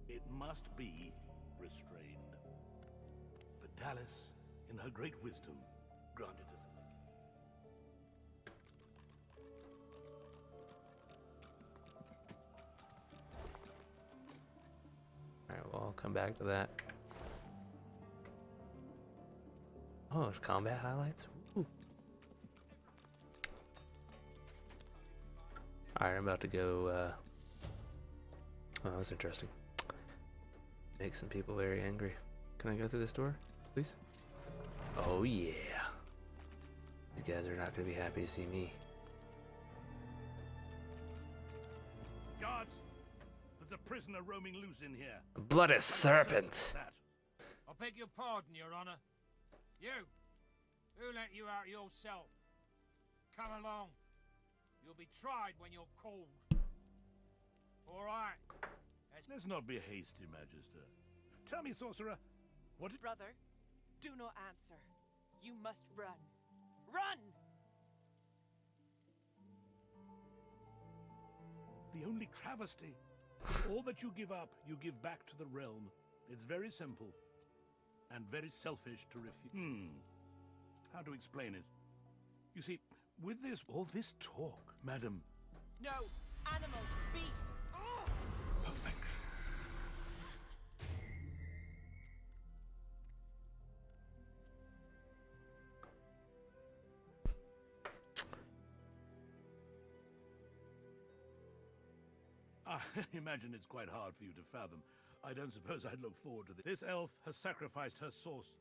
It must be restrained. But Dallas, in her great wisdom, granted us. Alright, well, I'll come back to that. Oh, there's combat highlights. Ooh. Alright, I'm about to go, oh, that was interesting. Make some people very angry. Can I go through this door, please? Oh, yeah. These guys are not going to be happy to see me. Guards! There's a prisoner roaming loose in here. A bloody serpent! That. I beg your pardon, Your Honor. You! Who let you out your cell? Come along. You'll be tried when you're called. All right. Let's not be hasty, Magister. Tell me, sorcerer, what is... Brother, do not answer. You must run. Run! The only travesty. All that you give up, you give back to the realm. It's very simple. And very selfish to refuse. How to explain it? You see, with all this talk, madam... No! Animal! Beast! Perfection. I imagine it's quite hard for you to fathom. I don't suppose I'd look forward to this. This elf has sacrificed her source.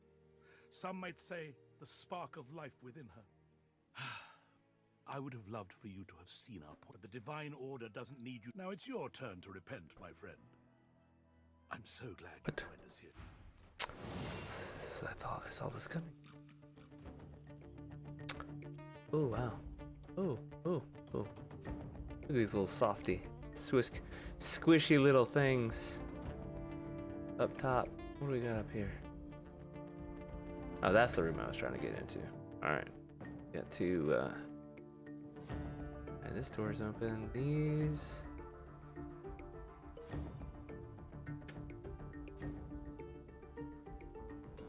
Some might say the spark of life within her. I would have loved for you to have seen our point. The Divine Order doesn't need you. Now it's your turn to repent, my friend. I'm so glad you joined us here. I thought I saw this coming. Oh, wow. Oh. Look at these little softy, squishy little things. Up top. What do we got up here? Oh, that's the room I was trying to get into. Alright. Got to, and this door's open. These...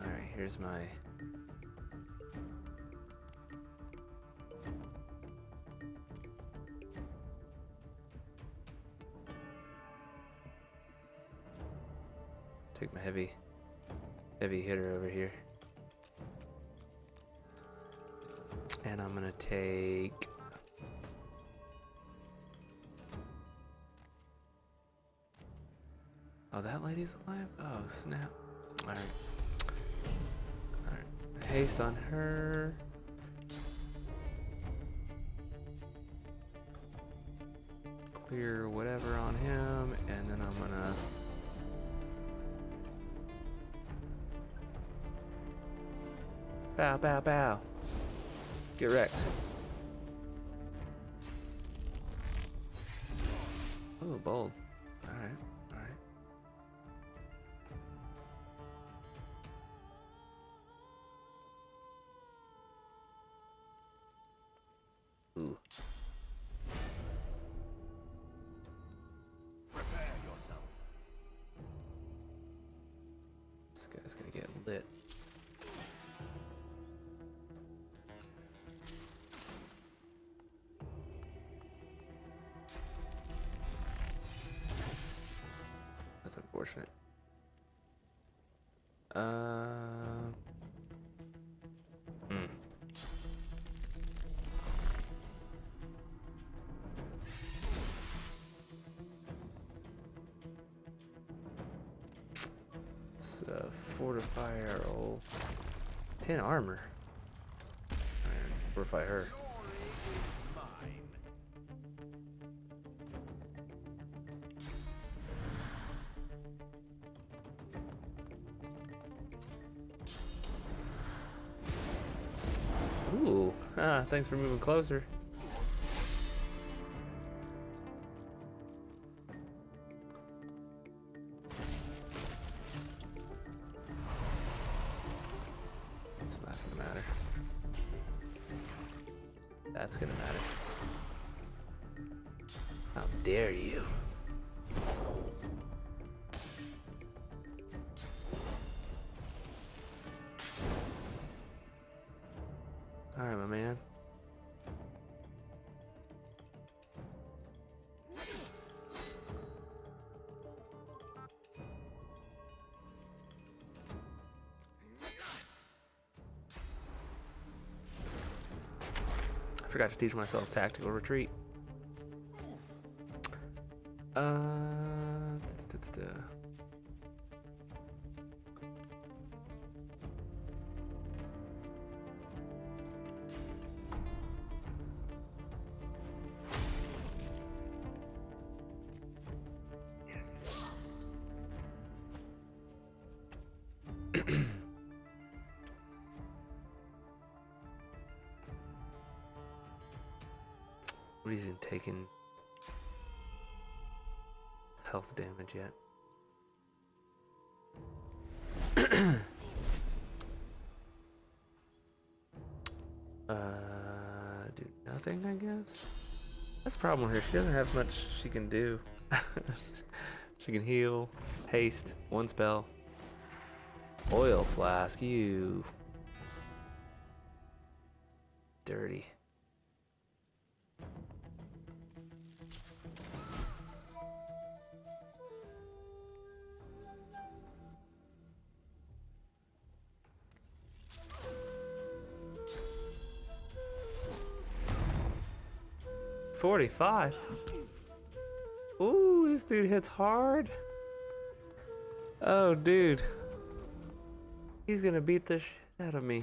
Alright, here's my... Take my heavy hitter over here. And I'm gonna take... Oh, that lady's alive? Oh, snap. Alright. Haste on her. clear whatever on him, and then I'm gonna bow, bow, bow. Get wrecked. Oh, bold. All right, all right. Ooh. Prepare yourself. This guy's gonna get lit. That's unfortunate. Hmm. It's fortify our old 10 armor. Alright, fortify her. Ooh, thanks for moving closer. It's not gonna matter. That's gonna matter. How dare you? Alright, my man. I forgot to teach myself tactical retreat. Nobody's even taken health damage yet. Do nothing, I guess. That's the problem with her. She doesn't have much she can do. She can heal, haste, one spell. Oil flask, you dirty. $45. Ooh, this dude hits hard. Oh, dude. He's gonna beat the shit out of me.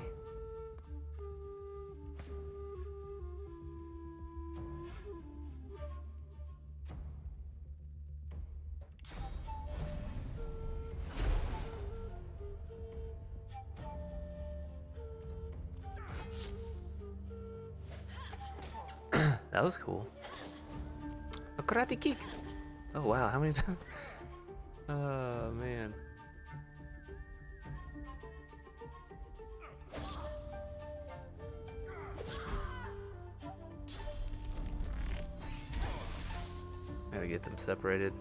That was cool. A karate kick. Oh wow, how many times? Oh man. Gotta get them separated.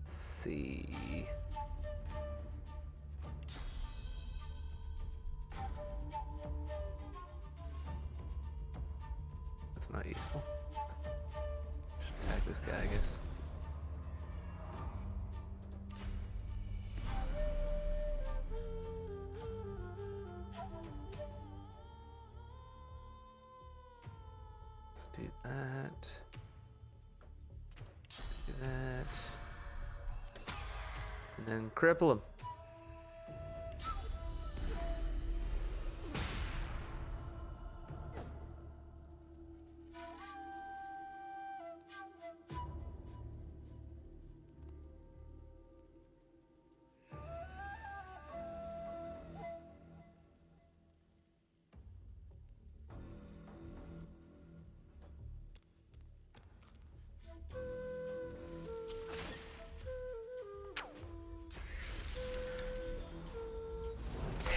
See. That's not useful. Just attack this guy, I guess. Do that. Do that. And then cripple him.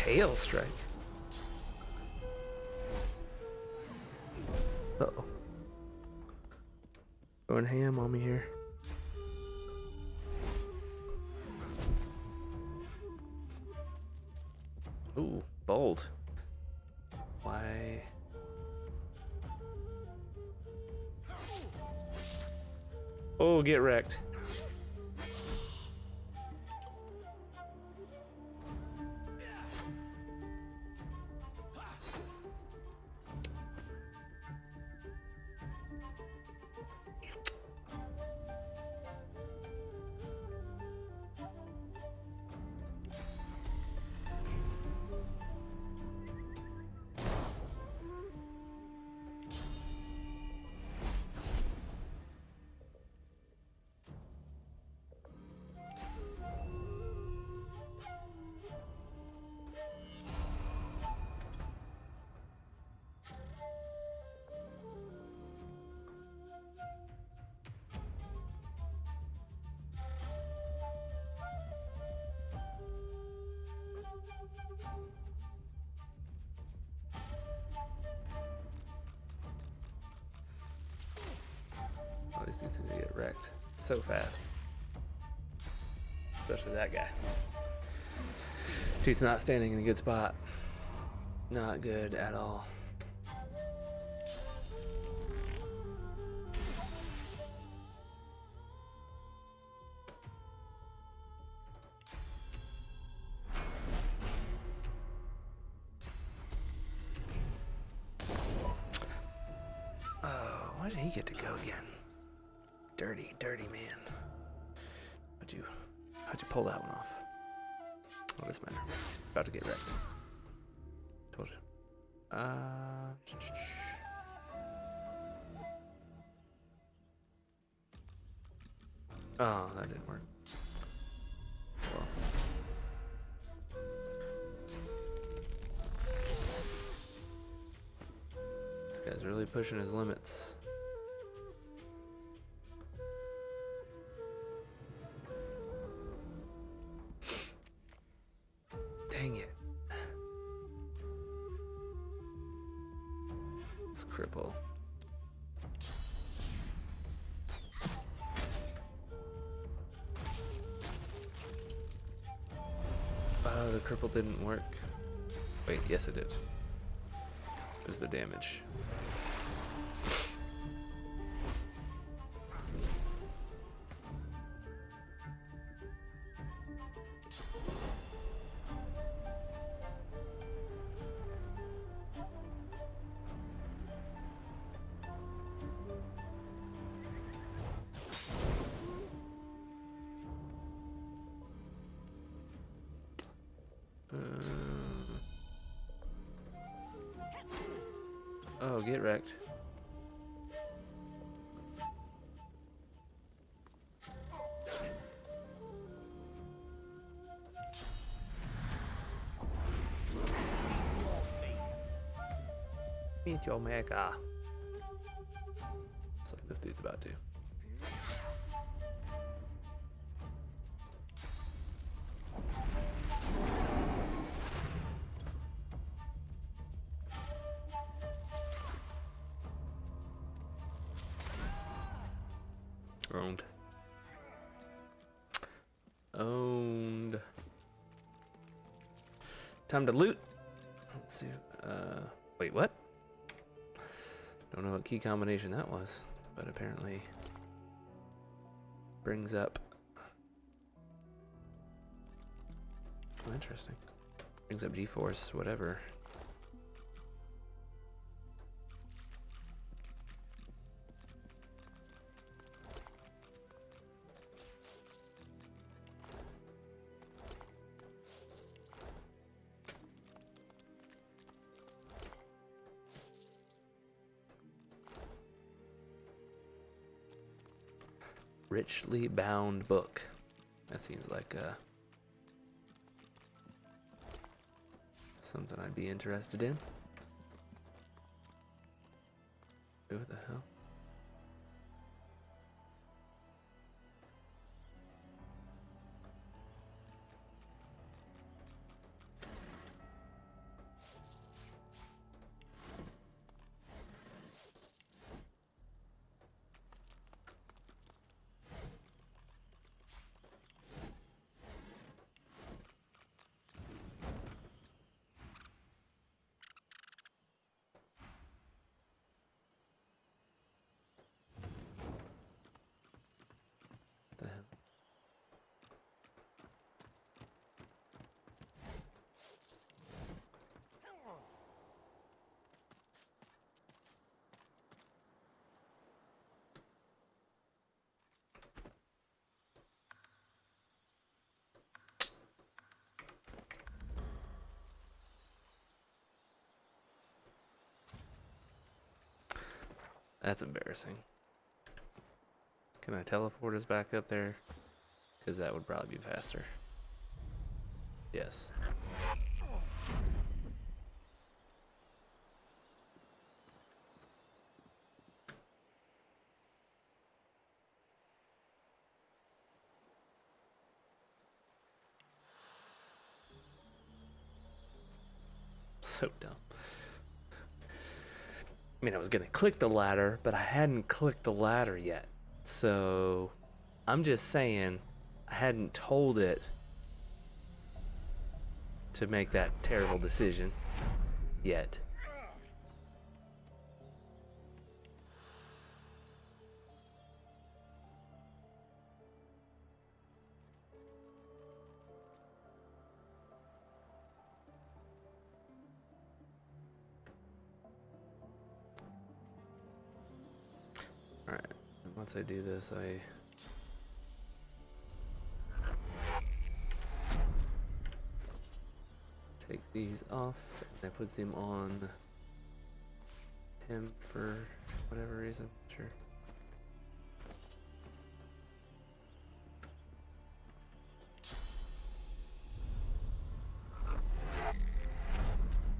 Hail strike. Uh-oh. Going ham on me here. Ooh, bold. Why? Oh, get wrecked. Oh, these dudes are gonna get wrecked so fast. Especially that guy. He's not standing in a good spot. Not good at all. Oh, why did he get to go again? Dirty, dirty man. How'd you pull that one off? Oh, this matter. About to get wrecked. Told you. Oh, that didn't work. Well. This guy's really pushing his limits. Dang it. Let's cripple. The cripple didn't work. Wait, yes it did. It was the damage. Oh, get wrecked. Meet your maker. Looks like this dude's about to. Owned. Owned. Time to loot. Let's see. Wait, what? Don't know what key combination that was, but apparently brings up. Oh, interesting. Brings up G-Force, whatever. Richly bound book. That seems like something I'd be interested in. What the hell? The hell? That's embarrassing. Can I teleport us back up there? Because that would probably be faster. Yes. So dumb. I mean, I was gonna click the ladder, but I hadn't clicked the ladder yet. So, I'm just saying, I hadn't told it to make that terrible decision yet. Alright, once I do this, I take these off, and I put them on him for whatever reason. Sure.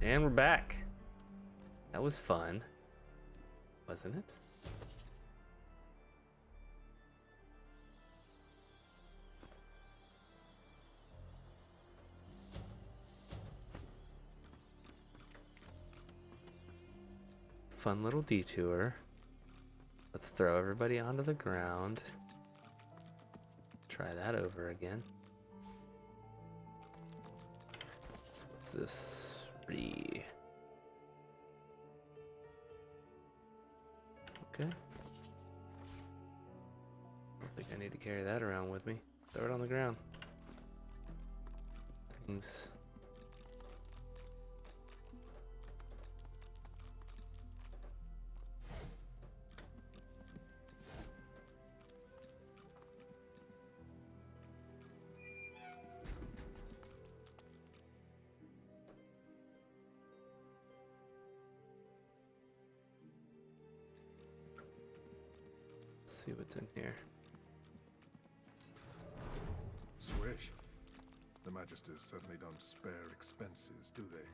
And we're back. That was fun, wasn't it? Fun little detour. Let's throw everybody onto the ground. Try that over again. So what's this? Okay. I don't think I need to carry that around with me. Throw it on the ground. Things. See what's in here. Swish. The Magisters certainly don't spare expenses, do they?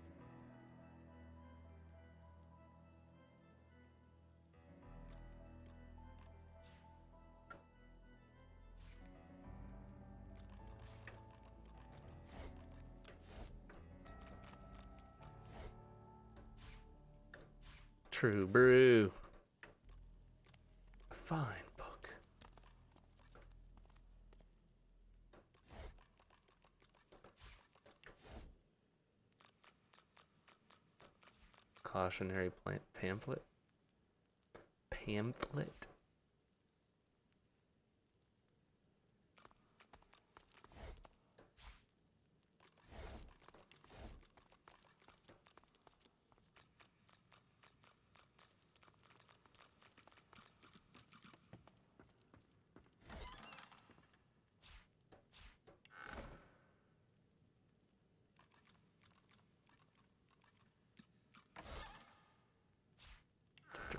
True brew. A fine book. Cautionary pamphlet. Pamphlet.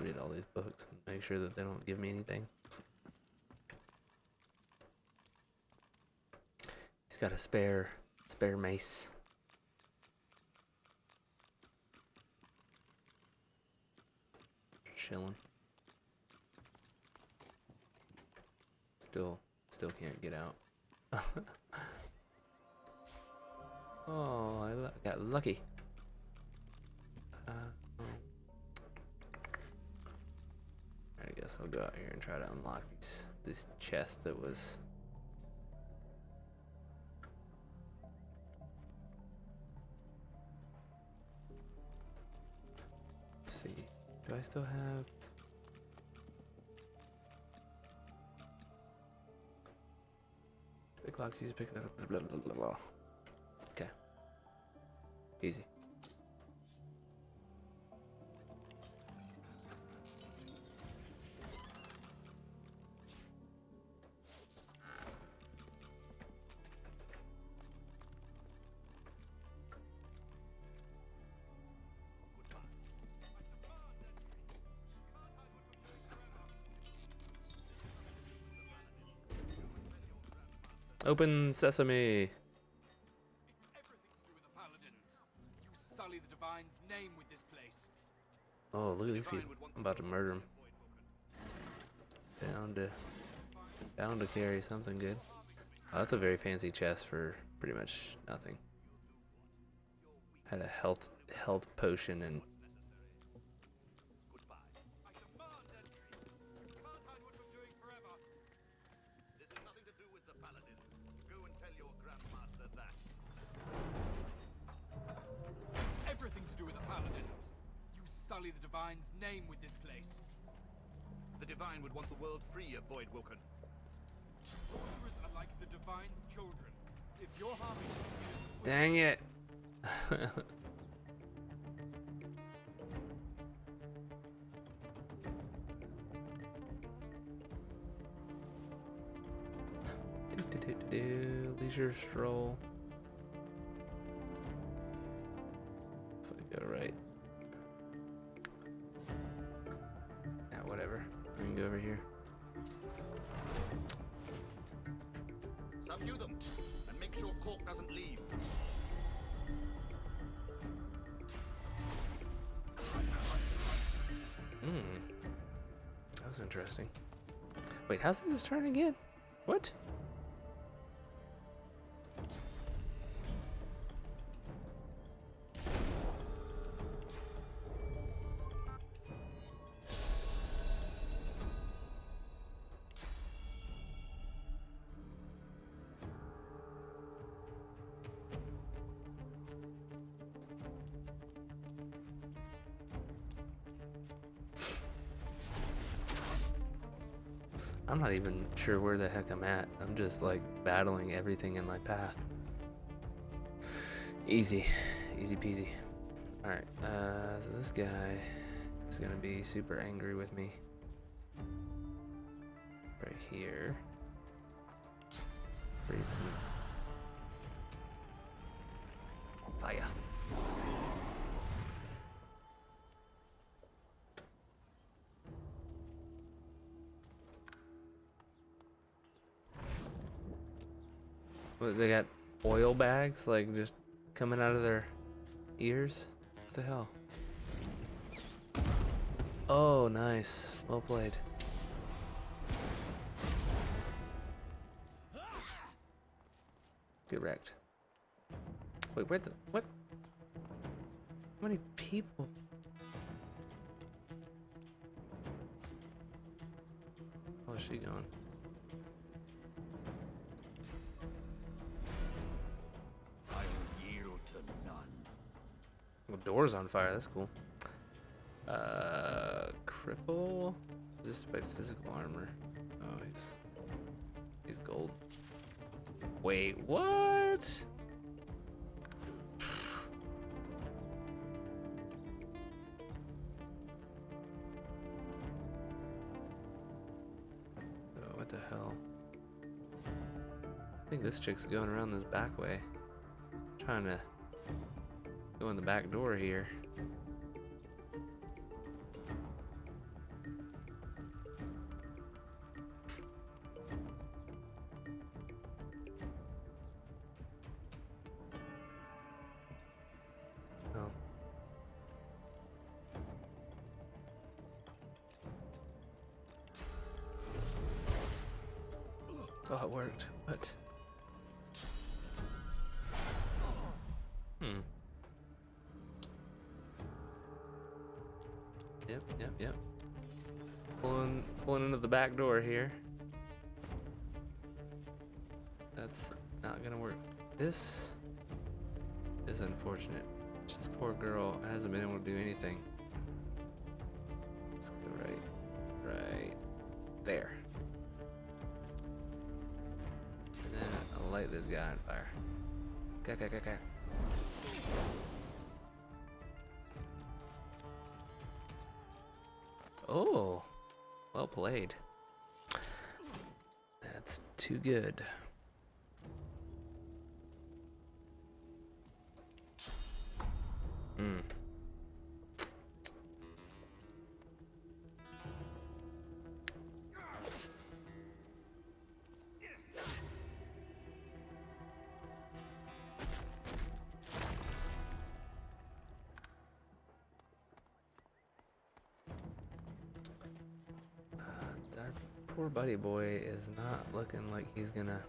Read all these books and make sure that they don't give me anything. got a spare mace. Chilling. Still can't get out. Oh, I got lucky. Oh. I guess I'll go out here and try to unlock this chest that was. Let's see. Do I still have? Pick locks, use a pick that up. Blah, blah, blah, blah. Okay. Easy. Open sesame. It's everything to do with the paladins. You sully the divine's name with this place. Oh, look at these people. I'm about to murder them. Down to carry something good. Oh, that's a very fancy chest for pretty much nothing. Had a health potion and. Sully the divine's name with this place. The divine would want the world free of Voidwilken. Sorcerers are like the divine's children. If you're harming them, dang it. Leisure stroll. If I go right. Whatever. We can go over here. Subdue them and make sure Cork doesn't leave. That was interesting. Wait, how's this turn again? What? I'm not even sure where the heck I'm at. I'm just like battling everything in my path. Easy peasy. Alright, so this guy is gonna be super angry with me. Right here. Freeze some fire. What, they got oil bags like just coming out of their ears? What the hell? Oh, nice. Well played. Get wrecked. Wait, where the what? How many people? Oh, is she going? Well, door's on fire. That's cool. Cripple. Resisted by physical armor. Oh, he's gold. Wait, what? Oh, what the hell? I think this chick's going around this back way. Trying to go in the back door here. Oh, it worked. What? Yep. Pulling into the back door here. That's not gonna work. This is unfortunate. This poor girl hasn't been able to do anything. Let's go right there. And then I'll light this guy on fire. Okay. Oh, well played. That's too good. Our poor buddy boy is not looking like he's gonna.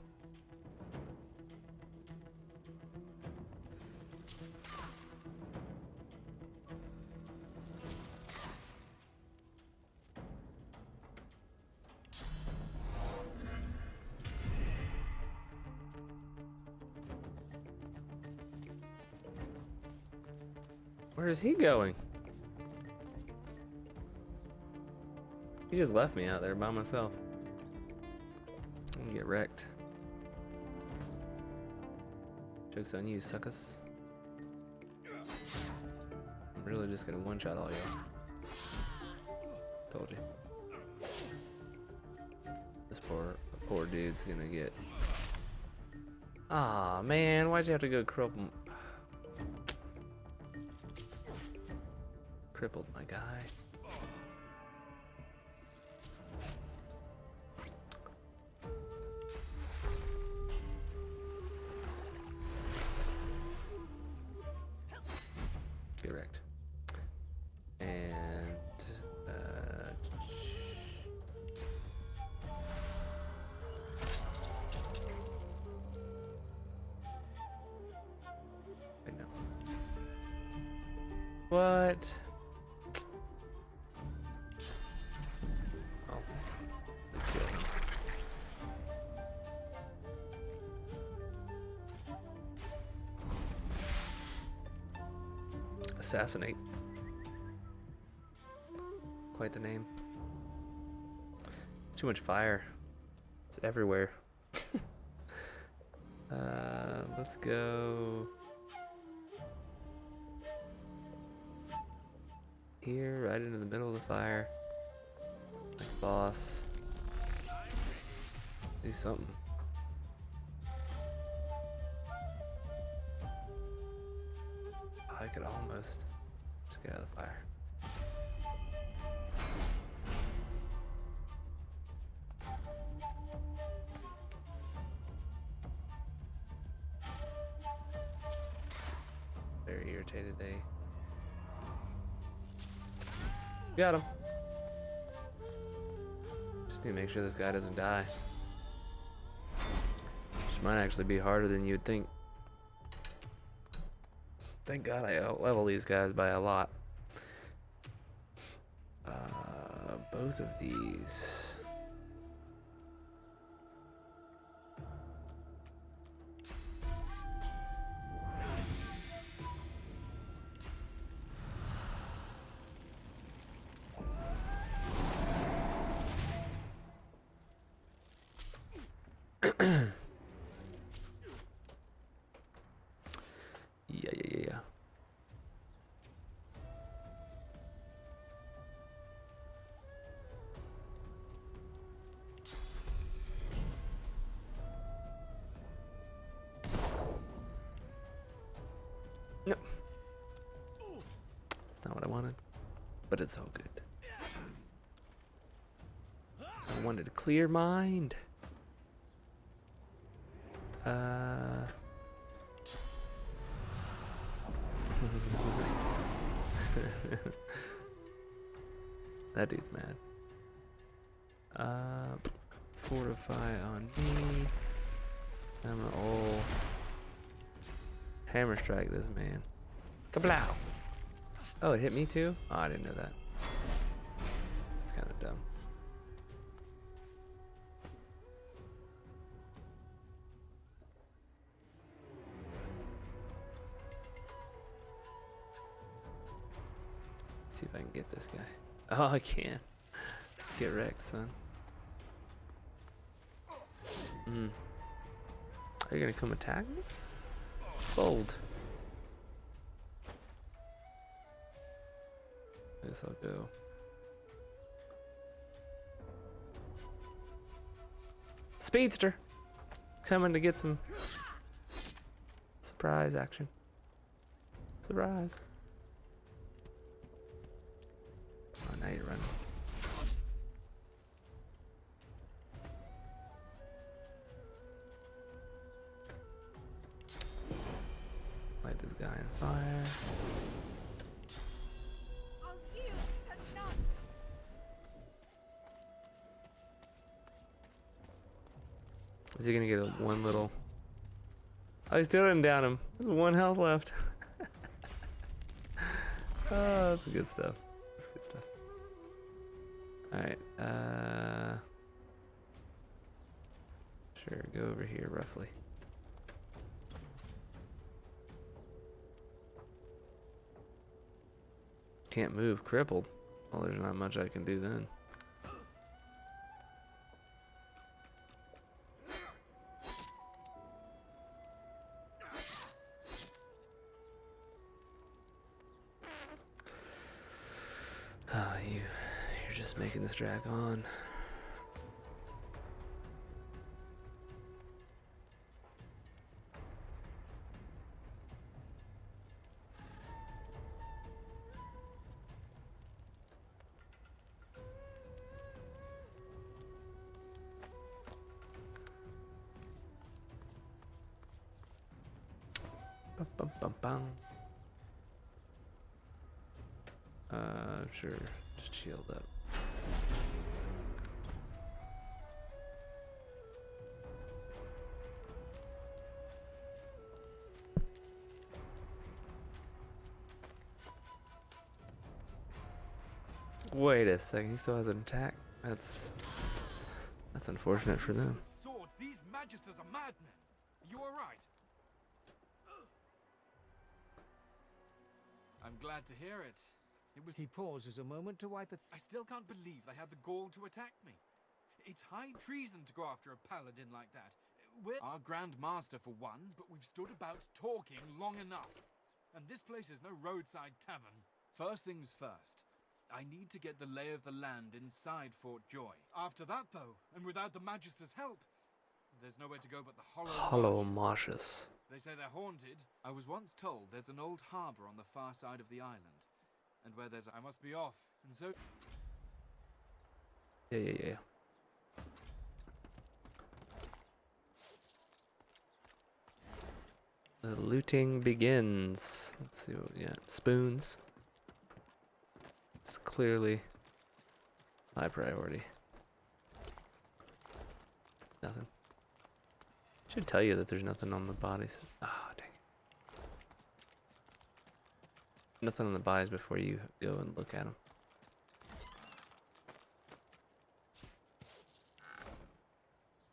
Where is he going? He just left me out there by myself. I'm gonna get wrecked. Joke's on you, suckers. I'm really just gonna one-shot all y'all. Told you. This poor dude's gonna get. Ah, man, why'd you have to go crippled my guy? Get wrecked. And wait, no. What? Oh, let's kill him. Assassinate. Quite the name. It's too much fire. It's everywhere. Let's go here, right into the middle of the fire. Like boss. Do something. I could almost just get out of the fire. Very irritated, eh? Got him. Just need to make sure this guy doesn't die. Which might actually be harder than you'd think. Thank God I out-level these guys by a lot. Both of these. Yeah. Nope. It's not what I wanted, but it's all good. I wanted a clear mind. That dude's mad. Fortify on me. I'm gonna all hammer strike this man. Kablow! Oh, it hit me too? Oh, I didn't know that. That's kind of dumb. See if I can get this guy. Oh, I can. Get wrecked, son. Are you gonna come attack me? Bold. I guess I'll go. Speedster! Coming to get some surprise action. Surprise. Oh, now you're running. Light this guy on fire. Is he gonna get a one little? Oh, he still didn't down him. There's 1 health left. Oh, that's good stuff. That's good stuff. Alright, sure, go over here roughly. Can't move, crippled. Well, there's not much I can do then. Oh, you're just making this drag on. Bum, bum, bum, bum. Sure, just shield up. Wait a second, he still has an attack? That's unfortunate for them. Swords, these magisters are madmen. You are right. I'm glad to hear it. He pauses a moment to wipe a... I still can't believe they had the gall to attack me. It's high treason to go after a paladin like that. We're our Grand Master for one, but we've stood about talking long enough. And this place is no roadside tavern. First things first, I need to get the lay of the land inside Fort Joy. After that, though, and without the Magister's help, there's nowhere to go but the Hollow Marshes. They say they're haunted. I was once told there's an old harbor on the far side of the island. And where there's I must be off. And so Yeah. The looting begins. Let's see what we got. Spoons. It's clearly high priority. Nothing. Should tell you that there's nothing on the bodies. Ah, dang it. Nothing on the bodies before you go and look at them.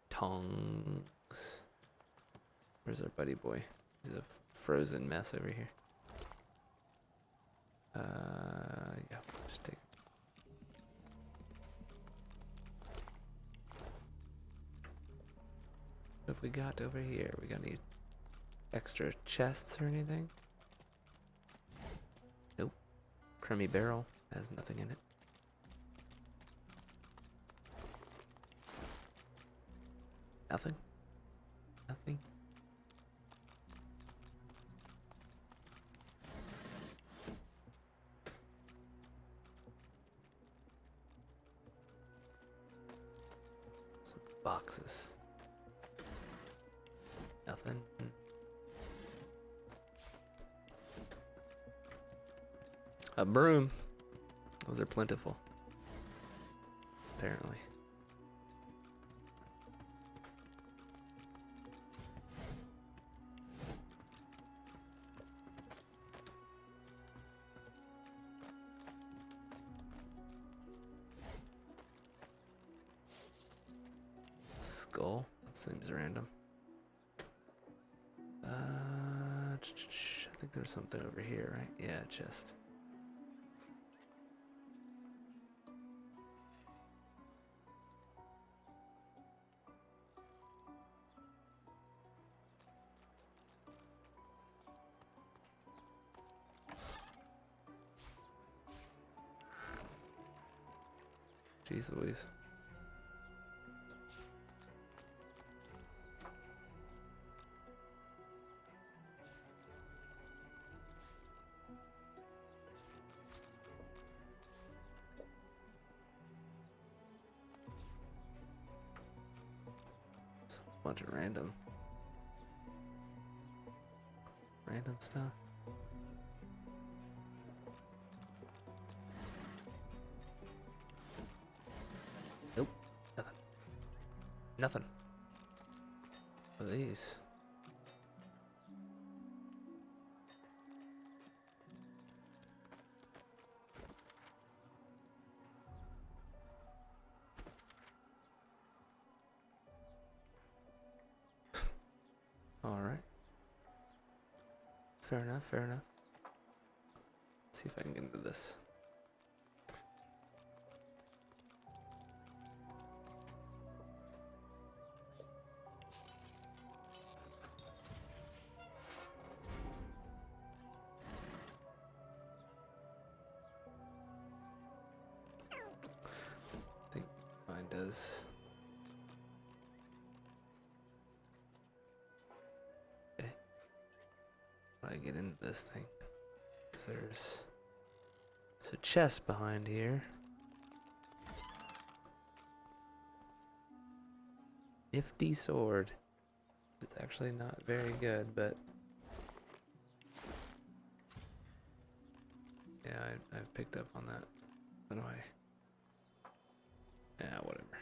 Tongs. Where's our buddy boy? He's a frozen mess over here. Yeah, just take it. What have we got over here? We got any extra chests or anything? Nope. Crummy barrel has nothing in it. Nothing. Nothing. Some boxes. Nothing. A broom. Those are plentiful. Apparently. skull. That seems random. I think there's something over here, right? Yeah, chest. Jeez Louise. Bunch of random stuff. Nope, nothing. What are these? All right. Fair enough, fair enough. Let's see if I can get into this. I think mine does. I get into this thing. There's a chest behind here. Nifty sword. It's actually not very good, but yeah, I picked up on that. What do I? Yeah, whatever.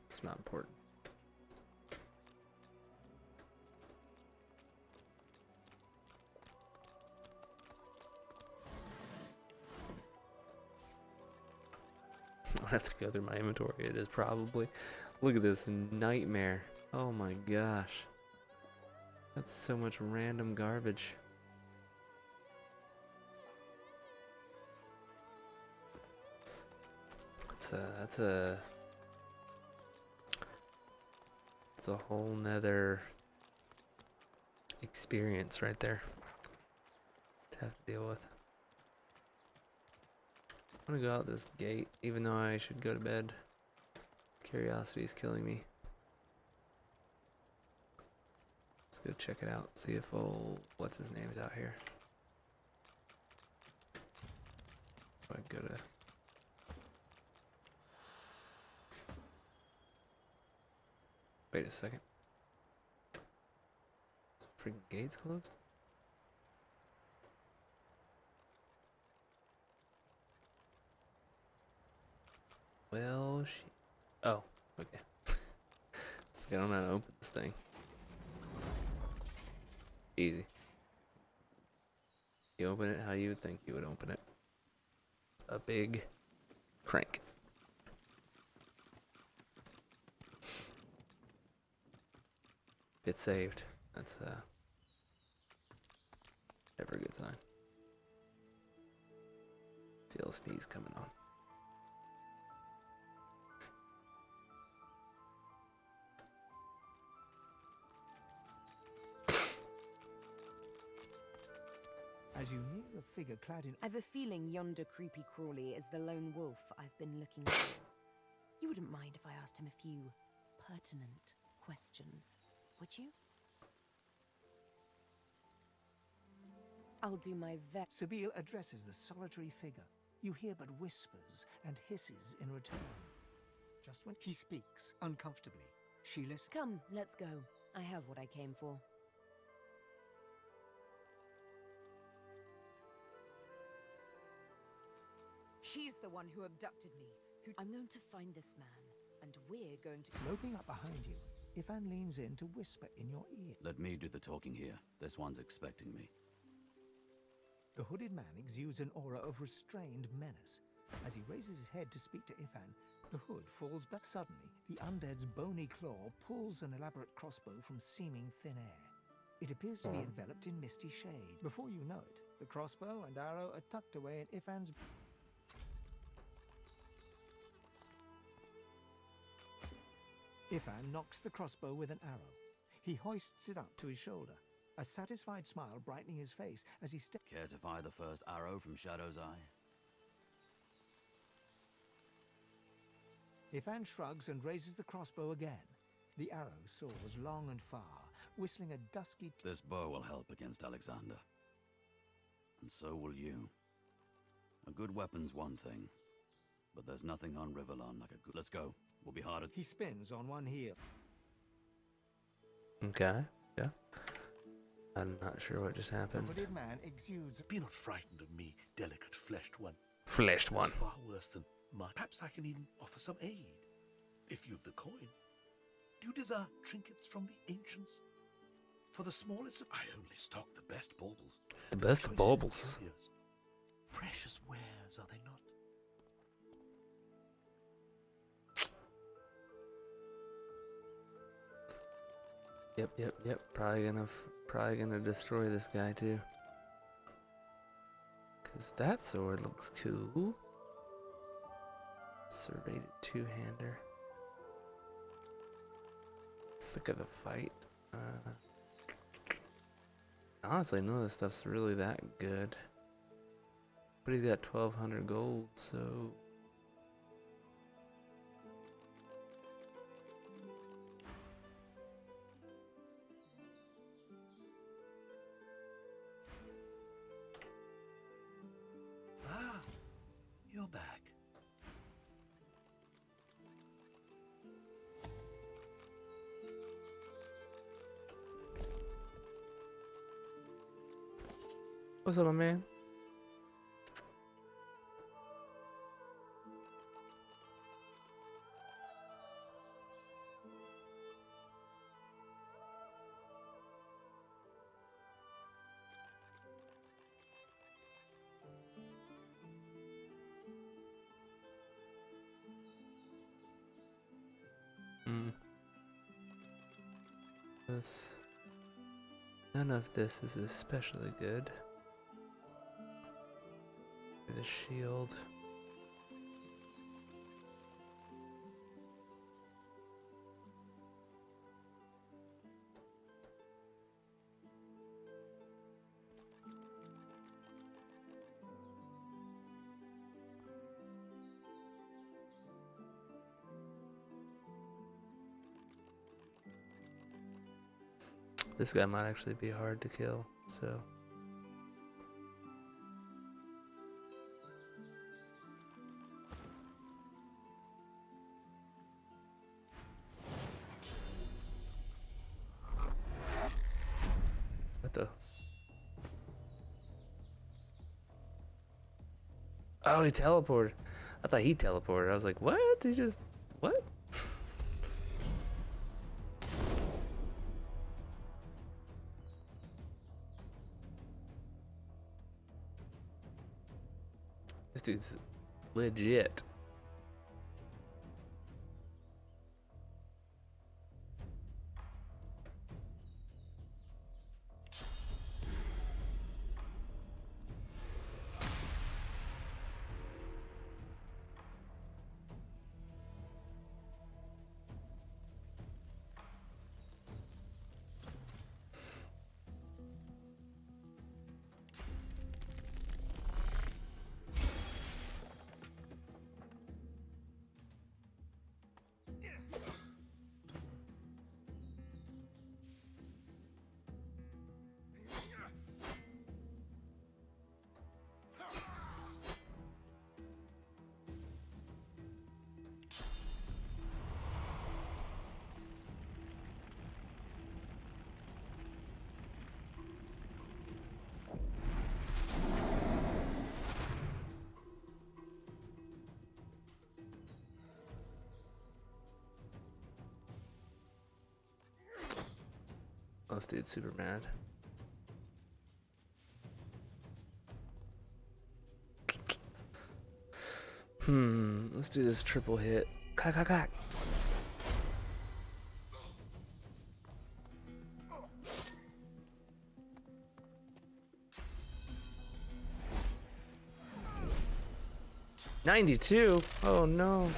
It's not important. I have to go through my inventory. It is probably. Look at this nightmare. Oh my gosh. That's so much random garbage. That's a whole nother experience right there to have to deal with. I'm gonna go out this gate, even though I should go to bed. Curiosity is killing me. Let's go check it out, see if what's his name's out here. If I go to... Wait a second. The freaking gate's closed? Well, oh, okay. I don't know how to open this thing. Easy. You open it how you would think you would open it. A big crank. It's saved. That's never a good sign. Feel a sneeze coming on. As you near a figure clad in... I've a feeling yonder creepy crawly is the lone wolf I've been looking for. You wouldn't mind if I asked him a few pertinent questions, would you? I'll do my best. Sabine addresses the solitary figure. You hear but whispers and hisses in return. Just when he speaks, uncomfortably, she listens. Come, let's go. I have what I came for. He's the one who abducted me. I'm going to find this man, and we're going to... Loping up behind you, Ifan leans in to whisper in your ear. Let me do the talking here. This one's expecting me. The hooded man exudes an aura of restrained menace. As he raises his head to speak to Ifan, The hood falls back suddenly. The undead's bony claw pulls an elaborate crossbow from seeming thin air. It appears to be enveloped in misty shade. Before you know it, the crossbow and arrow are tucked away in Ifan's... Ifan knocks the crossbow with an arrow. He hoists it up to his shoulder, a satisfied smile brightening his face as he steps... Care to fire the first arrow from Shadow's Eye? Ifan shrugs and raises the crossbow again. The arrow soars long and far, whistling a dusky... This bow will help against Alexander. And so will you. A good weapon's one thing, but there's nothing on Rivellon like a good... Let's go. We'll be harder... He spins on one heel. Okay, yeah. I'm not sure what just happened. The hooded man exudes... Be not frightened of me, delicate fleshed one. Fleshed one. That's far worse than mine. Perhaps I can even offer some aid. If you've the coin. Do you desire trinkets from the ancients? For the smallest of... I only stock the best baubles. The best baubles. Precious wares, are they not? Yep. Probably gonna destroy this guy too. Cause that sword looks cool. Serrated two-hander. Look at the fight. Honestly, none of this stuff's really that good. But he's got 1,200 gold, so... Ah, you're back. What's up, my man? None of this is especially good. The shield. This guy might actually be hard to kill, so... What the... Oh, he teleported. I thought he teleported. I was like, what? He just... What? This dude's legit. Oh, this dude's super mad. Let's do this triple hit. Clack, clack, clack. $92? Oh no.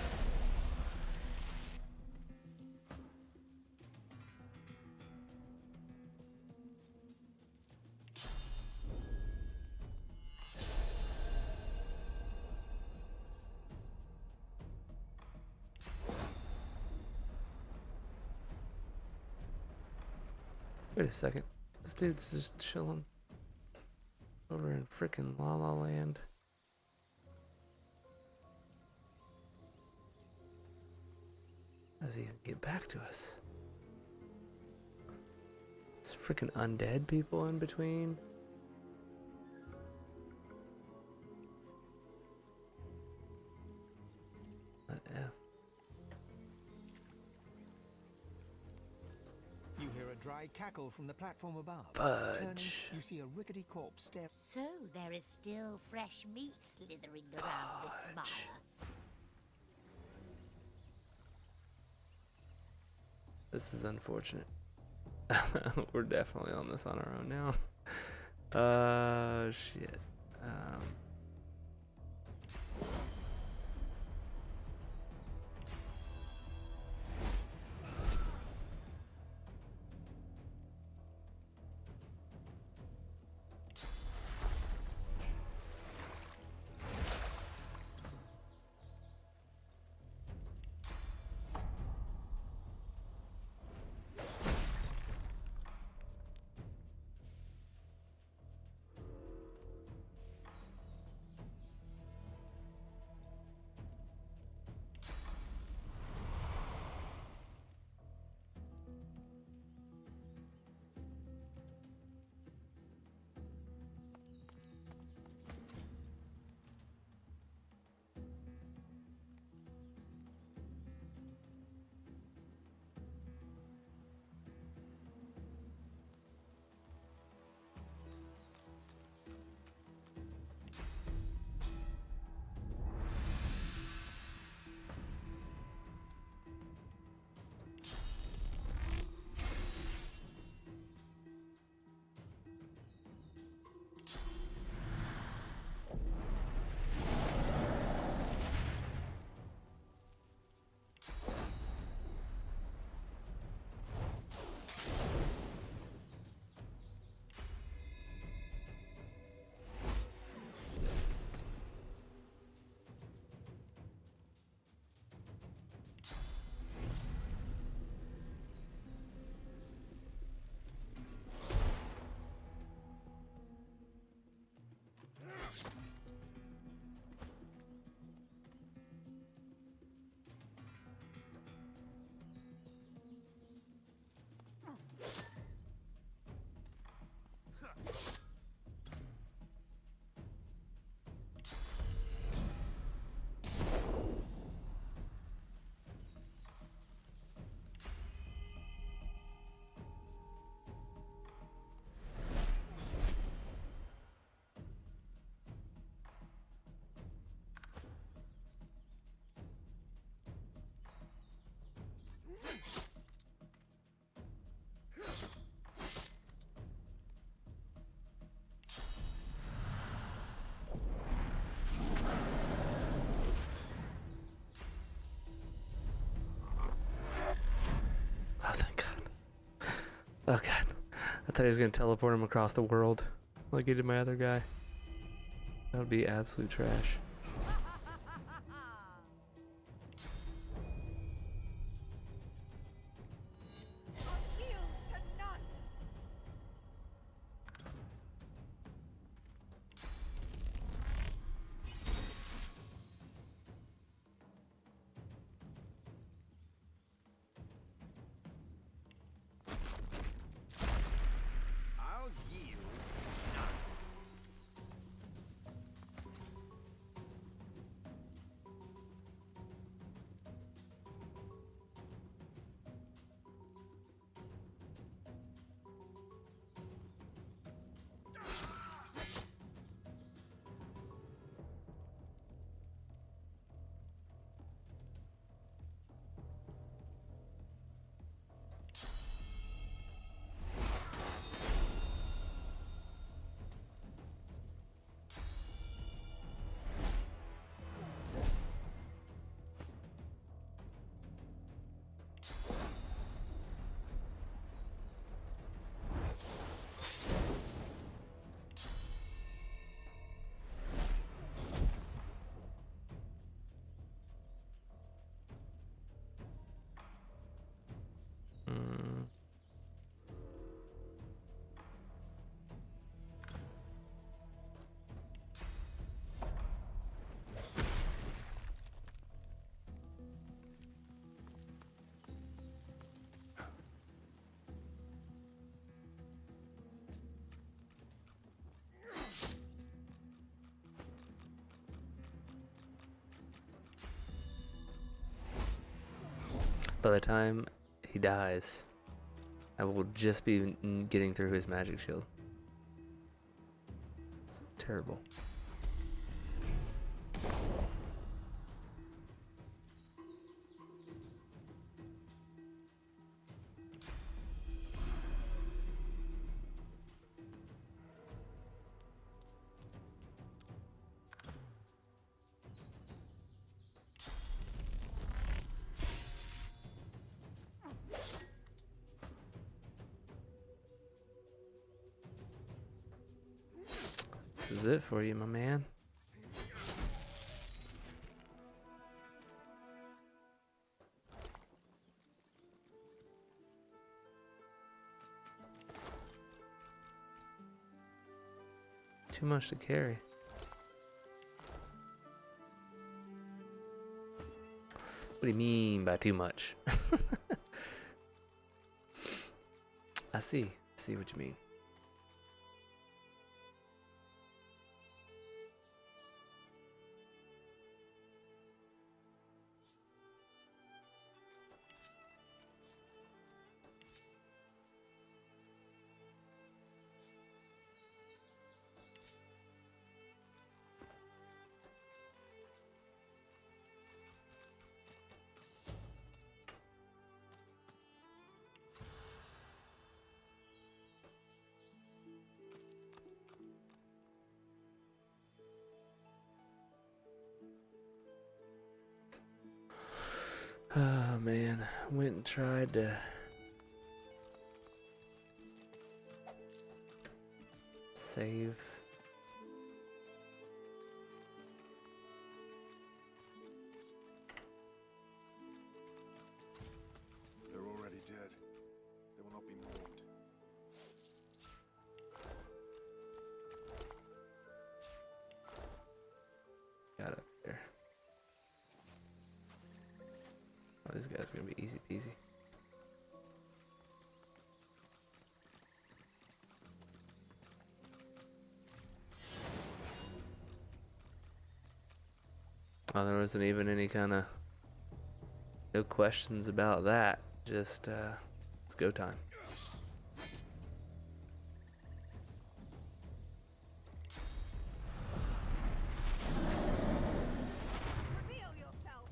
Wait a second. This dude's just chilling over in frickin' La La Land. How's he gonna get back to us? There's frickin' undead people in between. Yeah. You hear a dry cackle from the platform above. Fudge. Turning, you see a rickety corpse stare. So there is still fresh meat slithering around this mire. This is unfortunate. We're definitely on this on our own now. Shit. Oh god. I thought he was gonna teleport him across the world like he did my other guy. That would be absolute trash. By the time he dies, I will just be getting through his magic shield. It's terrible. This is it for you, my man. Too much to carry. What do you mean by too much? I see what you mean. Oh man, went and tried to save. They're already dead. They will not be mourned. Got up there. Oh, this guy's gonna be easy peasy. Oh, there wasn't even any kind of no questions about that. Just it's go time. Reveal yourself.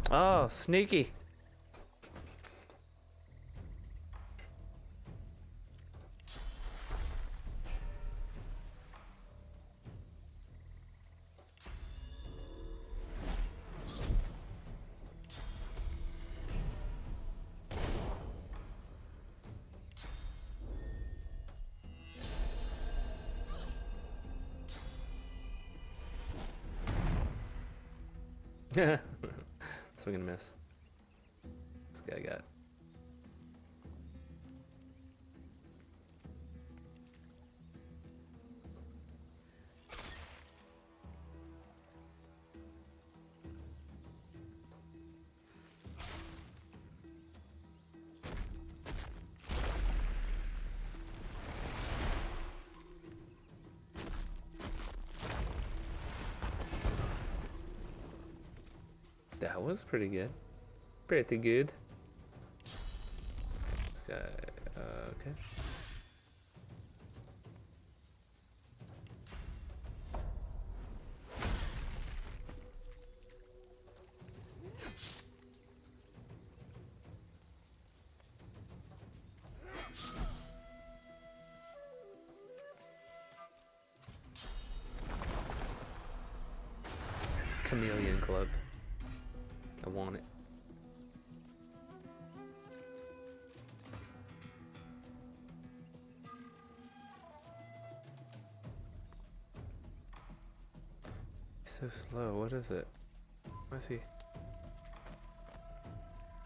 Oh, sneaky. Swing and miss. This guy got. That was pretty good. Pretty good. This guy, okay. Chameleon Club. I want it. He's so slow. What is it? Why is he?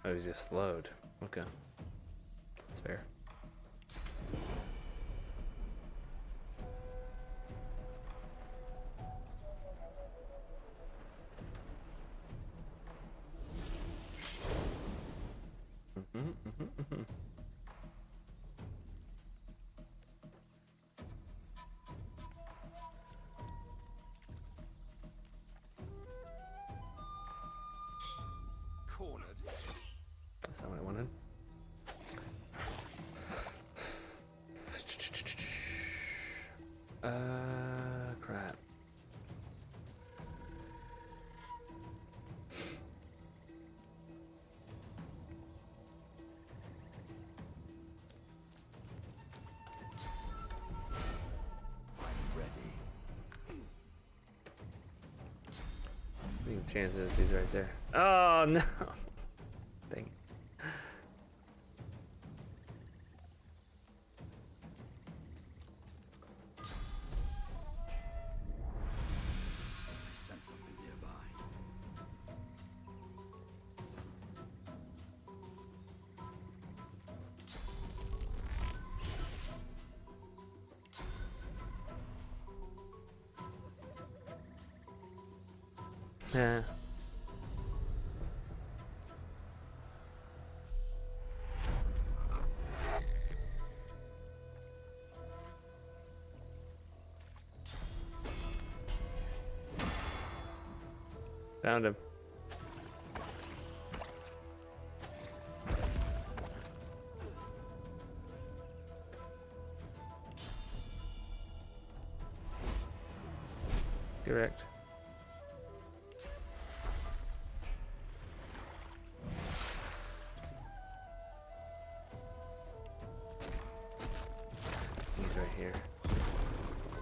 Oh, he's just slowed. Okay. That's fair. chances he's right there? Oh no! Dang it. I sense something nearby. Yeah. Found him. Correct. He's right here.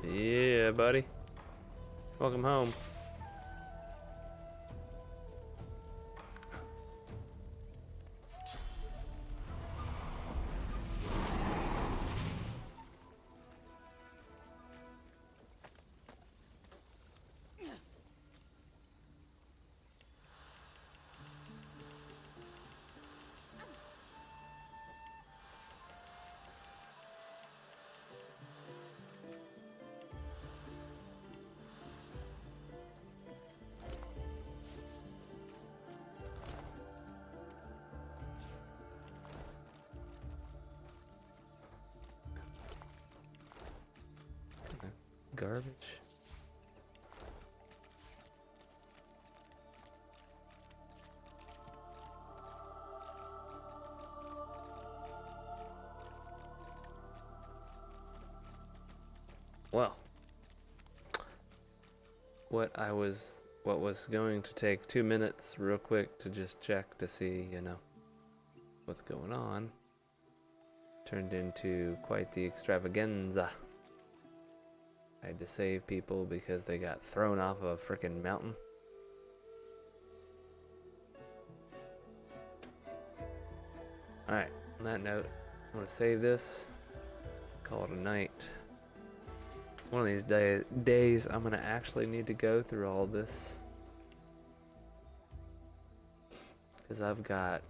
Yeah, buddy. Welcome home. Garbage. Well, what was going to take 2 minutes real quick to just check to see, you know, what's going on, turned into quite the extravaganza. I had to save people because they got thrown off of a freaking mountain. Alright, on that note, I'm going to save this, call it a night. One of these days, I'm going to actually need to go through all this. Because I've got,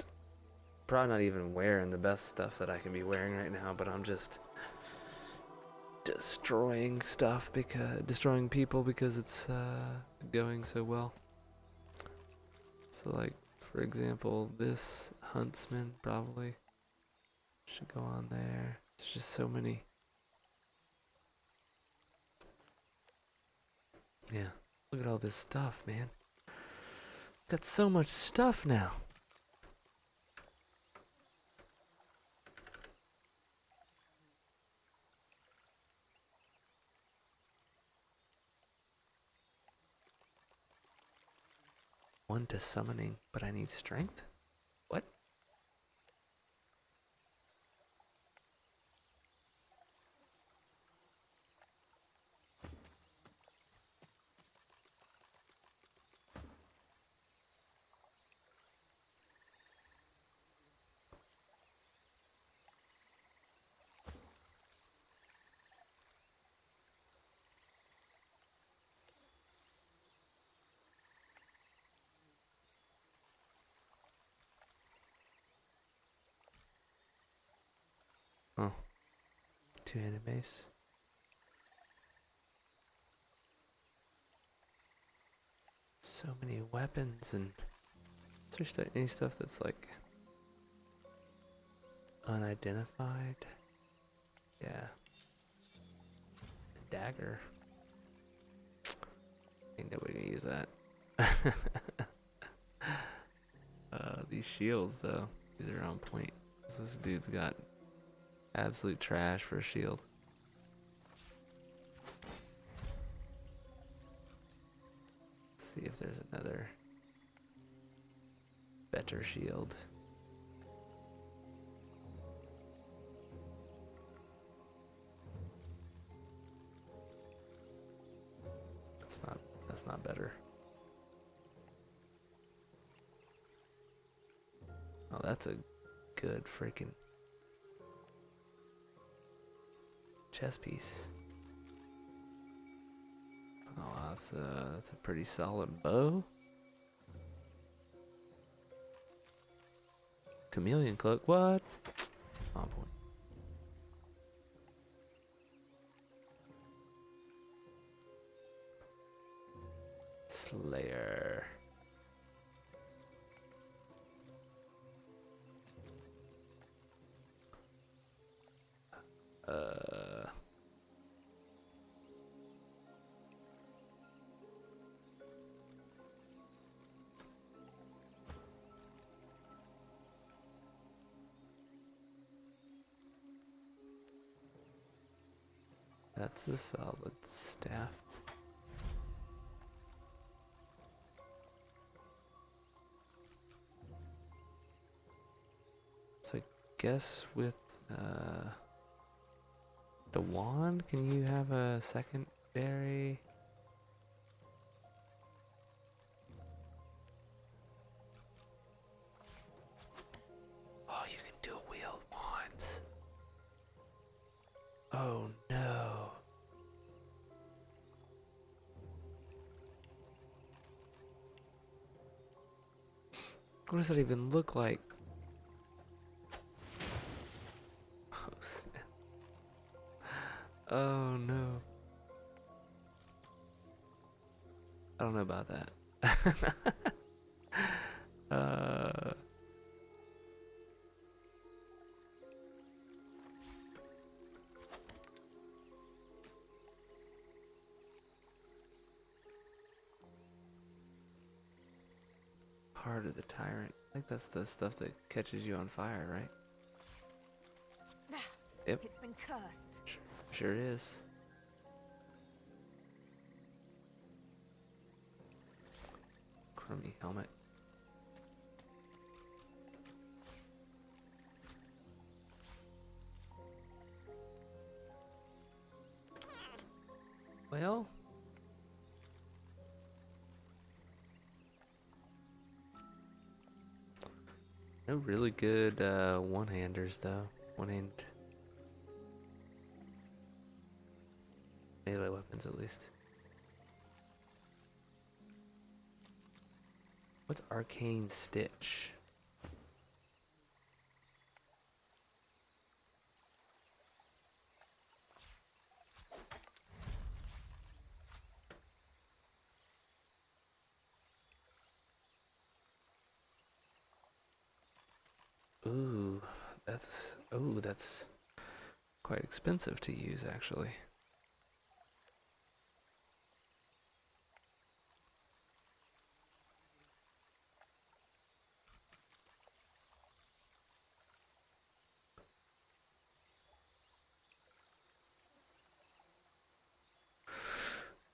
probably not even wearing the best stuff that I can be wearing right now, but I'm just destroying stuff, destroying people because it's going so well. So like, for example, this huntsman probably should go on there. There's just so many. Yeah, look at all this stuff, man. Got so much stuff now. One to summoning, but I need strength? What? Oh, 2 enemies. So many weapons, and is there any stuff that's like unidentified? Yeah. A dagger. Ain't nobody gonna use that. These shields though, these are on point. This dude's got absolute trash for a shield. Let's see if there's another better shield. That's not better. that's a good freaking chess piece. Oh, that's a pretty solid bow. Chameleon cloak, what? On point. Slayer. That's a solid staff. So I guess with the wand, can you have a secondary? Oh, you can dual wield wands. Oh no. What does that even look like? Oh snap. Oh no. I don't know about that. Heart of the Tyrant. I think that's the stuff that catches you on fire, right? Yep. It's been cursed. Sure is. Crummy helmet. Well, no really good one-handers though. One-hand melee weapons at least. What's Arcane Stitch? Ooh, that's quite expensive to use actually.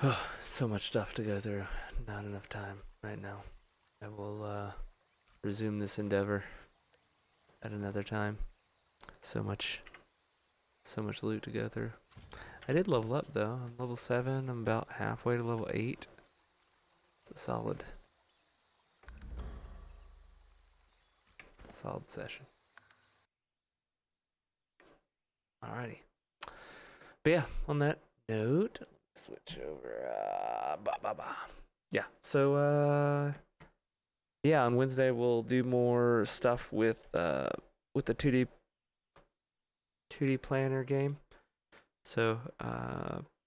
Oh, so much stuff to go through. Not enough time right now. I will resume this endeavor at another time. So much loot to go through. I did level up though. I'm level 7. I'm about halfway to level 8. It's a solid session. Alrighty. But yeah, on that note, switch over. Yeah. So yeah, on Wednesday we'll do more stuff with the 2D planner game. So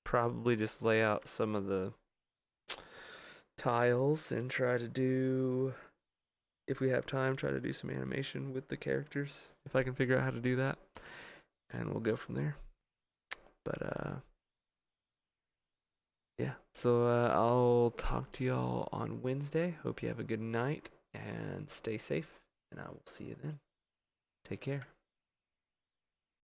probably just lay out some of the tiles and try to do, if we have time, try to do some animation with the characters if I can figure out how to do that, and we'll go from there. But yeah, so I'll talk to y'all on Wednesday. Hope you have a good night and stay safe, and I will see you then. Take care.